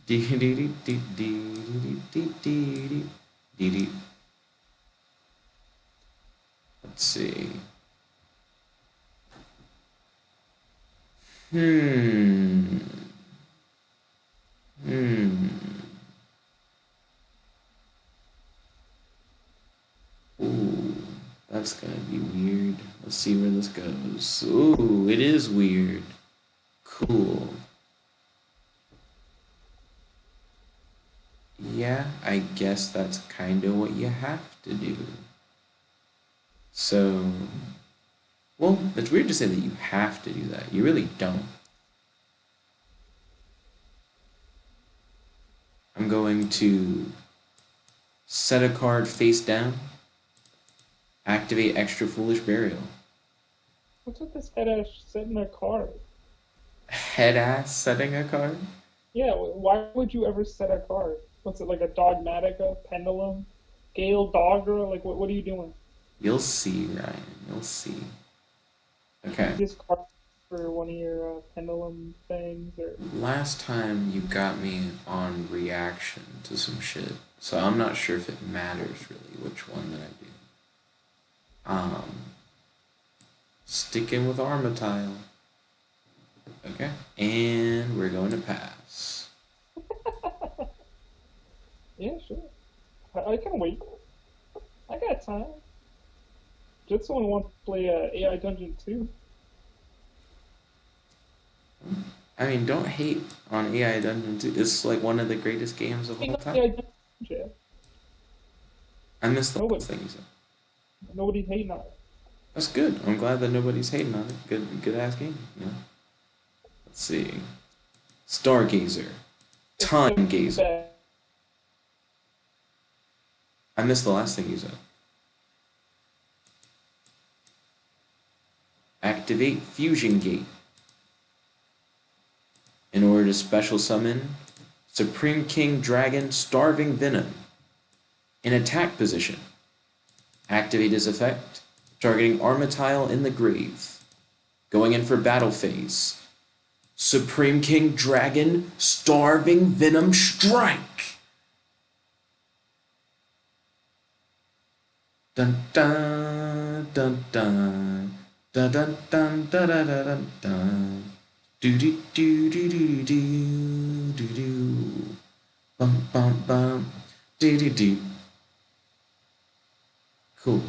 Do do do do do do do do do. Let's see. Hmm. Ooh, that's gonna be weird. Let's see where this goes. Ooh, it is weird. Cool. Yeah, I guess that's kind of what you have to do. So, well, it's weird to say that you have to do that. You really don't. I'm going to set a card face down, activate Extra Foolish Burial. What's with this head ass setting a card? Head ass setting a card? Yeah, why would you ever set a card? What's it, like a Dogmatica, Pendulum, Gale Dogger? Like, what are you doing? You'll see, Ryan. You'll see. Okay. This card for one of your Pendulum things? Or... Last time you got me on reaction to some shit, so I'm not sure if it matters really which one that I do. Sticking with Armatile. Okay. And we're going to pass. Yeah, sure. I can wait. I got time. Just only want to play AI Dungeon 2. I mean, don't hate on AI Dungeon 2. It's like one of the greatest games of all time. AI Dungeon. I missed the last thing you said. Nobody's hating on it. That's good. I'm glad that nobody's hating on it. Good ass game. Yeah. Let's see. Stargazer. Time Gazer. I missed the last thing you said. Activate Fusion Gate. In order to special summon Supreme King Dragon Starving Venom in attack position. Activate his effect, targeting Armatile in the grave. Going in for battle phase. Supreme King Dragon Starving Venom Strike. Dun dun dun dun dun dun dun dun dun dun dun. Do do do do do do do do. Bum bum bum. Do do do. Cool.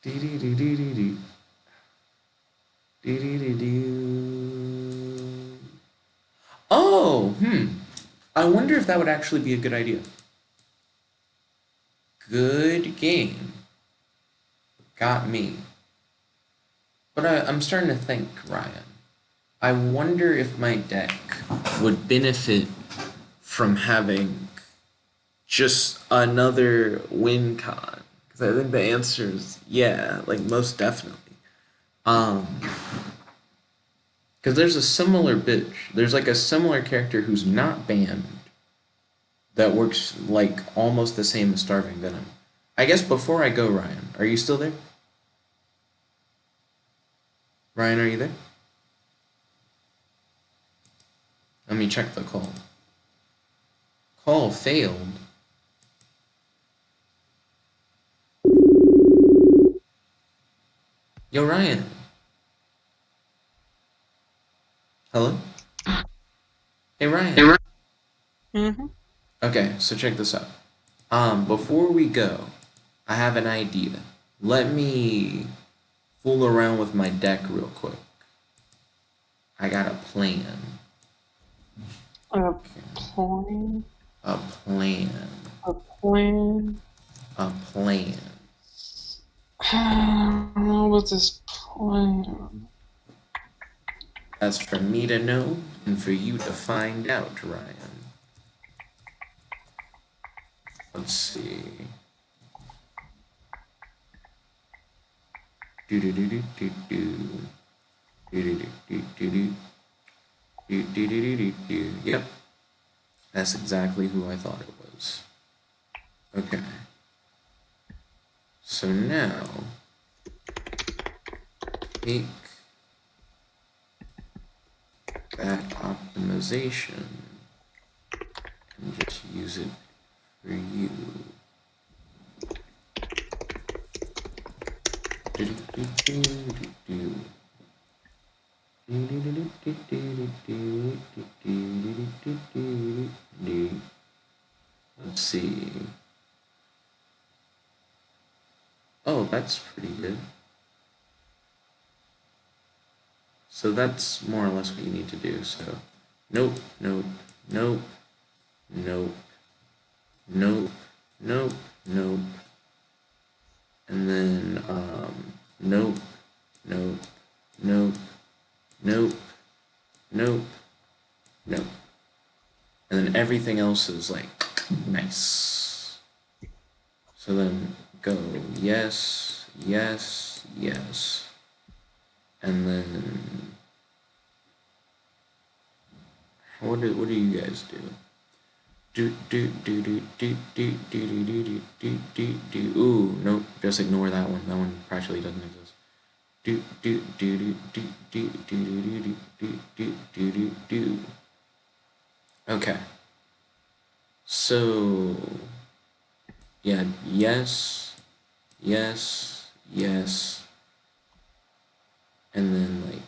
Do do do do do do. Do do do do. Oh, I wonder if that would actually be a good idea. Good game. Got me. But I'm starting to think, Ryan. I wonder if my deck would benefit from having just another win con. I think the answer is yeah, like most definitely. Um, because there's a similar bitch. There's like a similar character who's not banned that works like almost the same as Starving Venom. I guess before I go, Ryan, are you still there? Ryan, are you there? Let me check the call. Call failed. Yo, Ryan. Hello? Hey, Ryan. Mm-hmm. Okay, so check this out. Before we go, I have an idea. Let me fool around with my deck real quick. I got a plan. A plan. A plan. A plan. A plan. I don't know what this plan. That's for me to know and for you to find out, Ryan. Let's see. Do do do do do do. Do do do do do do. Do do do do do. Yep. That's exactly who I thought it was. Okay. So now take that optimization and just use it for you. Do do do do do. Let's see. Oh, that's pretty good. So that's more or less what you need to do. So, nope, nope, nope, nope, nope, nope, nope, and then nope, nope, nope, nope, nope, nope, and then everything else is like nice. So then go yes, yes, yes, and then what do you guys do? Do do do do do do do do do do do do. Ooh, nope. Just ignore that one. That one practically doesn't exist. Do do do do do do do do do do do do do. Okay. So yeah, yes, yes, yes, and then like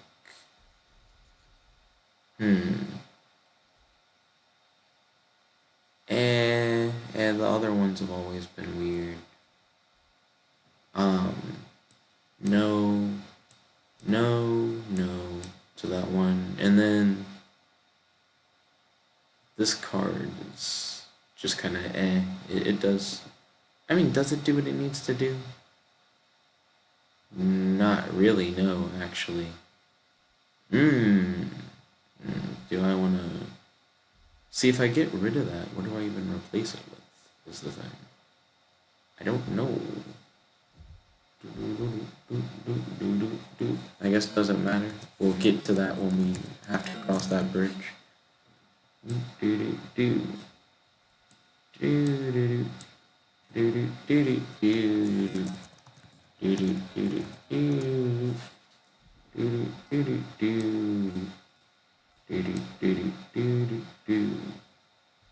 and the other ones have always been weird. No, no, no to that one. And then this card is just kind of eh. It does. I mean, does it do what it needs to do? Not really, no, actually. Do I want to see if I get rid of that? What do I even replace it with? Is the thing. I don't know. I guess it doesn't matter. We'll get to that when we have to cross that bridge.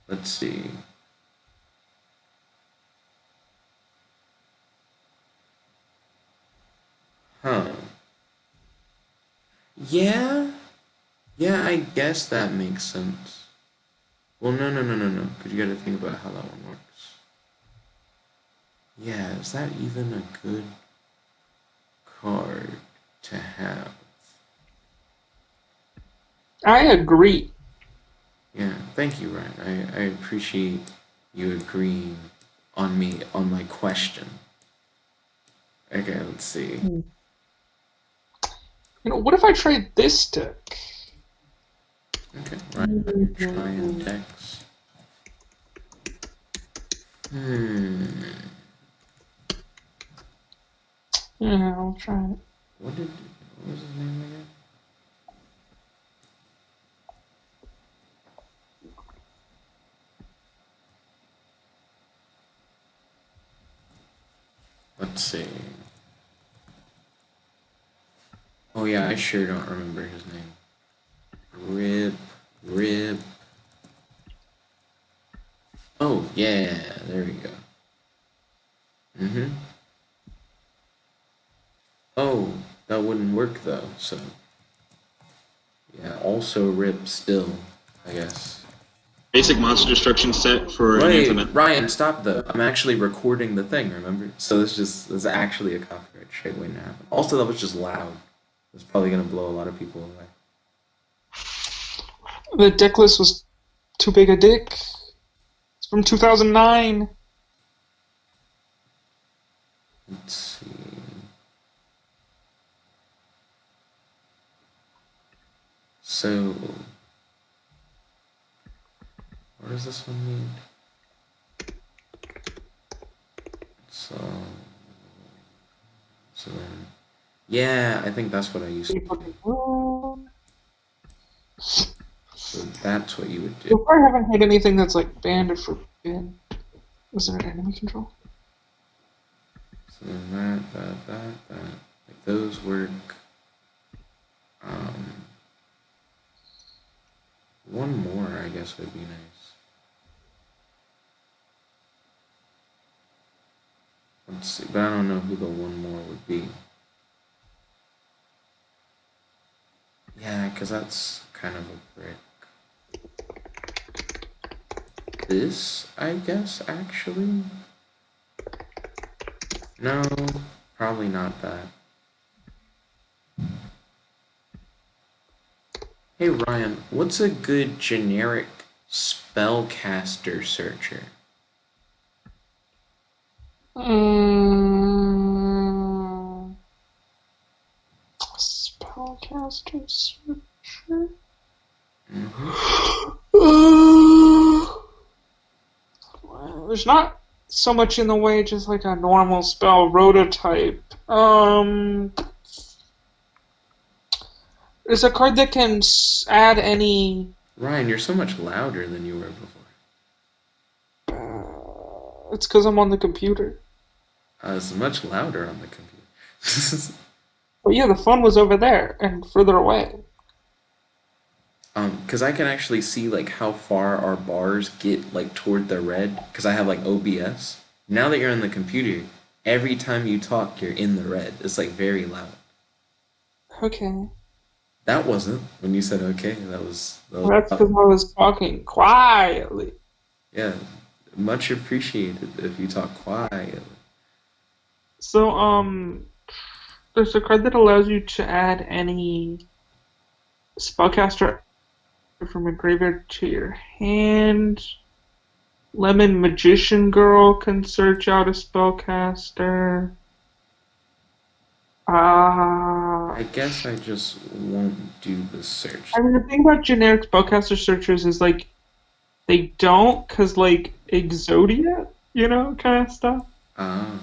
Let's see. Huh. Yeah? Yeah, I guess that makes sense. Well, no, because you gotta think about how that one works. Yeah, is that even a good card to have? I agree. Yeah, thank you, Ryan. I appreciate you agreeing on my question. Okay, let's see. What if I tried this deck? Okay, Ryan, trying decks. Yeah, I'll try it. What was his name again? Let's see. Oh yeah, I sure don't remember his name. Rip. Oh yeah, there we go. Mm-hmm. Oh, that wouldn't work though, so yeah, also rip still, I guess. Basic monster destruction set for an Wait, infinite. Ryan, stop though. I'm actually recording the thing, remember? So this is actually a copyright straight waiting to happen. Also, that was just loud. It's probably gonna blow a lot of people away. The deck list was too big a dick. It's from 2009. Let's see. So, what does this one mean? So, so then, yeah, I think that's what I used to do. So that's what you would do. So far, I haven't hit anything that's like banned or forbidden. Was there an enemy control? So then that. Like those work. One more, I guess, would be nice. Let's see, but I don't know who the one more would be. Yeah, because that's kind of a brick. This, I guess, actually? No, probably not that. Hey Ryan, what's a good generic spellcaster searcher? Spellcaster searcher? Mm-hmm. Well, there's not so much in the way, just like a normal spell rototype. There's a card that can add any. Ryan, you're so much louder than you were before. It's because I'm on the computer. It's much louder on the computer. But yeah, the fun was over there and further away. Because I can actually see like how far our bars get like toward the red. Because I have like OBS. Now that you're on the computer, every time you talk, you're in the red. It's like very loud. Okay. That wasn't when you said okay. That was That's because I was talking quietly. yeah. Much appreciated if you talk quietly. So, there's a card that allows you to add any spellcaster from a graveyard to your hand. Lemon Magician Girl can search out a spellcaster. I guess I just won't do the search. I mean, the thing about generic spellcaster searchers is like they don't, cause like Exodia, kind of stuff. Ah.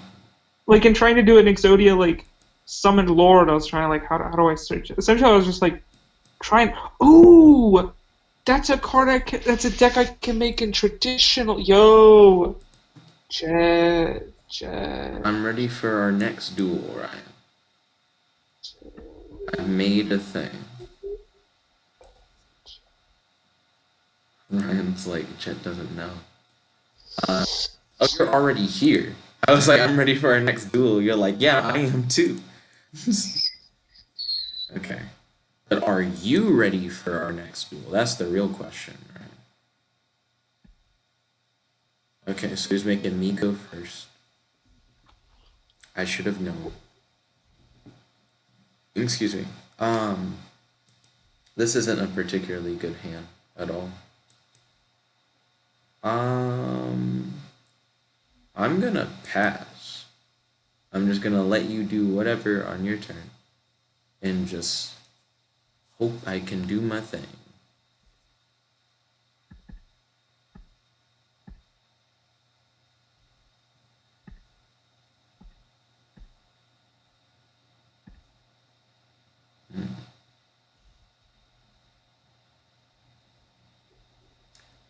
Like in trying to do an Exodia like Summoned Lord, I was trying like how do I search it? Essentially, I was just like trying. Ooh, that's a card that's a deck I can make in traditional. Yo, Jet. I'm ready for our next duel, Ryan. I made a thing. Ryan's like, Jet doesn't know. Oh, you're already here. I was like, I'm ready for our next duel. You're like, yeah, I am too. Okay. But are you ready for our next duel? That's the real question, right? Okay, so he's making me go first. I should have known. Excuse me. This isn't a particularly good hand at all. I'm gonna pass. I'm just gonna let you do whatever on your turn. And just hope I can do my thing.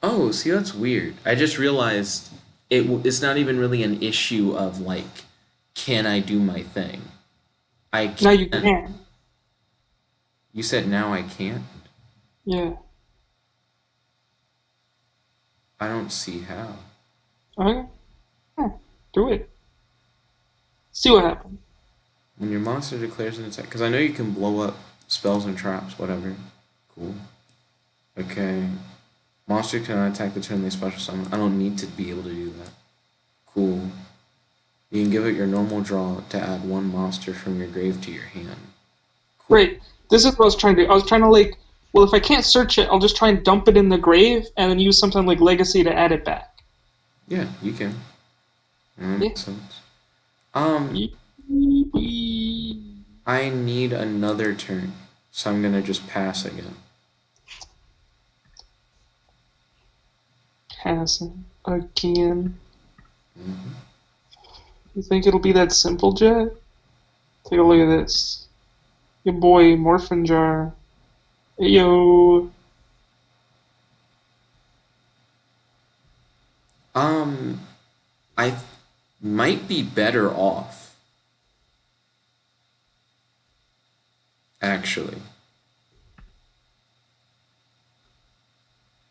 Oh, see, that's weird. I just realized it's not even really an issue of like, can I do my thing? I Now you can. can. You said now I can't? Yeah. I don't see how. Okay. Do it. See what happens. When your monster declares an attack, because I know you can blow up spells and traps, whatever. Cool. Okay. Monster cannot attack the turn they special summon. I don't need to be able to do that. Cool. You can give it your normal draw to add one monster from your grave to your hand. Cool. Great. This is what I was trying to do. I was trying to like, well, if I can't search it, I'll just try and dump it in the grave and then use something like Legacy to add it back. Yeah, you can. That Yeah. makes sense. I need another turn, so I'm gonna just pass again. Passing again. Hmm. You think it'll be that simple, Jet? Take a look at this. Your boy, Morphin Jar. Hey, yo. Um, I might be better off, actually.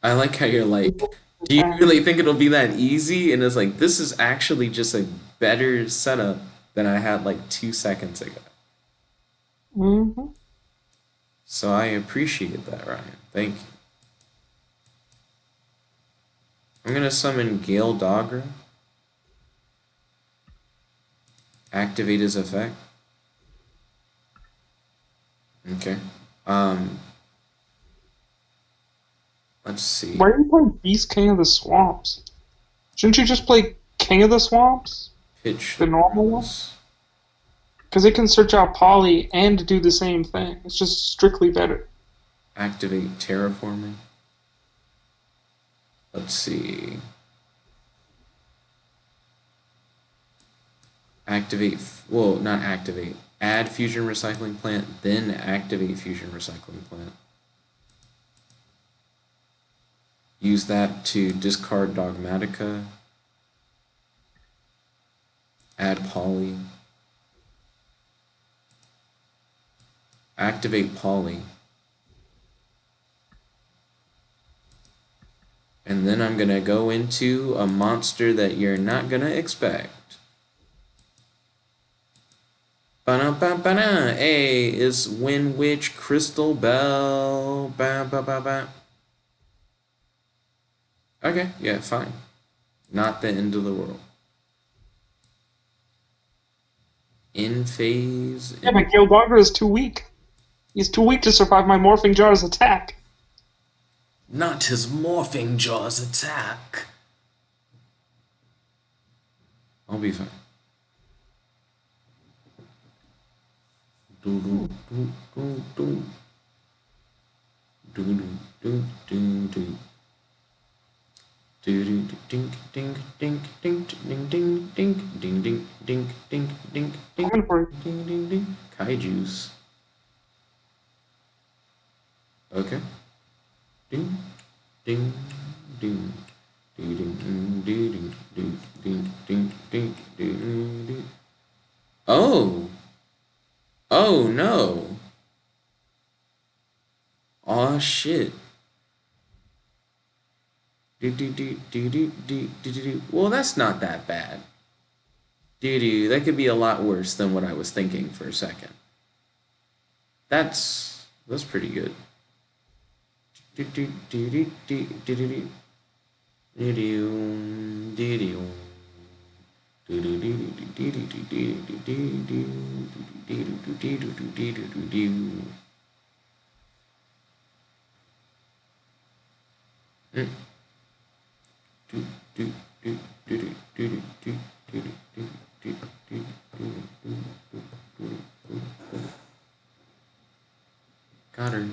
I like how you're like, do you really think it'll be that easy? And it's like, this is actually just a better setup than I had like 2 seconds ago. Mm-hmm. So I appreciate that, Ryan. Thank you. I'm gonna summon Gale Dogra, activate his effect. Okay. Um, let's see. Why are you playing Beast King of the Swamps? Shouldn't you just play King of the Swamps? Pitch The normal one? Rose. Because it can search out Poly and do the same thing. It's just strictly better. Activate terraforming. Let's see. Activate, well, not activate. Add fusion recycling plant, then activate fusion recycling plant. Use that to discard Dogmatica. Add Poly. Activate Poly. And then I'm gonna go into a monster that you're not gonna expect. Ba-da-ba-ba-da. A is Wind Witch Crystal Bell. Ba-ba-ba-ba. Okay, yeah, fine. Not the end of the world. In phase. Yeah, but Gildarger is too weak. He's too weak to survive my Morphing Jar's attack. Not his Morphing Jaws attack. I'll be fine. Do do do do do. Do do do do do. Do do ding ding ding ding ding ding ding ding ding ding ding ding ding Coming for you. ding ding ding. Kaiju's. Okay. Ding ding ding. Ding ding ding ding ding ding ding ding ding. Oh. Oh no. Aw shit. Well, that's not that bad. That could be a lot worse than what I was thinking for a second. That's pretty good. Got her.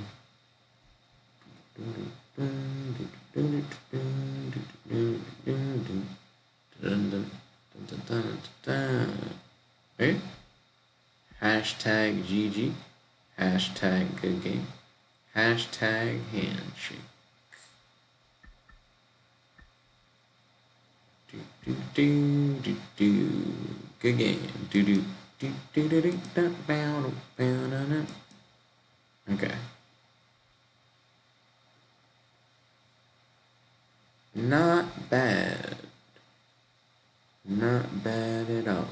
Okay. Hashtag GG. Hashtag good game. Hashtag handshake. Good game. Okay. Not bad. Not bad at all.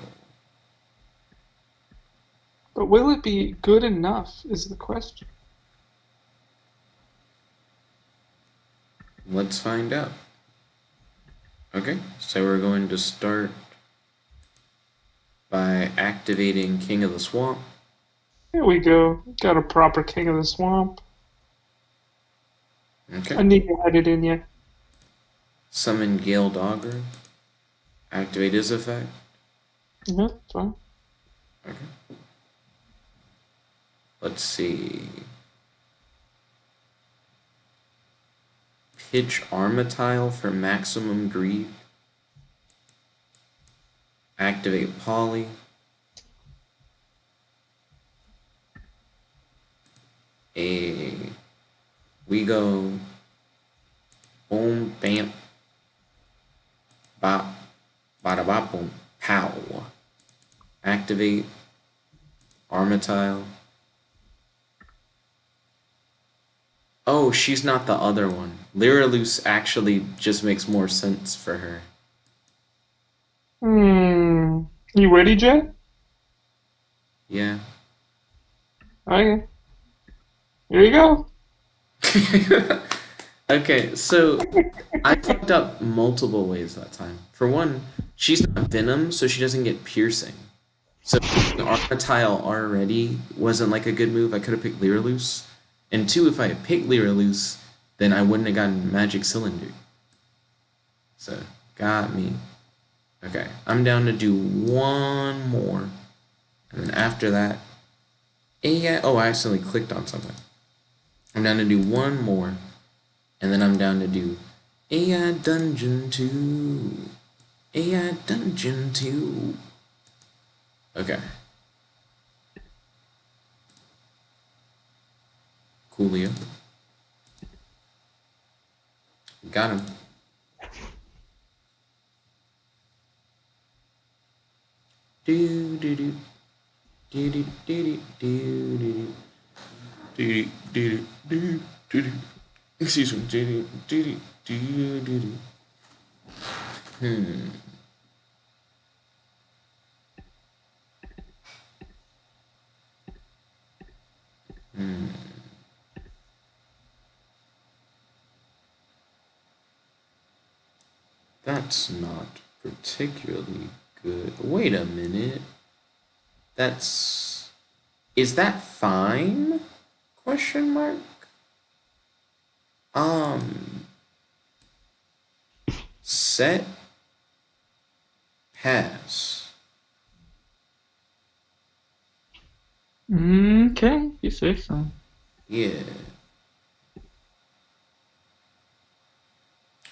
But will it be good enough is the question. Let's find out. Okay, so we're going to start by activating King of the Swamp. Here we go. Got a proper King of the Swamp. Okay. I need to add it in yet. Summon Gale Dogger. Activate his effect. Yeah, fine. Okay. Let's see. Pitch Armatile for maximum greed. Activate Polly. We go boom, bam, bop, bada bop, boom, pow. Activate Armatile. Oh, she's not the other one. Lyraloose actually just makes more sense for her. You ready, Jet? Yeah. Okay. Here you go. Okay, so I fucked up multiple ways that time. For one, she's not Venom, so she doesn't get piercing. So Armatile already wasn't like a good move. I could have picked Lyraloose. And two, if I had picked Lyraloose, then I wouldn't have gotten Magic Cylinder. So, got me. Okay, I'm down to do one more. And then after that, oh, I accidentally clicked on something. I'm down to do one more. And then I'm down to do AI Dungeon 2. AI Dungeon 2. Okay. Coolio. Got him. Do do do do do do do do do do do. Excuse me. Do do do do do. That's not particularly good. Wait a minute. Is that fine? Question mark. Set. Pass. Okay, you say so. Yeah.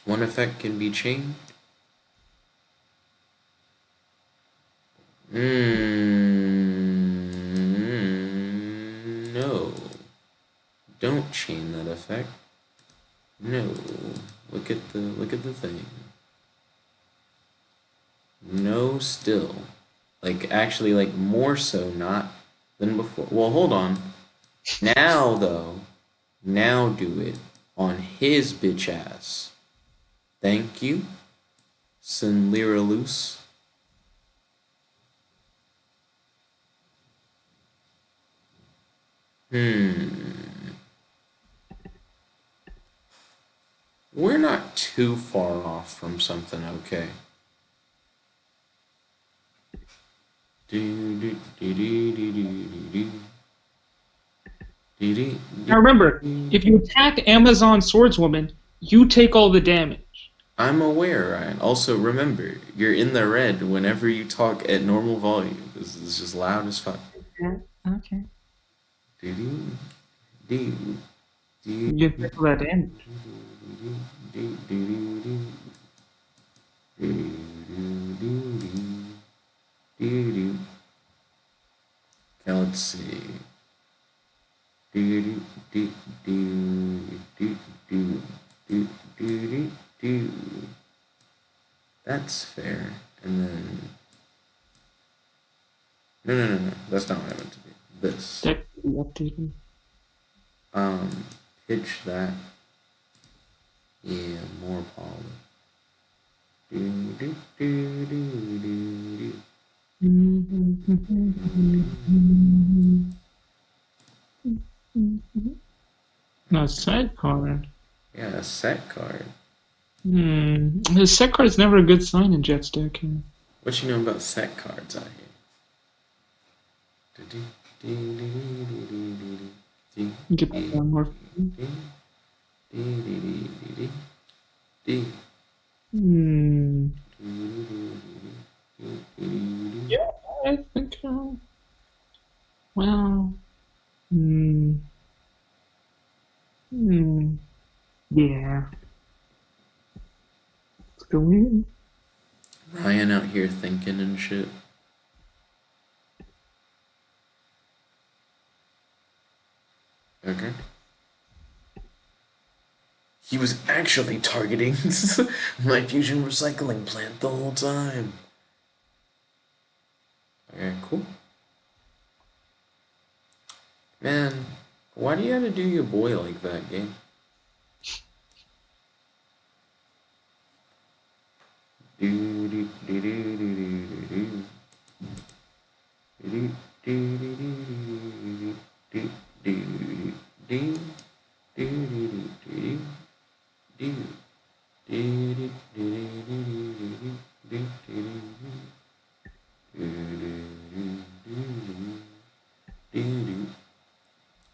One effect can be changed. No. Don't chain that effect. No. Look at the thing. No, still. Like, actually, like, more so not than before. Well, hold on. Now, though, now do it on his bitch ass. Thank you. Send Lyraloose. We're not too far off from something okay. Now remember, if you attack Amazon Swordswoman, you take all the damage. I'm aware, Ryan. Also, remember, you're in the red whenever you talk at normal volume. This is just loud as fuck. Okay. Do You take all that damage. Okay, let's see. That's fair. And then no. That's not what I meant to do. This. Deck to be updated. Pitch that. Yeah, more poly. No, side card. Yeah, a set card. The set card is never a good sign in Jet's deck. What you know about set cards out here? Get that more. Yeah, I think. Well. Yeah. Let's go in. Ryan out here thinking and shit. Okay. He was actually targeting my fusion recycling plant the whole time. Okay, cool. Man, why do you have to do your boy like that, game?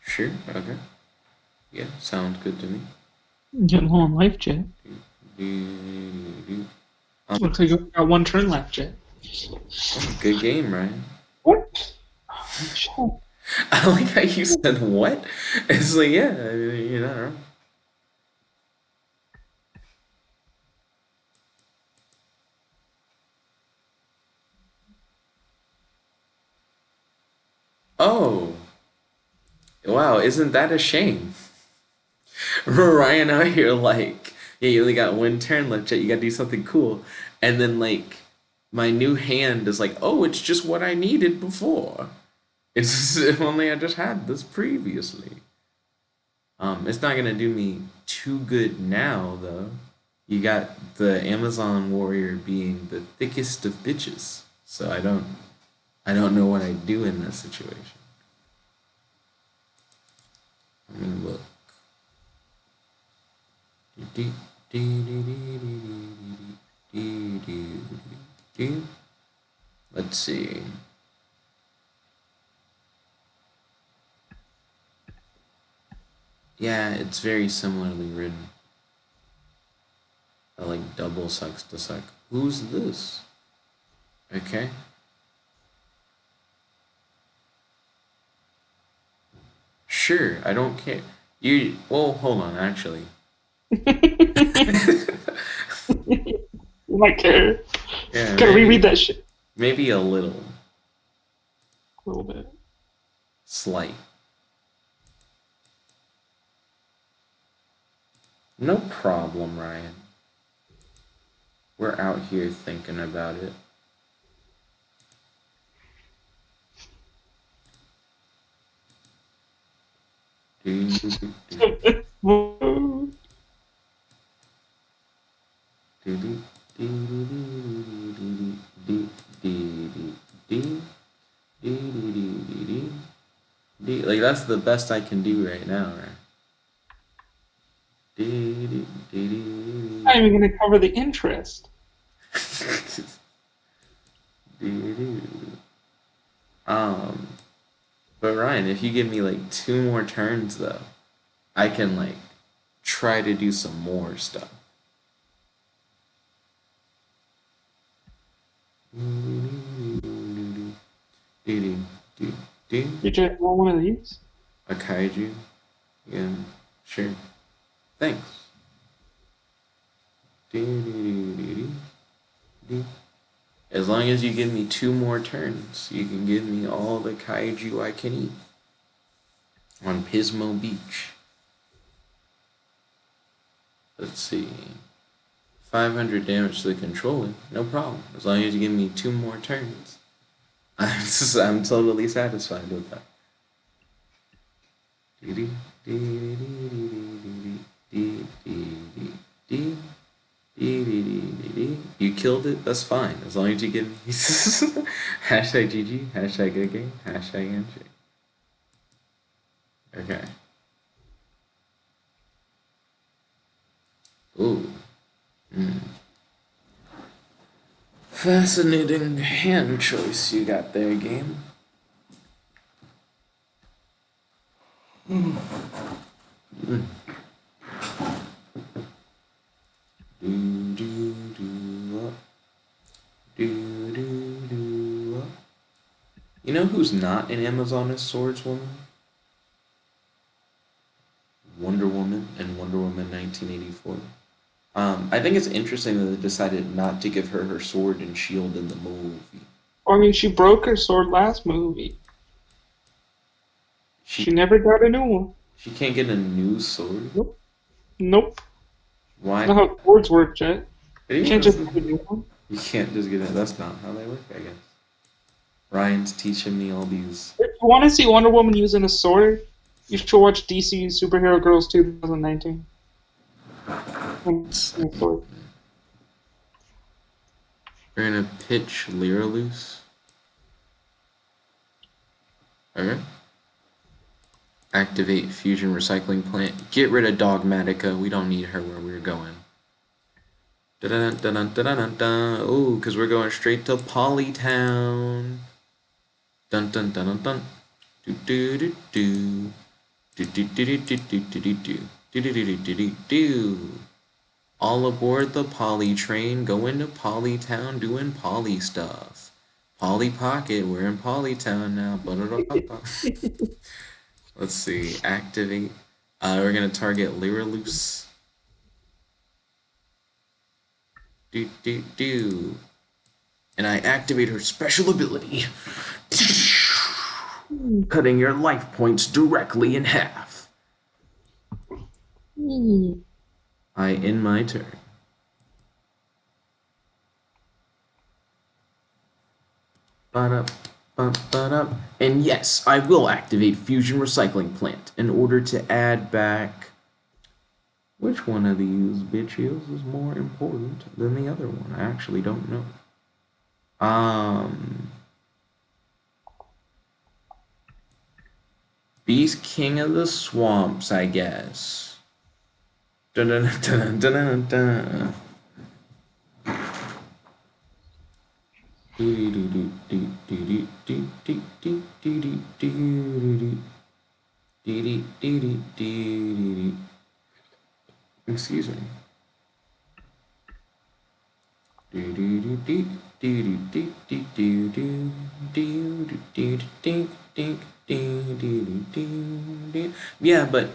Sure, okay. Yeah, sounds good to me. Getting low on life, Jet. Looks like you got one turn left, Jet. Good game, Ryan. What? I like how you said what? It's like, yeah, you're not wrong. Oh. Wow, isn't that a shame? Ryan out here like, yeah, you only got one turn left, yet you gotta do something cool. And then like my new hand is like, oh, it's just what I needed before. It's if only I just had this previously. It's not gonna do me too good now though. You got the Amazon warrior being the thickest of bitches. So I don't know what I'd do in that situation. Let me look. Let's see. Yeah, it's very similarly written. I like double sucks to suck. Who's this? Okay. Sure, I don't care. You well, hold on, actually. You might care. Yeah, Gotta maybe, reread that shit maybe a little. a little bit. Slight. No problem, Ryan. We're out here thinking about it. Like that's the best I can do right now, right? I'm not even gonna cover the interest. But Ryan, if you give me like 2 more turns though, I can like try to do some more stuff. You just want one of these? A kaiju? Yeah, sure. Thanks. As long as you give me 2 more turns, you can give me all the kaiju I can eat on Pismo Beach. Let's see. 500 damage to the controller, no problem. As long as you give me 2 more turns, I'm totally satisfied with that. You killed it, that's fine. As long as you give me hashtag GG, hashtag good game, hashtag handshake. Okay. Ooh. Fascinating hand choice you got there, game. You know who's not an Amazoness swordswoman? Wonder Woman and Wonder Woman 1984. I think it's interesting that they decided not to give her her sword and shield in the movie. I mean, she broke her sword last movie. She never got a new one. She can't get a new sword? Nope. Why? That's not how swords work, Jet. You can't just get a new one. You can't just get it. That's not how they work, I guess. Ryan's teaching me all these. If you want to see Wonder Woman using a sword, you should watch DC Superhero Girls 2019. We're gonna pitch Lyra loose. Okay. Activate fusion recycling plant. Get rid of Dogmatica. We don't need her where we're going. Ooh, because we're going straight to Polytown. Dun dun dun dun dun. Do do do do. Do do do do do do do do. Do do do do do do. All aboard the Poly train, going to Polytown, doing Poly stuff. Polly Pocket, we're in Polytown now. Let's see, activate. We're gonna target Lyra loose. Do do do. And I activate her special ability, cutting your life points directly in half. I end my turn. And yes, I will activate Fusion Recycling Plant in order to add back. Which one of these bitches is more important than the other one? I actually don't know. Beast King of the Swamps, I guess. Dun dun dun dun dun dun. Excuse me. Yeah, but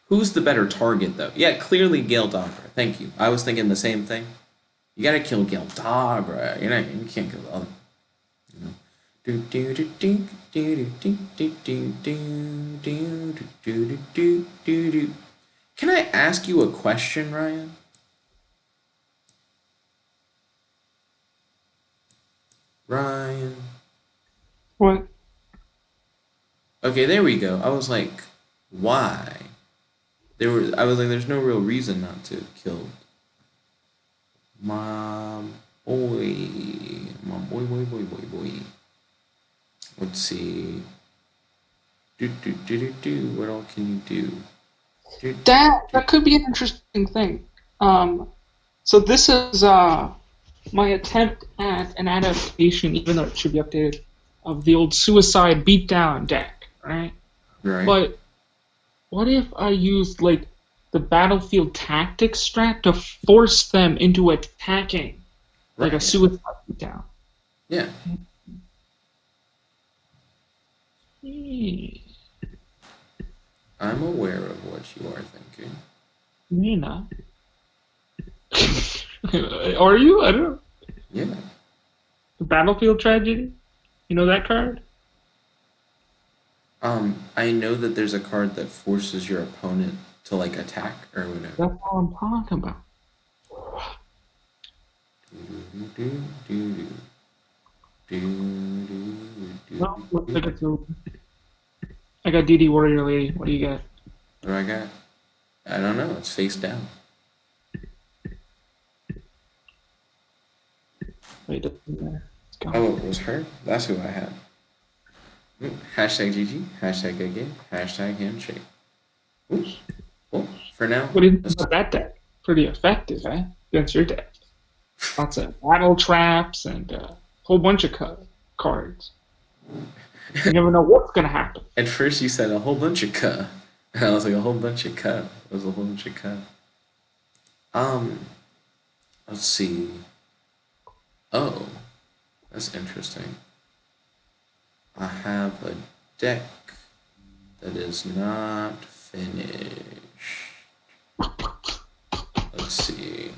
who's the better target, though? Yeah, clearly Gale Dagra. Thank you. I was thinking the same thing. You gotta kill Gale Dagra. You can't kill the other. Can I ask you a question, Ryan? Ryan. What? Okay, there we go. I was like, why? I was like, there's no real reason not to have killed my boy. My boy. Let's see. What all can you do? That could be an interesting thing. So this is my attempt at an adaptation, even though it should be updated, of the old Suicide Beatdown deck, right? Right. But what if I used like the Battlefield Tactics strat to force them into attacking like a Suicide Beatdown? Yeah. I'm aware of what you are thinking. Nina. Are you? I don't know. Yeah. The Battlefield Tragedy? You know that card? I know that there's a card that forces your opponent to like attack or whatever. That's all I'm talking about. No, looks like it's over. I got DD Warrior Lady. What do you got? What do I got? I don't know. It's face down. Wait, it doesn't matter. It's gone. Oh, it was her? That's who I had. Hashtag GG, hashtag again, hashtag handshake. Oops. Well, for now. What do you think about that deck? Pretty effective, eh? Against your deck. Lots of battle traps and a whole bunch of cards. You never know what's gonna happen. At first you said a whole bunch of cuh. And I was like, a whole bunch of cuh. It was a whole bunch of cuh. Let's see. Oh, that's interesting. I have a deck that is not finished. Let's see.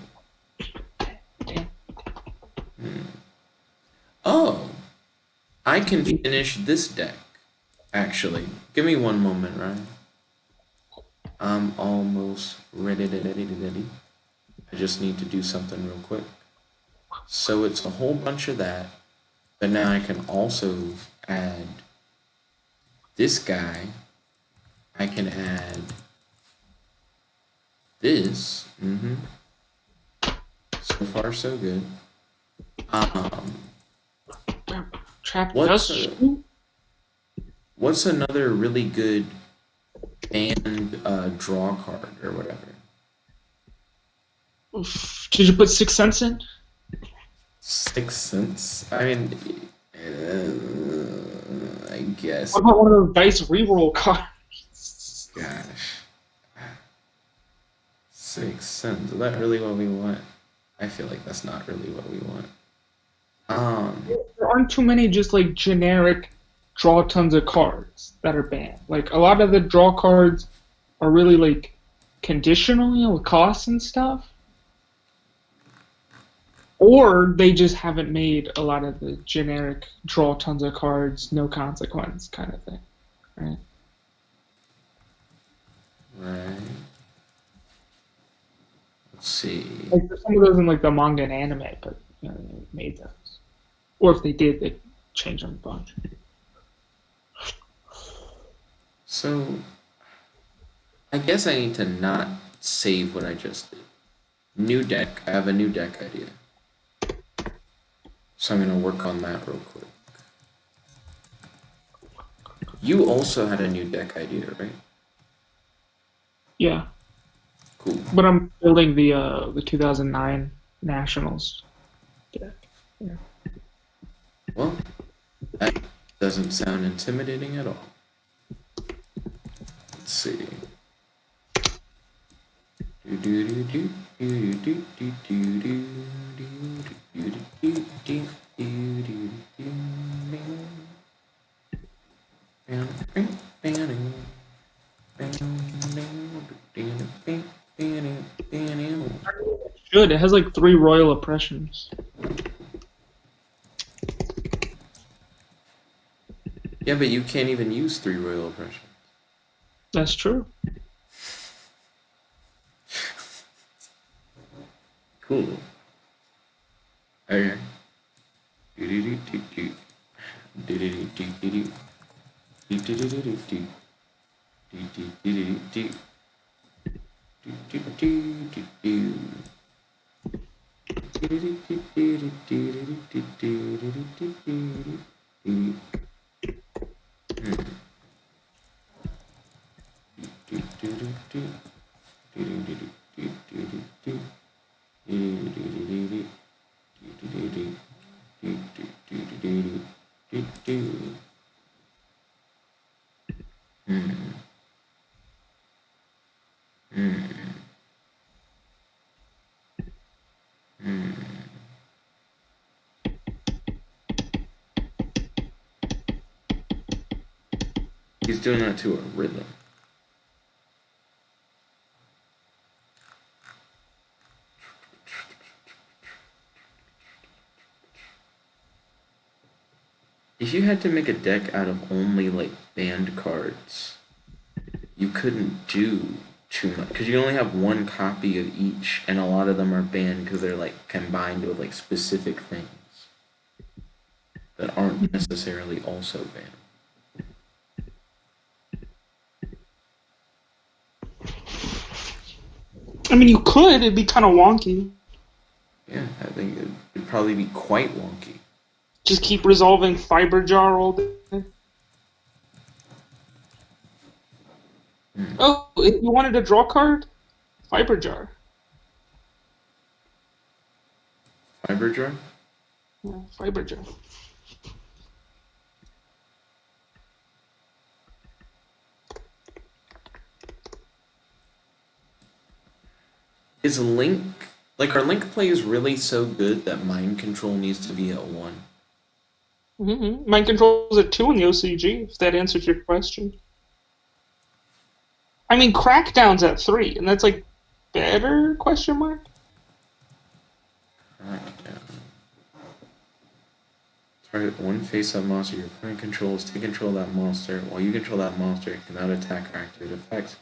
Oh, I can finish this deck. Actually, give me one moment, Ryan. I'm almost ready. I just need to do something real quick. So it's a whole bunch of that, but now I can also add this guy. I can add this. So far, so good. Trap What's another really good banned draw card or whatever? Did you put 6 cents in? 6 cents? I mean, I guess. What about one of those dice reroll cards? Gosh. 6 cents. Is that really what we want? I feel like that's not really what we want. There aren't too many just like generic draw tons of cards that are banned. Like a lot of the draw cards are really like conditional, you know, with costs and stuff. Or they just haven't made a lot of the generic draw tons of cards, no consequence kind of thing. Right? Right. Let's see. Like there's some of those in like the manga and anime, but you know, they made those. Or if they did, they changed them a bunch. So, I guess I need to not save what I just did. New deck. I have a new deck idea. So I'm going to work on that real quick. You also had a new deck idea, right? Yeah. Cool. But I'm building the 2009 Nationals deck. Yeah. Well, that doesn't sound intimidating at all. Let's see. Should. It has like 3 royal oppressions. Yeah, but you can't even use 3 royal oppressions. That's true. Cool. Okay. He's doing that to a rhythm. If you had to make a deck out of only like banned cards, you couldn't do too much because you only have one copy of each, and a lot of them are banned because they're like combined with like specific things that aren't necessarily also banned. I mean, you could. It'd be kind of wonky. Yeah, I think it'd probably be quite wonky. Just keep resolving fiber jar all day. Oh, if you wanted a draw card, fiber jar. Fiber jar? Yeah, fiber jar. Is Link like are Link plays really so good that mind control needs to be at 1? Mm-hmm. Mind control is at 2 in the OCG, if that answers your question. I mean, Crackdown's at 3, and that's like better? Question mark. Crackdown. Target one face-up monster your opponent controls. Take control of that monster. While you control that monster, it cannot attack or activate effects.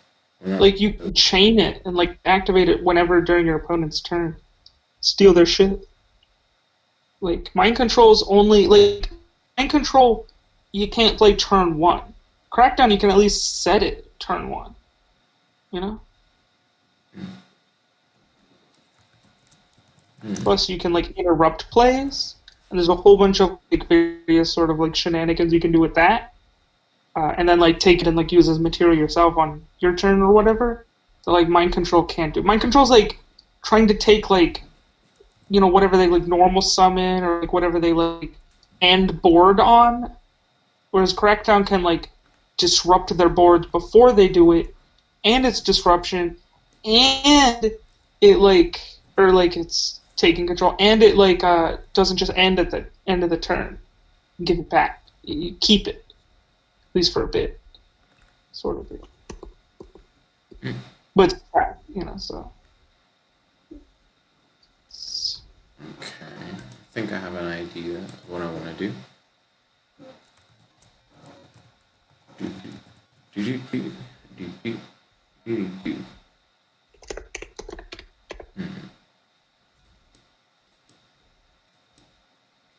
Like you can chain it and like activate it whenever during your opponent's turn. Steal their shit. Like mind control is only like mind control. You can't play turn 1. Crackdown, you can at least set it turn 1. You know. Plus, you can like interrupt plays, and there's a whole bunch of like various sort of like shenanigans you can do with that. And then like take it and like use as material yourself on your turn or whatever. So like mind control can't do. Mind control's like trying to take like, you know, whatever they like normal summon or like whatever they like end board on, whereas Crackdown can like disrupt their boards before they do it, and it's disruption, and it like or like it's taking control, and it like doesn't just end at the end of the turn. You give it back. You keep it. At least for a bit, sort of. But it's crap, you know. So. Okay, I think I have an idea of what I want to do.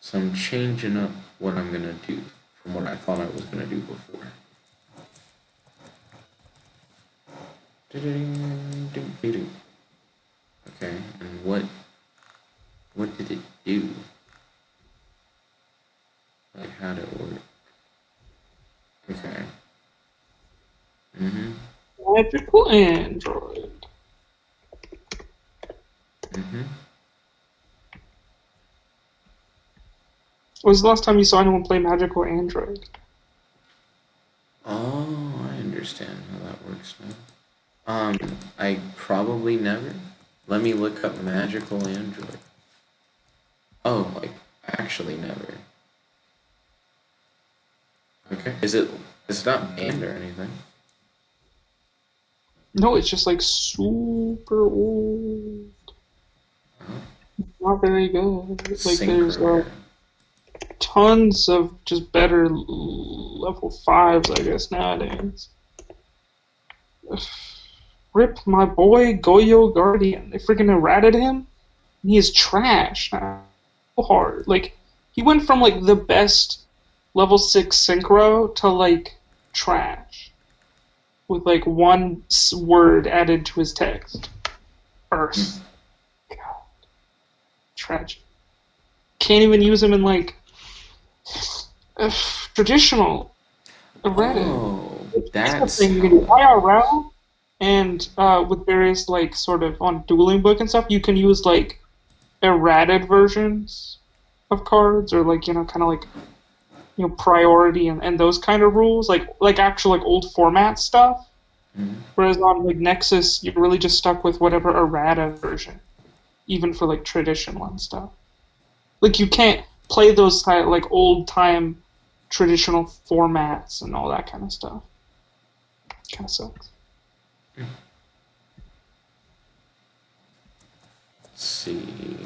So I'm changing up what I'm gonna do from what I thought I was gonna do before. Okay, and what did it do? Like, how did it work? Okay. Magical Android. When was the last time you saw anyone play Magical Android? Oh, I understand how that works now. I probably never. Let me look up Magical Android. Oh, like, actually never. Okay. It's not banned or anything. No, it's just like super old. Not very good. Like there's tons of just better level 5s, I guess, nowadays. Rip my boy Goyo Guardian. They freaking errated him. And he is trash. So hard. Like he went from like the best level 6 synchro to like trash. With like one word added to his text. Earth. God. Tragic. Can't even use him in like traditional erratic. Oh, that's thing. You can do IRL and with various like sort of on dueling book and stuff, you can use like errated versions of cards or like, you know, kind of like, you know, priority and those kind of rules, like actual like old format stuff. Whereas on like Nexus, you're really just stuck with whatever errata version, even for like traditional and stuff. Like you can't play those like old time traditional formats and all that kind of stuff. Kind of sucks. Let's see.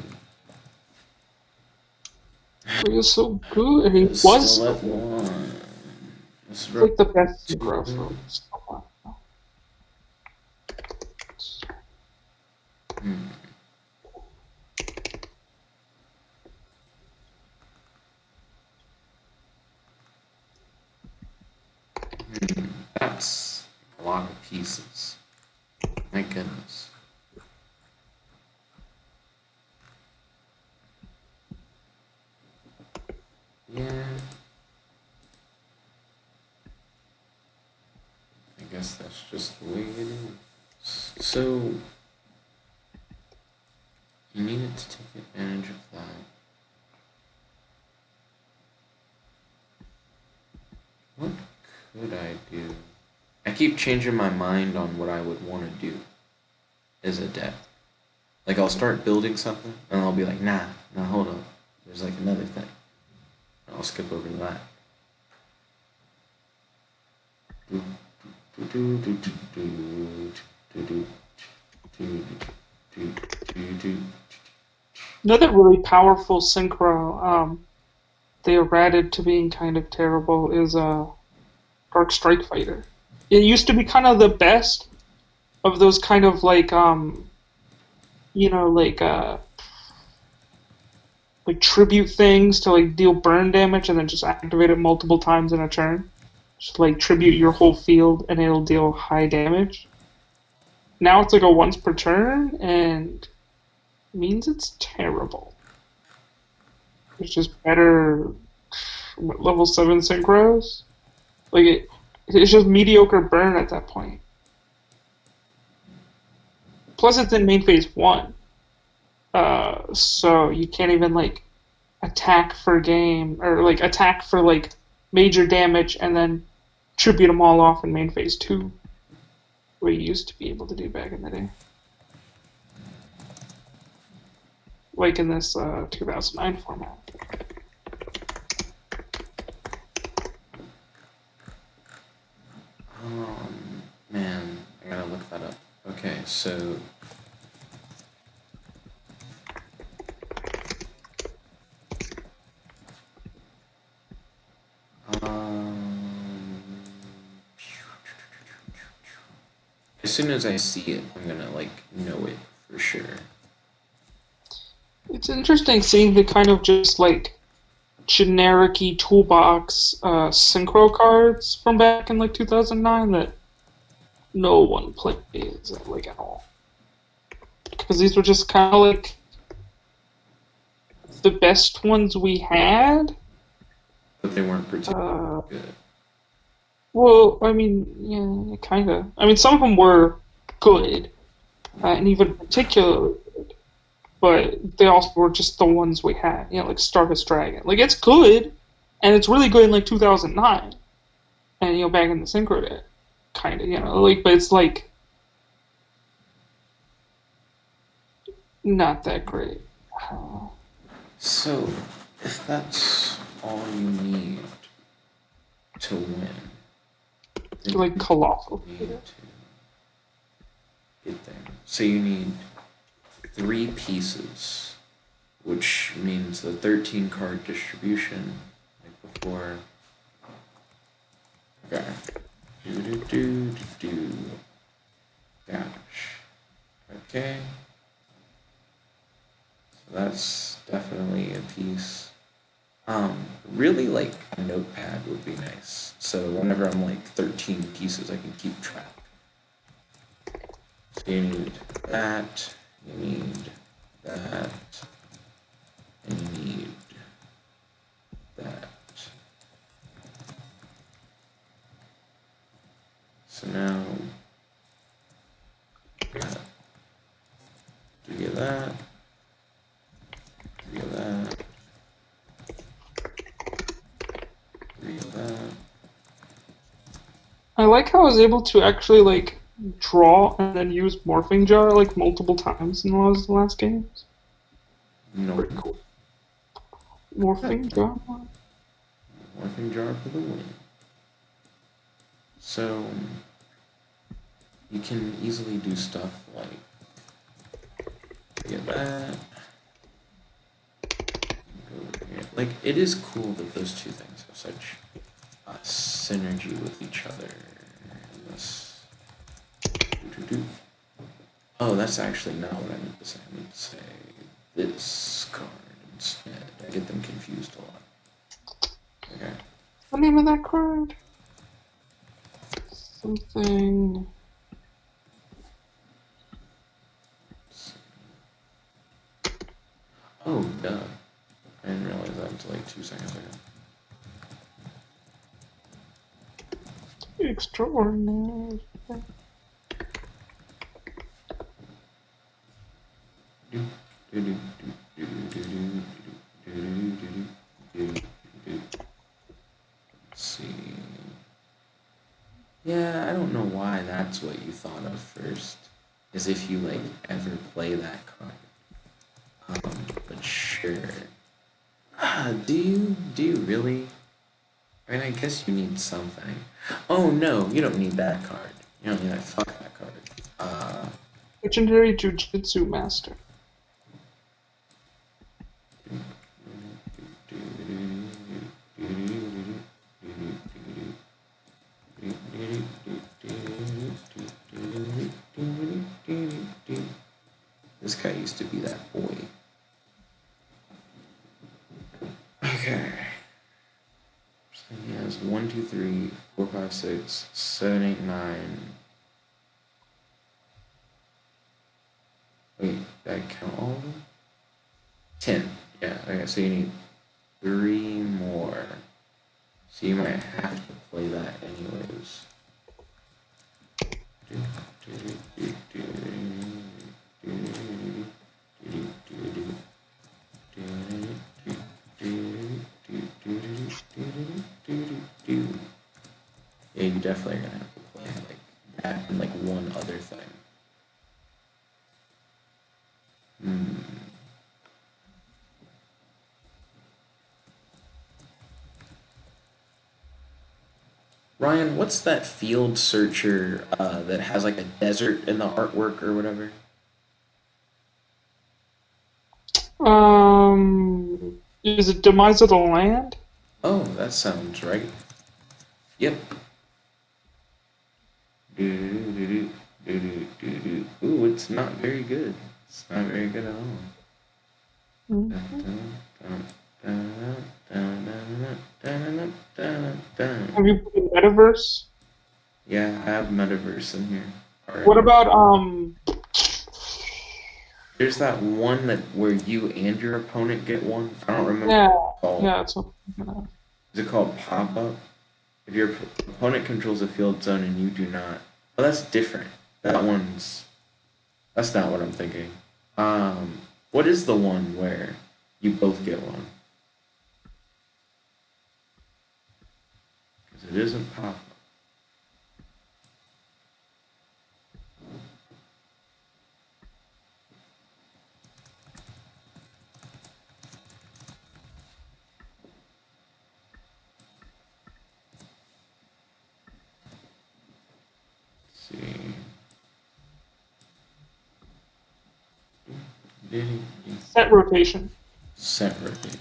He was so good. He was Select one. like the best synchro for so far. Hmm. That's a lot of pieces. My goodness. Yeah. I guess that's just the way it is. So, you needed to take advantage of that. What could I do? I keep changing my mind on what I would want to do as a deck. Like, I'll start building something, and I'll be like, nah, hold on. There's like another thing. And I'll skip over to that. Another really powerful synchro they have added to being kind of terrible is Dark Strike Fighter. It used to be kind of the best of those kind of you know, like tribute things to like deal burn damage and then just activate it multiple times in a turn. Just like tribute your whole field and it'll deal high damage. Now it's like a once per turn and means it's terrible. It's just better level 7 synchros. Like it's just mediocre burn at that point. Plus it's in main phase 1. So you can't even like attack for game or like attack for like major damage and then tribute them all off in main phase 2, where you used to be able to do back in the day. Like in this 2009 format. Man, I gotta look that up. Okay, so as soon as I see it, I'm gonna like know it for sure. It's interesting seeing the kind of just like generic-y toolbox synchro cards from back in like 2009 that no one plays like at all. Because these were just kind of like the best ones we had. But they weren't particularly good. Well, I mean, yeah, kind of. I mean, some of them were good, and even particularly good, but they also were just the ones we had. You know, like Stardust Dragon. Like, it's good, and it's really good in like 2009, and you know, back in the synchro day, kind of. You know, like, but it's like not that great. So, if that's all you need to win, then Like you colossal. need to get there. So you need 3 pieces, which means a 13 card distribution, like before. Okay. Do. Gosh. Okay. So that's definitely a piece. Really like a notepad would be nice. So whenever I'm like 13 pieces, I can keep track. So you need that, you need that, and you need that. So now, that. Do you get that? Do you get that? I like how I was able to actually like draw and then use Morphing Jar like multiple times in the last games. No. Pretty cool. Morphing Jar. Morphing jar for the win. So you can easily do stuff like get that. Go here. Like it is cool that those two things have such synergy with each other. This. Oh, that's actually not what I meant to say. I meant to say this card instead. I get them confused a lot. Okay. What's the name of that card? Something. Oh, duh. I didn't realize that until like 2 seconds ago. Extraordinary. Let's see. Yeah, I don't know why that's what you thought of first. As if you like ever play that card. But sure. Do you really? I mean, I guess you need something. Oh no, you don't need that card. You don't need that. Fuck that card. Legendary Jujutsu Master. This guy used to be that boy. Okay. So he has 1, 2, 3, 4, 5, 6, 7, 8, 9. Wait, did I count all of them? 10. Yeah, okay, so you need 3 more. So you might have to play that anyways. Yeah, you definitely are gonna have to play like that and like one other thing. Ryan, what's that field searcher that has like a desert in the artwork or whatever? Is it Demise of the Land? Oh, that sounds right. Yep. Ooh, it's not very good. It's not very good at all. Have you put the Metaverse? Yeah, I have Metaverse in here. Alright. What about There's that one that where you and your opponent get one. I don't remember Yeah, what it's called. yeah, it's something. Is it called pop up? If your opponent controls a field zone and you do not. Oh, that's different. That's not what I'm thinking. What is the one where you both get one? Because it isn't pop up. Set rotation. Set rotation.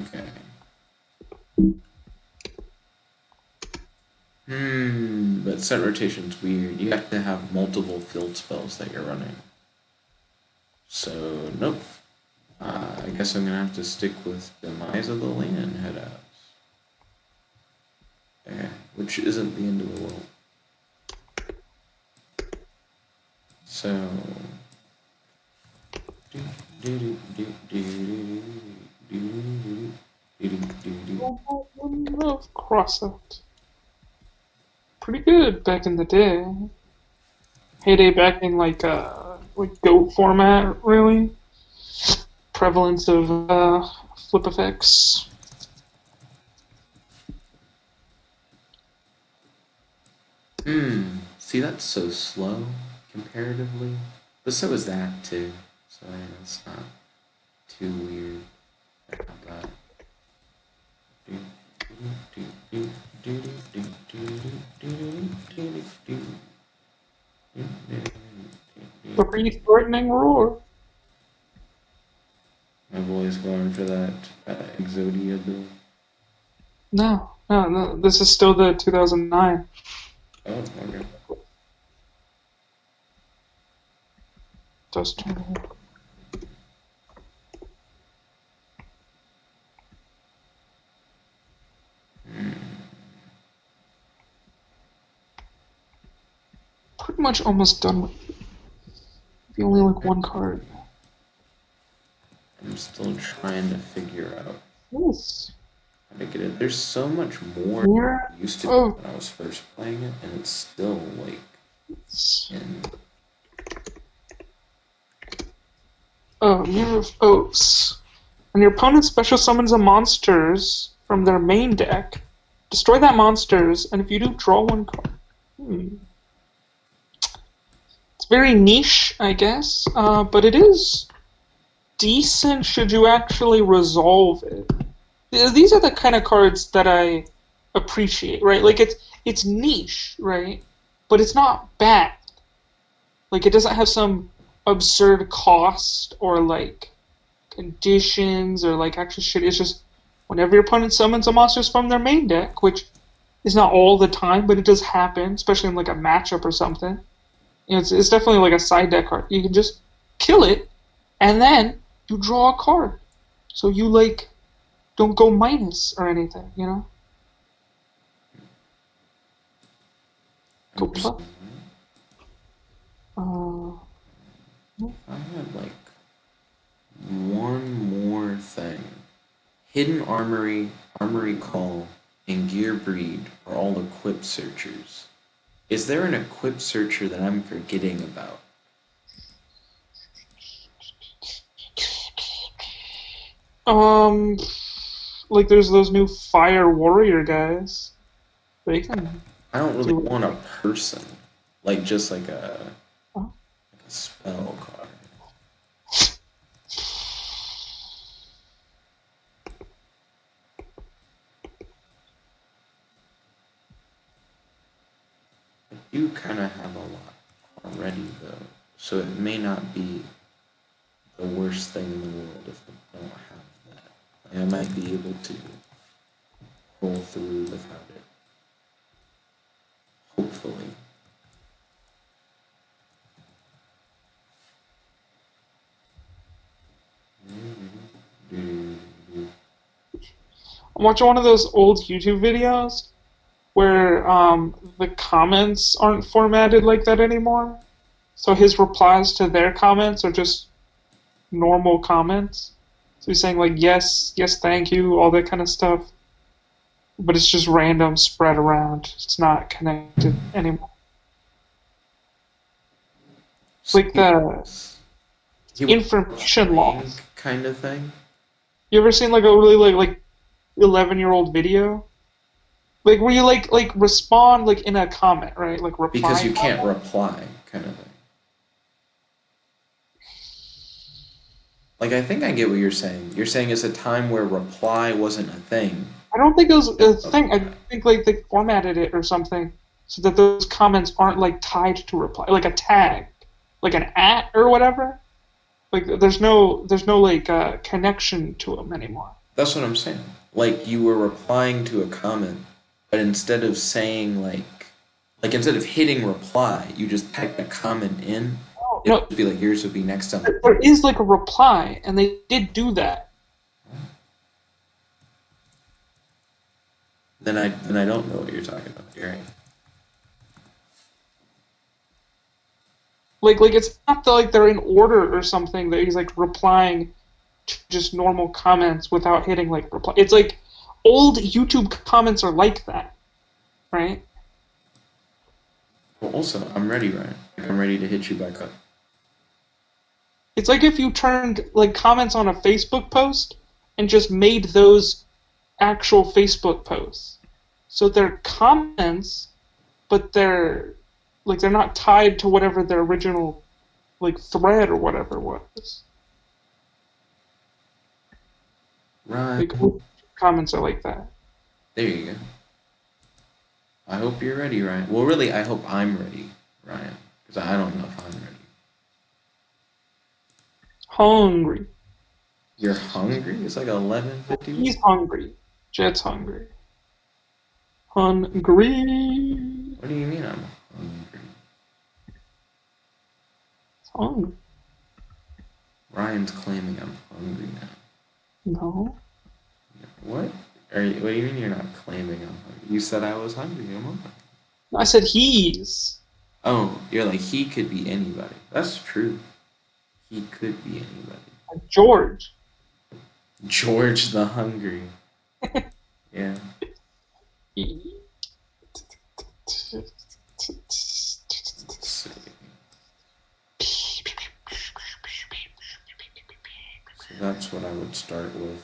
Okay. But set rotation's weird. You have to have multiple field spells that you're running. So, nope. I guess I'm gonna have to stick with Demise of the Land headouts. Okay, which isn't the end of the world. So. Crossout. Pretty good back in the day. Heyday back in like GOAT format, really. Prevalence of flip effects. See, that's so slow comparatively. But so is that too. So it's not too weird about that. The threatening roar. My boy's going for that Exodia build. No. This is still the 2009. Oh, okay. Does turn. Pretty much almost done with it. Maybe only like one card. I'm still trying to figure out Yes. how to get it. There's so much more Mirror than it used to be of when I was first playing it, and it's still like Oats. in. Oh, Mirror of Oats. When your opponent special summons a monsters from their main deck, destroy that monsters, and if you do, draw one card. It's very niche, I guess, but it is decent should you actually resolve it. These are the kind of cards that I appreciate, right? Like it's niche, right? But it's not bad. Like it doesn't have some absurd cost or like conditions or like actual shit. It's just whenever your opponent summons a monsters from their main deck, which is not all the time, but it does happen, especially in like a matchup or something. You know, it's definitely like a side deck card. You can just kill it, and then you draw a card. So you like don't go minus or anything, you know? Go plus. I had like one more thing. Hidden Armory, Armory Call, and Gear Breed are all equip searchers. Is there an equip searcher that I'm forgetting about? Um, like there's those new Fire Warrior guys. They can I don't really do. want a person, like just like a Oh. spell card. I do kind of have a lot already though, so it may not be the worst thing in the world if I don't have that. Like, I might be able to pull through without it. Hopefully. I'm watching one of those old YouTube videos where the comments aren't formatted like that anymore. So his replies to their comments are just normal comments. So he's saying like yes, yes, thank you, all that kind of stuff. But it's just random spread around. It's not connected anymore. Like the He was information loss. kind of thing. You ever seen like a really like 11-year-old video? Like where you like respond like in a comment, right? Like reply. Because you can't reply, kind of thing. Like, I think I get what you're saying. You're saying it's a time where reply wasn't a thing. I don't think it was a thing. I think like they formatted it or something so that those comments aren't like tied to reply, like a tag, like an at or whatever. Like there's no like connection to them anymore. That's what I'm saying. Like, you were replying to a comment, but instead of saying, like instead of hitting reply, you just typed a comment in. It No, would be like, yours would be next on. there is like a reply, and they did do that. Then I don't know what you're talking about. You're right. Like it's not that like they're in order or something that he's like replying to just normal comments without hitting like reply. It's like old YouTube comments are like that, right? Well, also, I'm ready, Ryan. I'm ready to hit you back up. It's like if you turned like comments on a Facebook post and just made those actual Facebook posts. So they're comments, but they're not tied to whatever their original like thread or whatever was. Right. Like comments are like that. There you go. I hope you're ready, Ryan. Well, really, I hope I'm ready, Ryan, because I don't know if I'm ready. Hungry. You're hungry? It's like 11:50. He's hungry. Jet's hungry. Hungry. What do you mean I'm hungry? Hungry. Ryan's claiming I'm hungry now. No. What? What do you mean you're not claiming I'm hungry? You said I was hungry. I'm hungry. I said he's. Oh, you're like, he could be anybody. That's true. He could be anybody. George. George the Hungry. Yeah. Let's see. So that's what I would start with.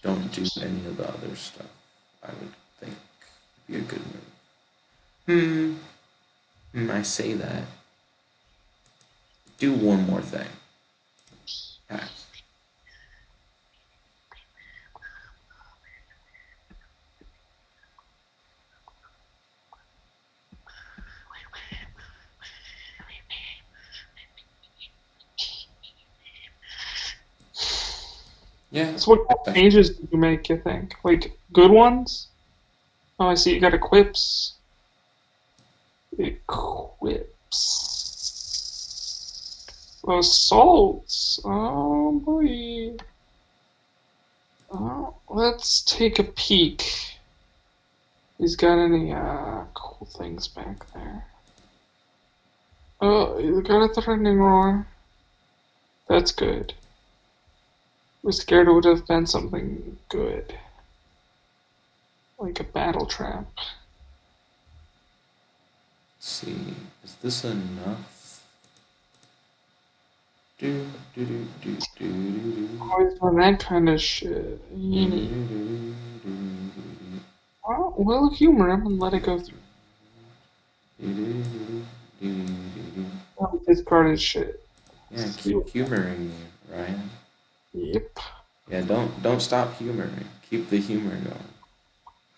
Don't do any of the other stuff. I would think be a good move. I say that. Do one more thing. Pass. Yeah. So what changes did you make, you think? Like, good ones? Oh, I see you got equips. Assaults. Oh, boy. Oh, let's take a peek. He's got any cool things back there. Oh, he's got a threatening roar. That's good. I was scared it would have been something good. Like a battle trap. Let's see. Is this enough? Always doing that kind of shit. Well, we'll humor him and let it go through. Oh, discarded shit. Yeah, keep humoring me, Ryan. Yep. Yeah, don't stop humoring. Keep the humor going.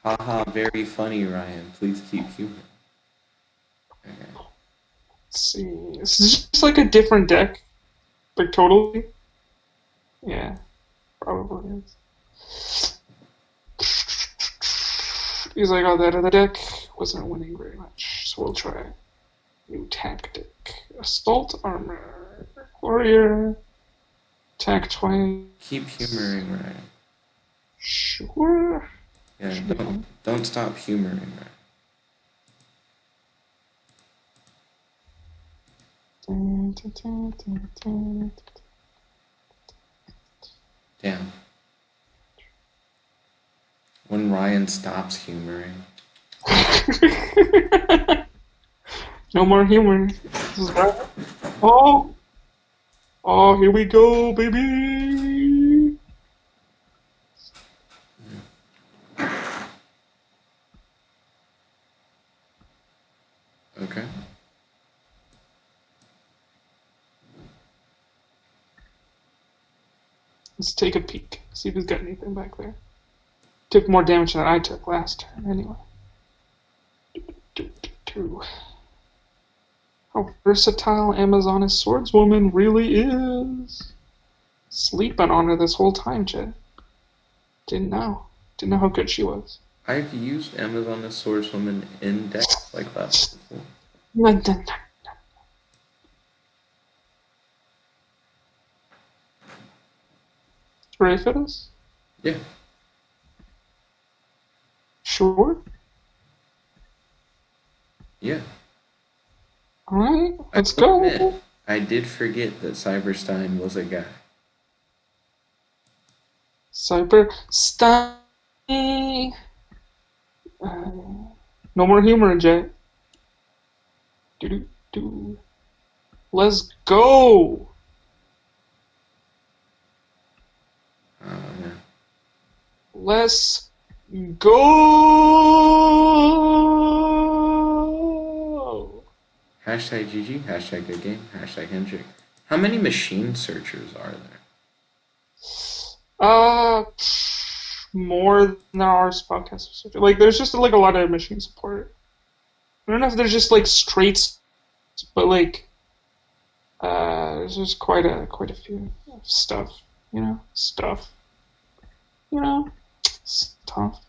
Haha, very funny, Ryan. Please keep humoring. Okay. Let's see. This is just like a different deck. Like, totally. Yeah. Probably is. He's like, oh, that other deck wasn't winning very much, so we'll try a new tactic. Assault armor. Warrior. Attack twice. Keep humoring, Ryan. Sure. Yeah, don't stop humoring, Ryan. Damn. When Ryan stops humoring. No more humor. This is right. Oh! Oh, here we go, baby! Okay. Let's take a peek. See if he's got anything back there. Took more damage than I took last turn, anyway. How versatile Amazoness Swordswoman really is. Sleeping on her this whole time, Jed. Didn't know. Didn't know how good she was. I've used Amazon as Swordswoman in decks like that before. Ready for this? Yeah. Sure. Yeah. Alright, let's I will go. admit, I did forget that Cyberstein was a guy. Cyberstein. No more humor, Jay. Do. Let's go. Yeah. Let's go. Hashtag GG, hashtag good game, hashtag Hendrick. How many machine searchers are there? More than there are spellcasters. Like, there's just like a lot of machine support. I don't know if there's just like straights, but like, there's just quite a few stuff. Stuff. Stuff.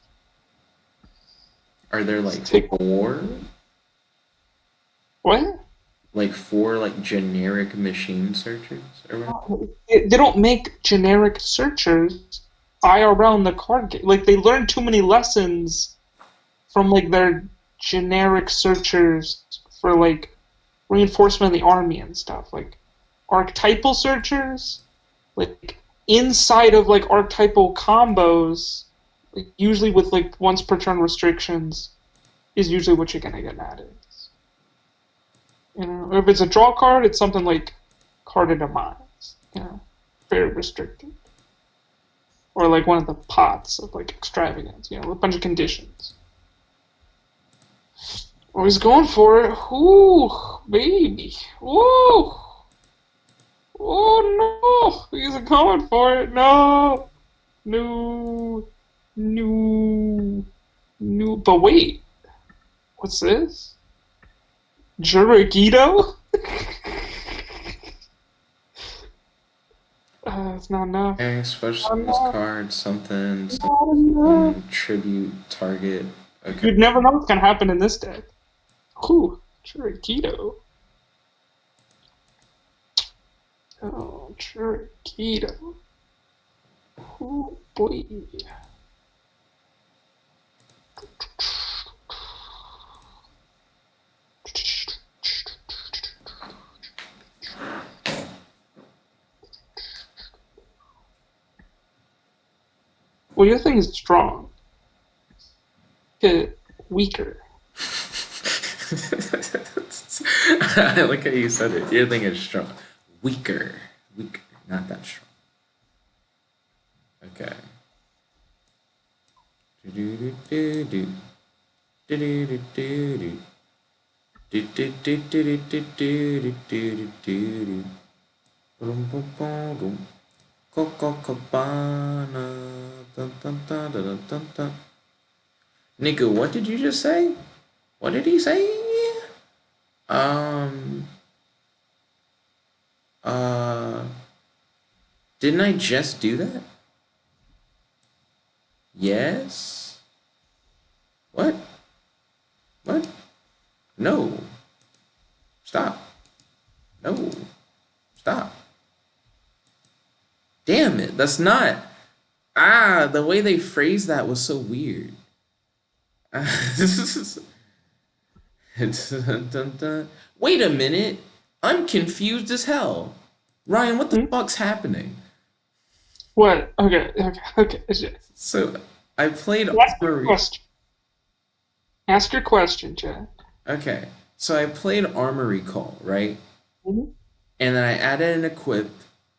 Are there like Take 4? What? like four like generic machine searches or whatever. They don't make generic searchers IRL in the card game. Like they learn too many lessons from like their generic searchers for like reinforcement of the army and stuff. Like archetypal searchers, like inside of like archetypal combos, like usually with like once per turn restrictions, is usually what you're gonna get at. If it's a draw card, it's something like card into mines. Very restricted. Or like one of the pots of like extravagance. A bunch of conditions. Always going for it. Ooh, baby. Ooh. Oh no! He's coming for it. No. No. No. No. But wait. What's this? Juragito? It's not enough. Okay, special this card, something, tribute, target. Okay. You'd never know what's gonna happen in this deck. Ooh, Juragito. Oh, Juragito. Oh boy. Well, your thing is strong. Get weaker. I like how you said it. Your thing is strong. Weaker. Weaker. Not that strong. Okay. Copacabana. Dun, dun, dun, dun, dun, dun. Nigga, what did you just say? What did he say? Um, uh, didn't I just do that? Yes? What? What? No. Stop. No. Stop. Damn it, that's not. The way they phrased that was so weird. Wait a minute. I'm confused as hell. Ryan, what the fuck's happening? What? Okay. So, I played Ask your Armory. question. Ask your question, Chad. Okay, so I played Armory Call, right? Mhm. And then I added an equip,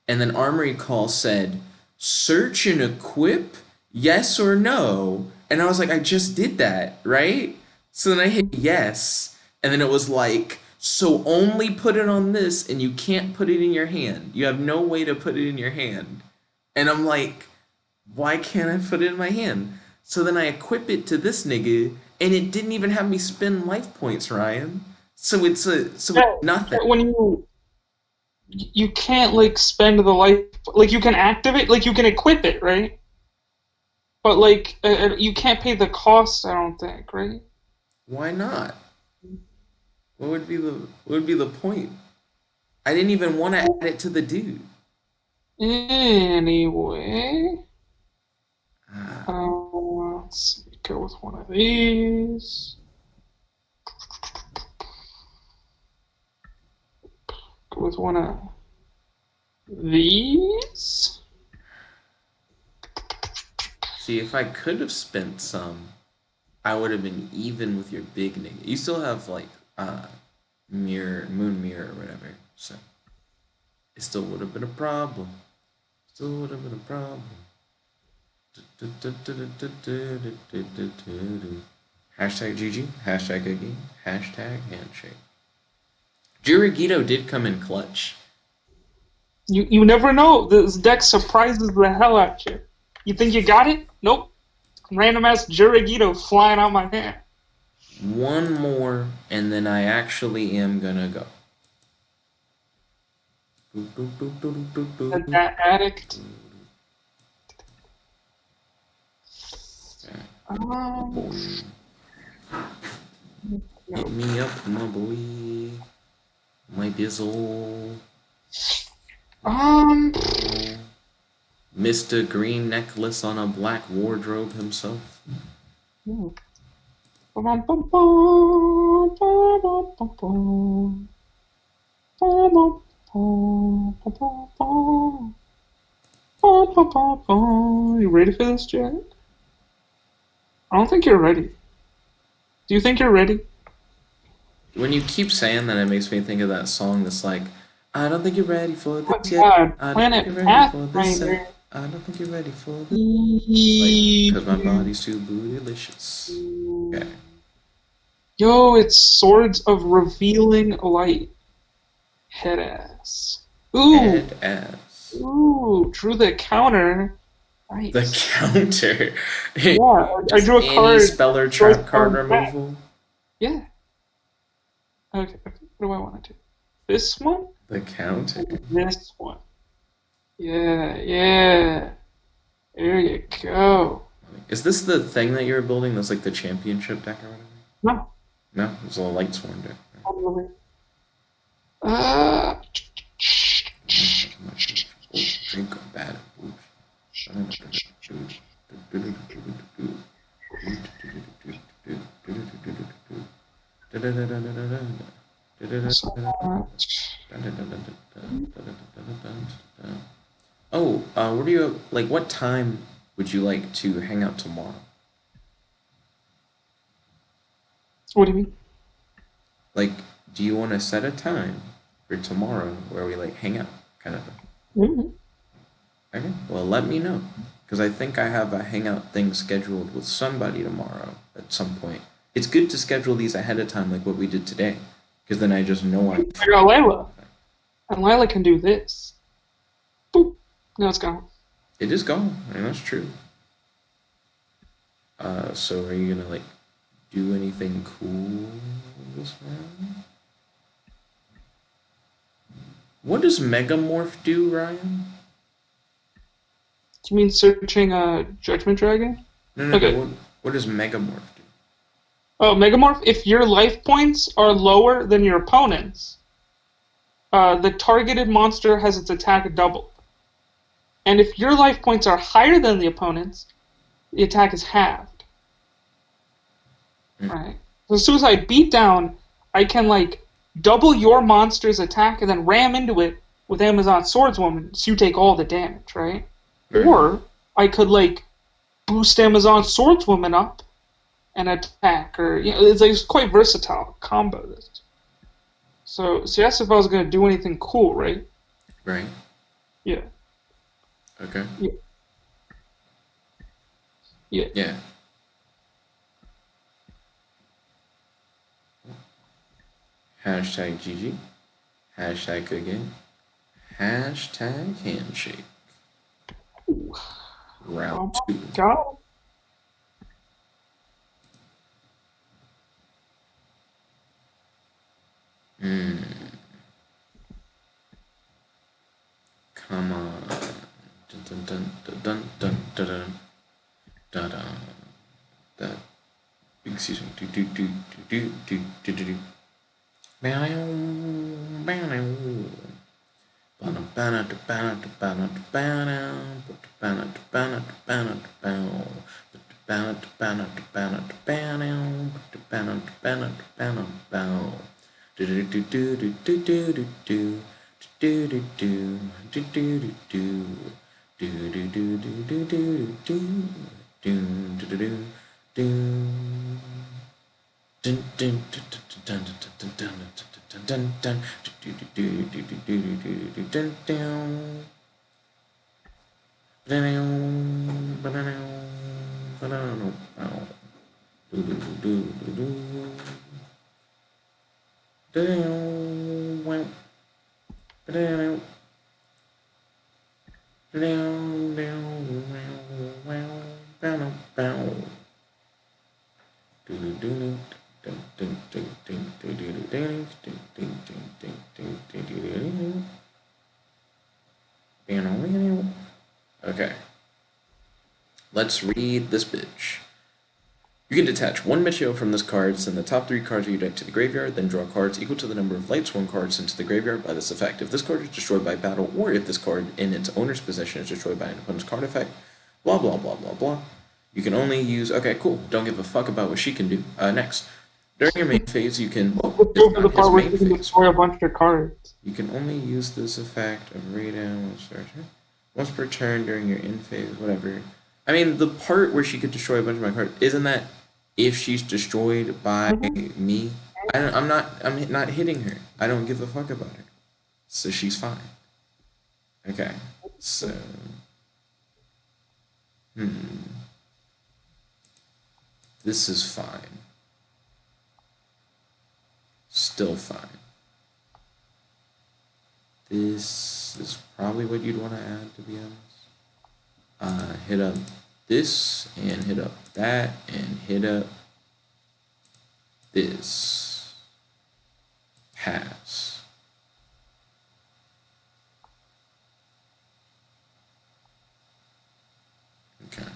and then Armory Call said, search and equip, yes or no. And I was like, I just did that, right? So then I hit yes, and then it was like, so only put it on this, and you can't put it in your hand. You have no way to put it in your hand. And I'm like, why can't I put it in my hand? So then I equip it to this nigga, and it didn't even have me spend life points, Ryan. So it's nothing. When you can't like spend the life, like you can activate, like you can equip it, right? But like you can't pay the cost, I don't think, right? Why not? What would be the point? I didn't even want to add it to the dude. Anyway, Ah, let's see, go with one of these. Go with one of these. see, if I could have spent some, I would have been even with your big nigga. You still have like moon mirror or whatever, so it still would have been a problem. Still would have been a problem. Hashtag GG, hashtag good game, hashtag handshake. Juragito did come in clutch. You never know. This deck surprises the hell out you. You think you got it? Nope. Random ass Juragito flying out my hand. One more, and then I actually am gonna go. That addict. Hit me up, my boy. My bizzle. Mr. Green Necklace on a black wardrobe himself. You ready for this, Jack? I don't think you're ready. Do you think you're ready? When you keep saying that, it makes me think of that song that's like, I don't think you're ready for Oh this my yet. God, I don't think Planet you're ready for this Pathfinder. yet. I don't think you're ready for this. Like, because my body's too bootylicious. Okay. Yo, it's Swords of Revealing Light. Head ass. Ooh, Head ass. ooh, drew the counter. Nice. The counter. Yeah, I drew a Any card. speller trap card removal. Yeah. Okay, what do I want to do? This one? The counter. This one. Yeah, yeah. There you go. Is this the thing that you're building that's like the championship deck or whatever? No. No, it's a light sworn deck. Drink a bad Oh, what do you like? What time would you like to hang out tomorrow? What do you mean? Like, do you want to set a time for tomorrow where we like hang out, kind of thing? Mm-hmm. Okay, well, let me know, because I think I have a hangout thing scheduled with somebody tomorrow at some point. It's good to schedule these ahead of time, like what we did today, because then I just know I got Layla. And Layla can do this. Boop. Now it's gone. It is gone, and that's true. So are you gonna like do anything cool this round? What does Megamorph do, Ryan? Do you mean searching a Judgment Dragon? No, Okay. What does Megamorph do? Oh, Megamorph, if your life points are lower than your opponent's, the targeted monster has its attack doubled. And if your life points are higher than the opponent's, the attack is halved. Right? So as soon as I beat down, I can like double your monster's attack and then ram into it with Amazon Swordswoman, so you take all the damage, right? Or I could like boost Amazon Swordswoman up and attack, or it's like it's quite versatile combo this. So you asked if I was gonna do anything cool, right? Right. Yeah. Okay. Yeah. Yeah. Yeah. Hashtag GG. Hashtag again. Hashtag handshake. Round 2. God. Come on. Dun dun dun dun dun dun dun dun dun. That. Excuse me. Do do do do do do do do. Bow bow. Banana banana banana banana banana banana banana banana banana banana banana banana banana banana banana banana banana. Do do do do do do do do do. Do do do do do do do do do do do do do do do do do. Dun dun dun dun dun dun dun dun dun do do do do do do do do dun down. Banana banana banana do do do do do down wow down down down wow wow bow do do do. Okay. Let's read this bitch. You can detach one yugioh from this card, send the top 3 cards of your deck to the graveyard, then draw cards equal to the number of Lightsworn cards sent to the graveyard by this effect. If this card is destroyed by battle, or if this card in its owner's possession is destroyed by an opponent's card effect, blah blah blah blah blah. You can only use... Okay, cool. Don't give a fuck about what she can do. Next. During your main phase, you can... Well, Let's it's go to the not his part where main you can phase. destroy a bunch of cards. You can only use this effect of readout once per turn during your in phase, whatever. I mean, the part where she could destroy a bunch of my cards, isn't that if she's destroyed by me? I'm not hitting her. I don't give a fuck about her. So she's fine. Okay. So this is fine. Still fine. This is probably what you'd want to add, to be honest. Hit up this, and hit up that, and hit up this. Pass. Okay.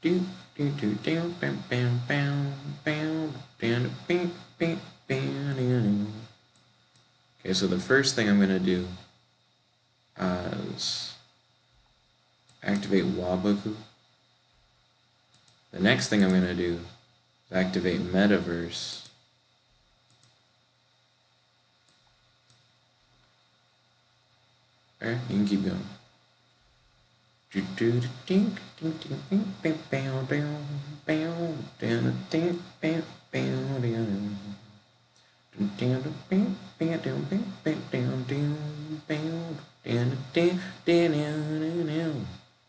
Do do do do bam bam bam bam bam bam bam bam. Okay, so the first thing I'm gonna do is activate Waboku. The next thing I'm gonna do is activate Metaverse. Alright, you can keep going.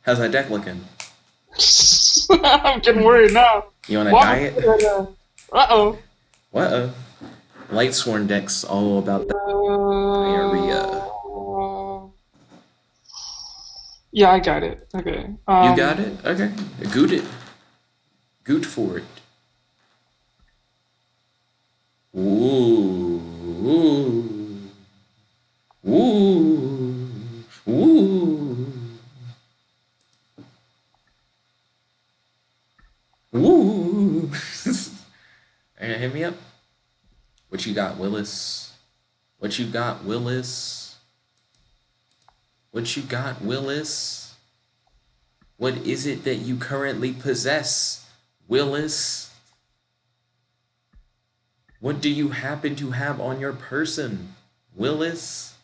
How's that deck looking? I'm getting worried now. You want to diet? Uh-oh. What? Lightsworn deck's all about the diarrhea. Yeah, I got it. Okay. You got it? Okay. Goot it. Goot for it. Ooh. Ooh. Ooh. Ooh. Ooh. Hit me up. What you got, Willis? What you got, Willis? What you got, Willis? What is it that you currently possess, Willis? What do you happen to have on your person, Willis?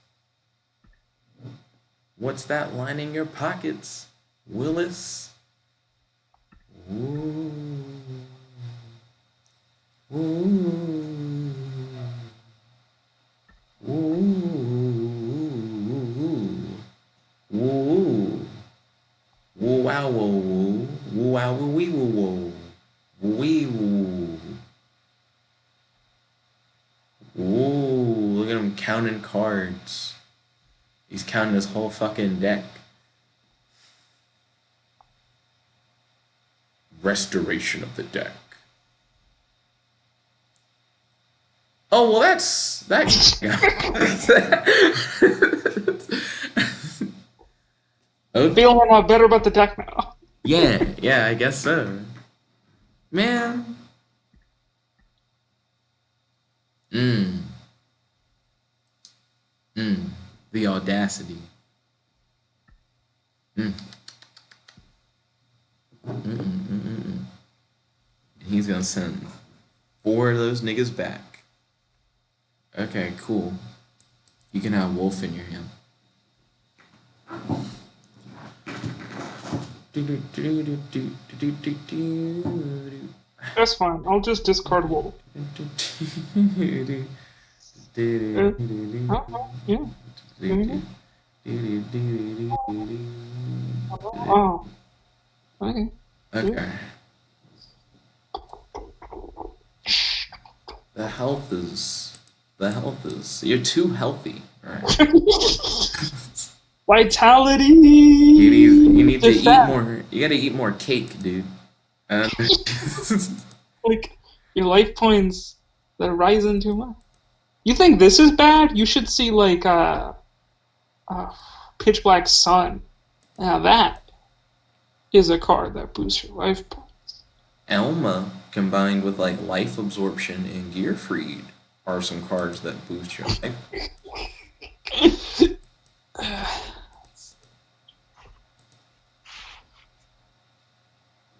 What's that lining your pockets, Willis? Ooh. Ooh. Ooh. Woo. Woo wow woo woo. Woo wow woo wee woo woo. Wee woo. Ooh, look at him counting cards. He's counting his whole fucking deck. Restoration of the deck. Oh, well, that's that. I'm feeling a lot better about the deck now. Yeah, I guess so. Man. The audacity. He's gonna send 4 of those niggas back. Okay, cool. You can have Wolf in your hand. That's fine. I'll just discard Wolf. Yeah. Oh. Okay. Okay. The health is you're too healthy, right? Vitality. You need to eat more. You gotta eat more cake, dude. Like your life points, they're rising too much. You think this is bad? You should see like Pitch Black Sun. Now that. is a card that boosts your life points. Elma combined with like life absorption and gear freed are some cards that boost your life.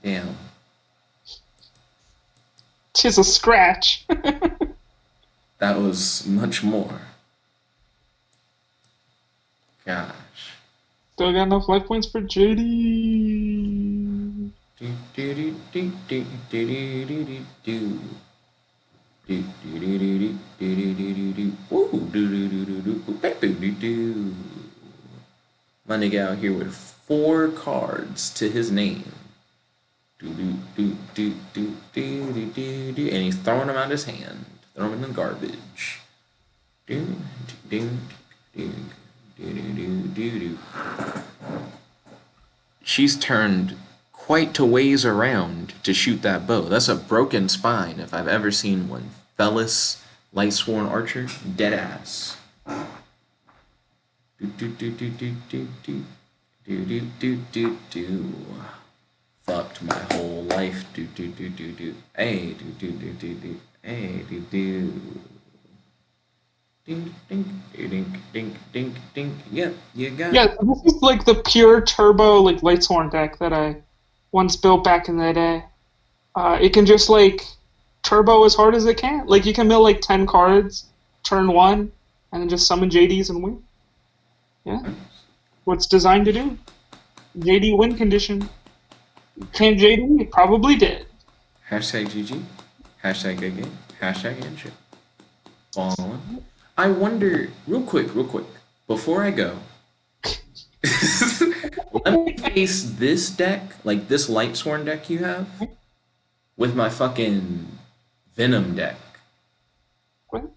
Damn. Tis a scratch. That was much more. Gosh. Still got enough life points for JD. Do do do do do do do do do. Do do do do do do do do do. Woo do do do do do do do do. My nigga out here with 4 cards to his name. Do do do do do do do do do, and he's throwing them out his hand, throwing them in the garbage. Do do do do do do do do. She's turned quite to ways around to shoot that bow. That's a broken spine if I've ever seen one. Fellas, Lightsworn Archer, dead ass. Do do do do do do do do do do do do. Fucked my whole life. Do do do do do. Hey do do do do do. Hey do do. Ding ding ding ding ding ding. Yep, you got. Yeah, this is like the pure turbo like Lightsworn deck that I once built back in the day. It can just like turbo as hard as it can. Like you can mill like 10 cards, turn 1, and then just summon JDs and win. Yeah, what's designed to do. JD win condition. Can JD? It probably did. Hashtag GG. Hashtag good game. Hashtag handshake. Fallen. I wonder, real quick, before I go, let me face this deck, like this Lightsworn deck you have, with my fucking Venom deck. What?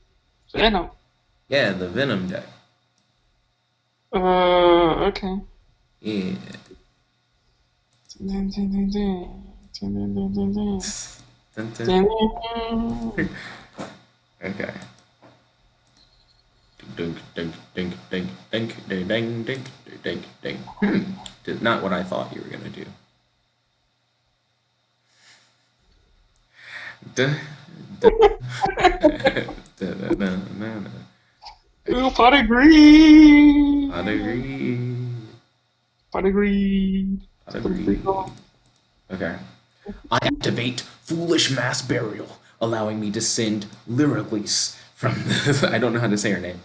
Venom. Yeah, the Venom deck. Okay. Yeah. Dun, dun, dun, dun. Dun, dun, dun, dun, dun. Dun, dun. Dun, dun. Okay. Dink, dink, dink, dink, dink, dink, dink, dink, dink, dink. Did not what I thought you were gonna do. Duh, duh. Da, da, da, da, da. Ooh, pot of greed. I'd agree. Pot of greed. I'd agree. Okay. I activate Foolish Mass Burial, allowing me to send Lyricles from the, I don't know how to say her name,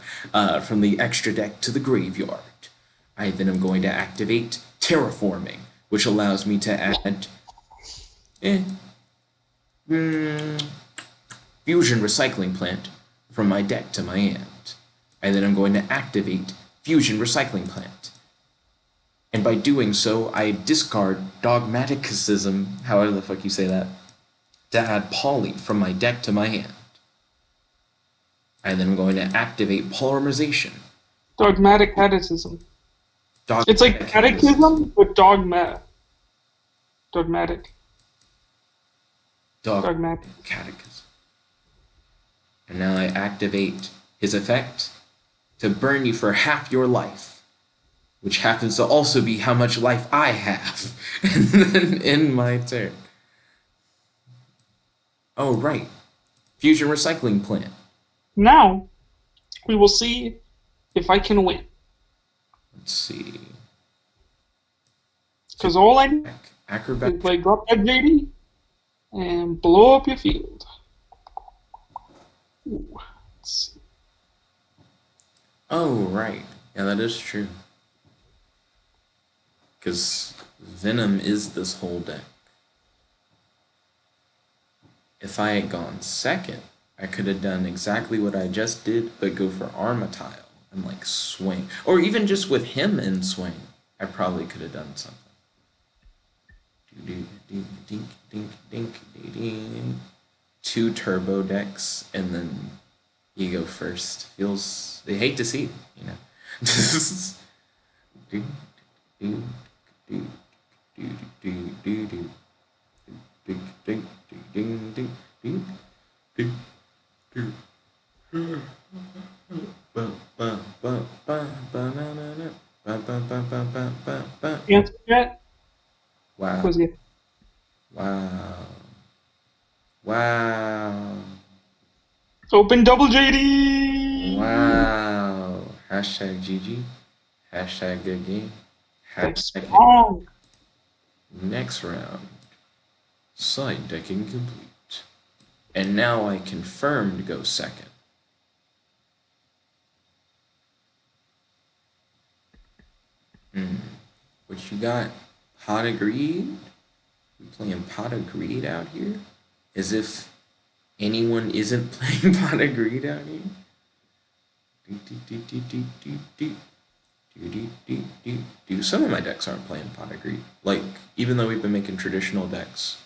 from the extra deck to the graveyard. I then am going to activate Terraforming, which allows me to add Fusion Recycling Plant from my deck to my hand. I then am going to activate Fusion Recycling Plant. And by doing so, I discard Dogmaticism, however the fuck you say that, to add Poly from my deck to my hand. And then I'm going to activate Polymerization. Dogmatic catechism. It's like catechism, but dogma. Dogmatic. Dogmatic. Catechism. And now I activate his effect to burn you for half your life, which happens to also be how much life I have. And then end my turn. Oh, right. Fusion Recycling Plant. Now, we will see if I can win. Let's see. Because all I do Acrobat. is like drop that JD and blow up your field. Ooh, let's see. Oh, right. Yeah, that is true. Because Venom is this whole deck. If I had gone second, I could have done exactly what I just did, but go for Armatile and like swing. Or even just with him in swing, I probably could have done something. Two turbo decks, and then you go first. Feels, they hate to see it, you know. Answer yet? What? Wow. Was it? Wow. Wow. Open double JD. Wow. Hashtag GG. Hashtag good game. That's Hashtag wrong. next round. Side decking complete. And now I confirm to go second. What you got? Pot of greed? We playing pot of greed out here? As if anyone isn't playing pot of greed out here? Some of my decks aren't playing pot of greed. Like, even though we've been making traditional decks,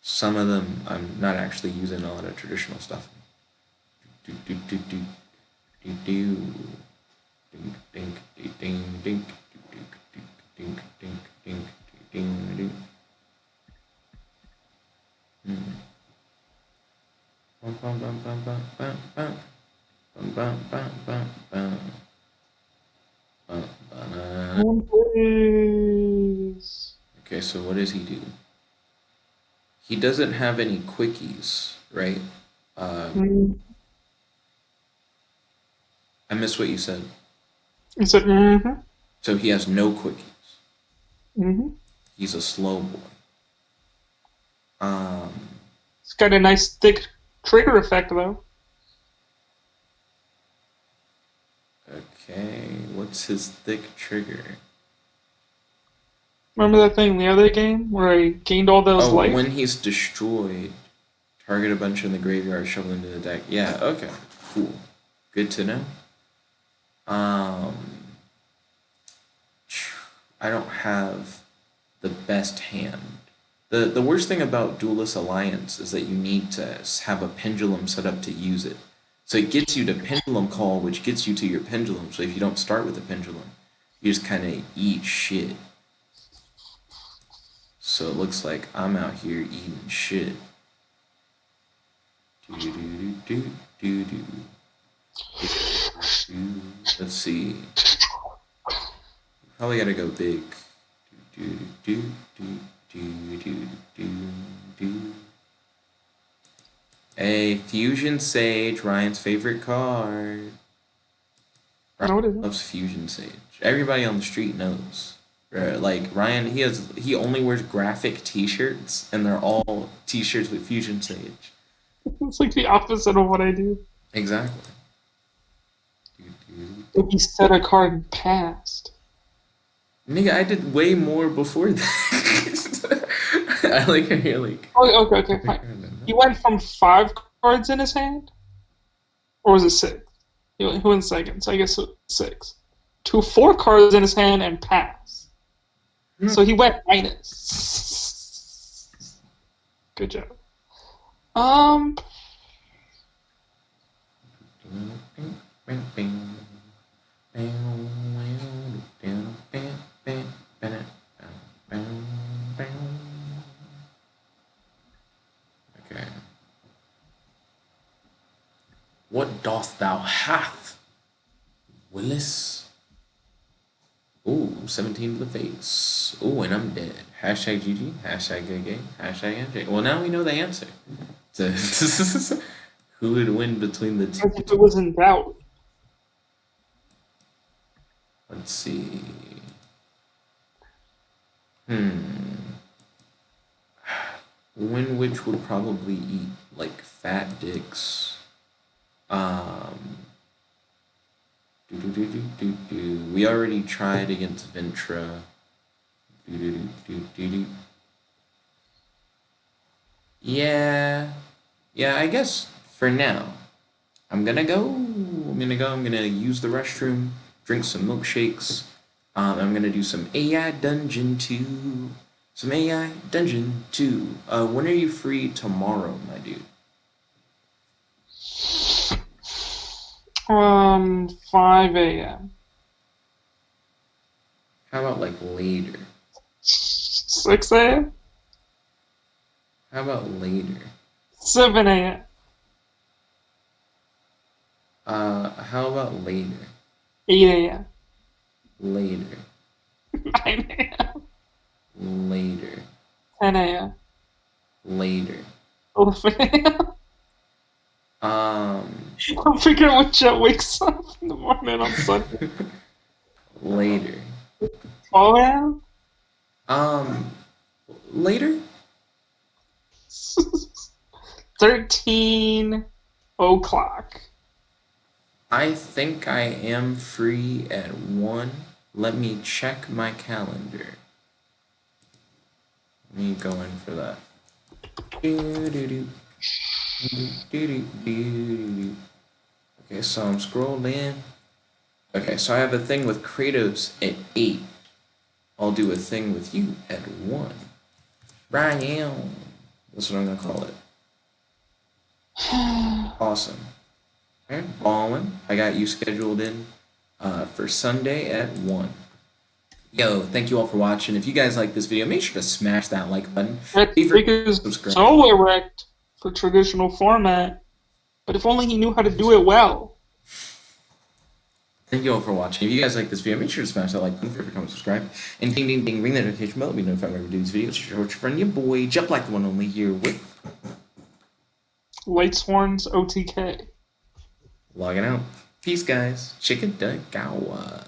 some of them I'm not actually using a lot of traditional stuff. Please. Okay, so what does he do? He doesn't have any quickies, right? Mm. I missed what you said. He said, mm-hmm. So he has no quickies. Mm-hmm. He's a slow boy. It's got a nice thick trigger effect, though. Okay, what's his thick trigger? Remember that thing in the other game where I gained all those Oh, life? when he's destroyed, target a bunch in the graveyard, shovel into the deck. Yeah, okay, cool. Good to know. I don't have the best hand. The worst thing about Duelist Alliance is that you need to have a pendulum set up to use it. So it gets you to pendulum call, which gets you to your pendulum. So if you don't start with a pendulum, you just kind of eat shit. So it looks like I'm out here eating shit. Let's see. Probably gotta go big. A Fusion Sage, Ryan's favorite card. No, it Ryan isn't. loves Fusion Sage. Everybody on the street knows. Like Ryan, he only wears graphic T-shirts, and they're all T-shirts with Fusion Sage. It's like the opposite of what I do. Exactly. If he set a card and passed. Nigga, I did way more before that. I like how you're like. Oh, okay, fine. He went from 5 cards in his hand? Or was it 6? He went second, so I guess it was 6. To 4 cards in his hand and pass. So he went minus. Good job. Okay. What dost thou hath, Willis? Ooh, 17 to the face. Ooh, and I'm dead. Hashtag GG, hashtag good game, hashtag MJ. Well, now we know the answer. Who would win between the two? As if it was in doubt. Let's see. Win which would probably eat like fat dicks. We already tried against Ventra. Yeah. Yeah, I guess for now. I'm gonna use the restroom, drink some milkshakes. I'm gonna do some AI Dungeon 2. Some AI Dungeon 2. When are you free tomorrow, my dude? 5 a.m. How about like later? 6 a.m. How about later? 7 a.m. How about later? 8 a.m. Later. 9 a.m. Later. 10 a.m. Later. 11 a.m. I'm figuring when Jet wakes up in the morning on Sunday. Later. 12 a.m. Later? 13 o'clock. I think I am free at 1. Let me check my calendar. Let me go in for that. Okay, so I'm scrolling. Okay, so I have a thing with Kratos at 8. I'll do a thing with you at 1. Ryan. That's what I'm gonna call it. Awesome. Alright, ballin'. I got you scheduled in for Sunday at 1. Yo, thank you all for watching. If you guys like this video, make sure to smash that like button. That trick is so erect for traditional format, but if only he knew how to do it well. Thank you all for watching. If you guys like this video, make sure to smash that like button, favorite, comment, subscribe, and ding ding ding, ring that notification bell to be notified whenever we do these videos. It's your friend, your boy, Jet Black, the one only here with Lightsworn's OTK. logging out. Peace, guys. Chicken Gawa.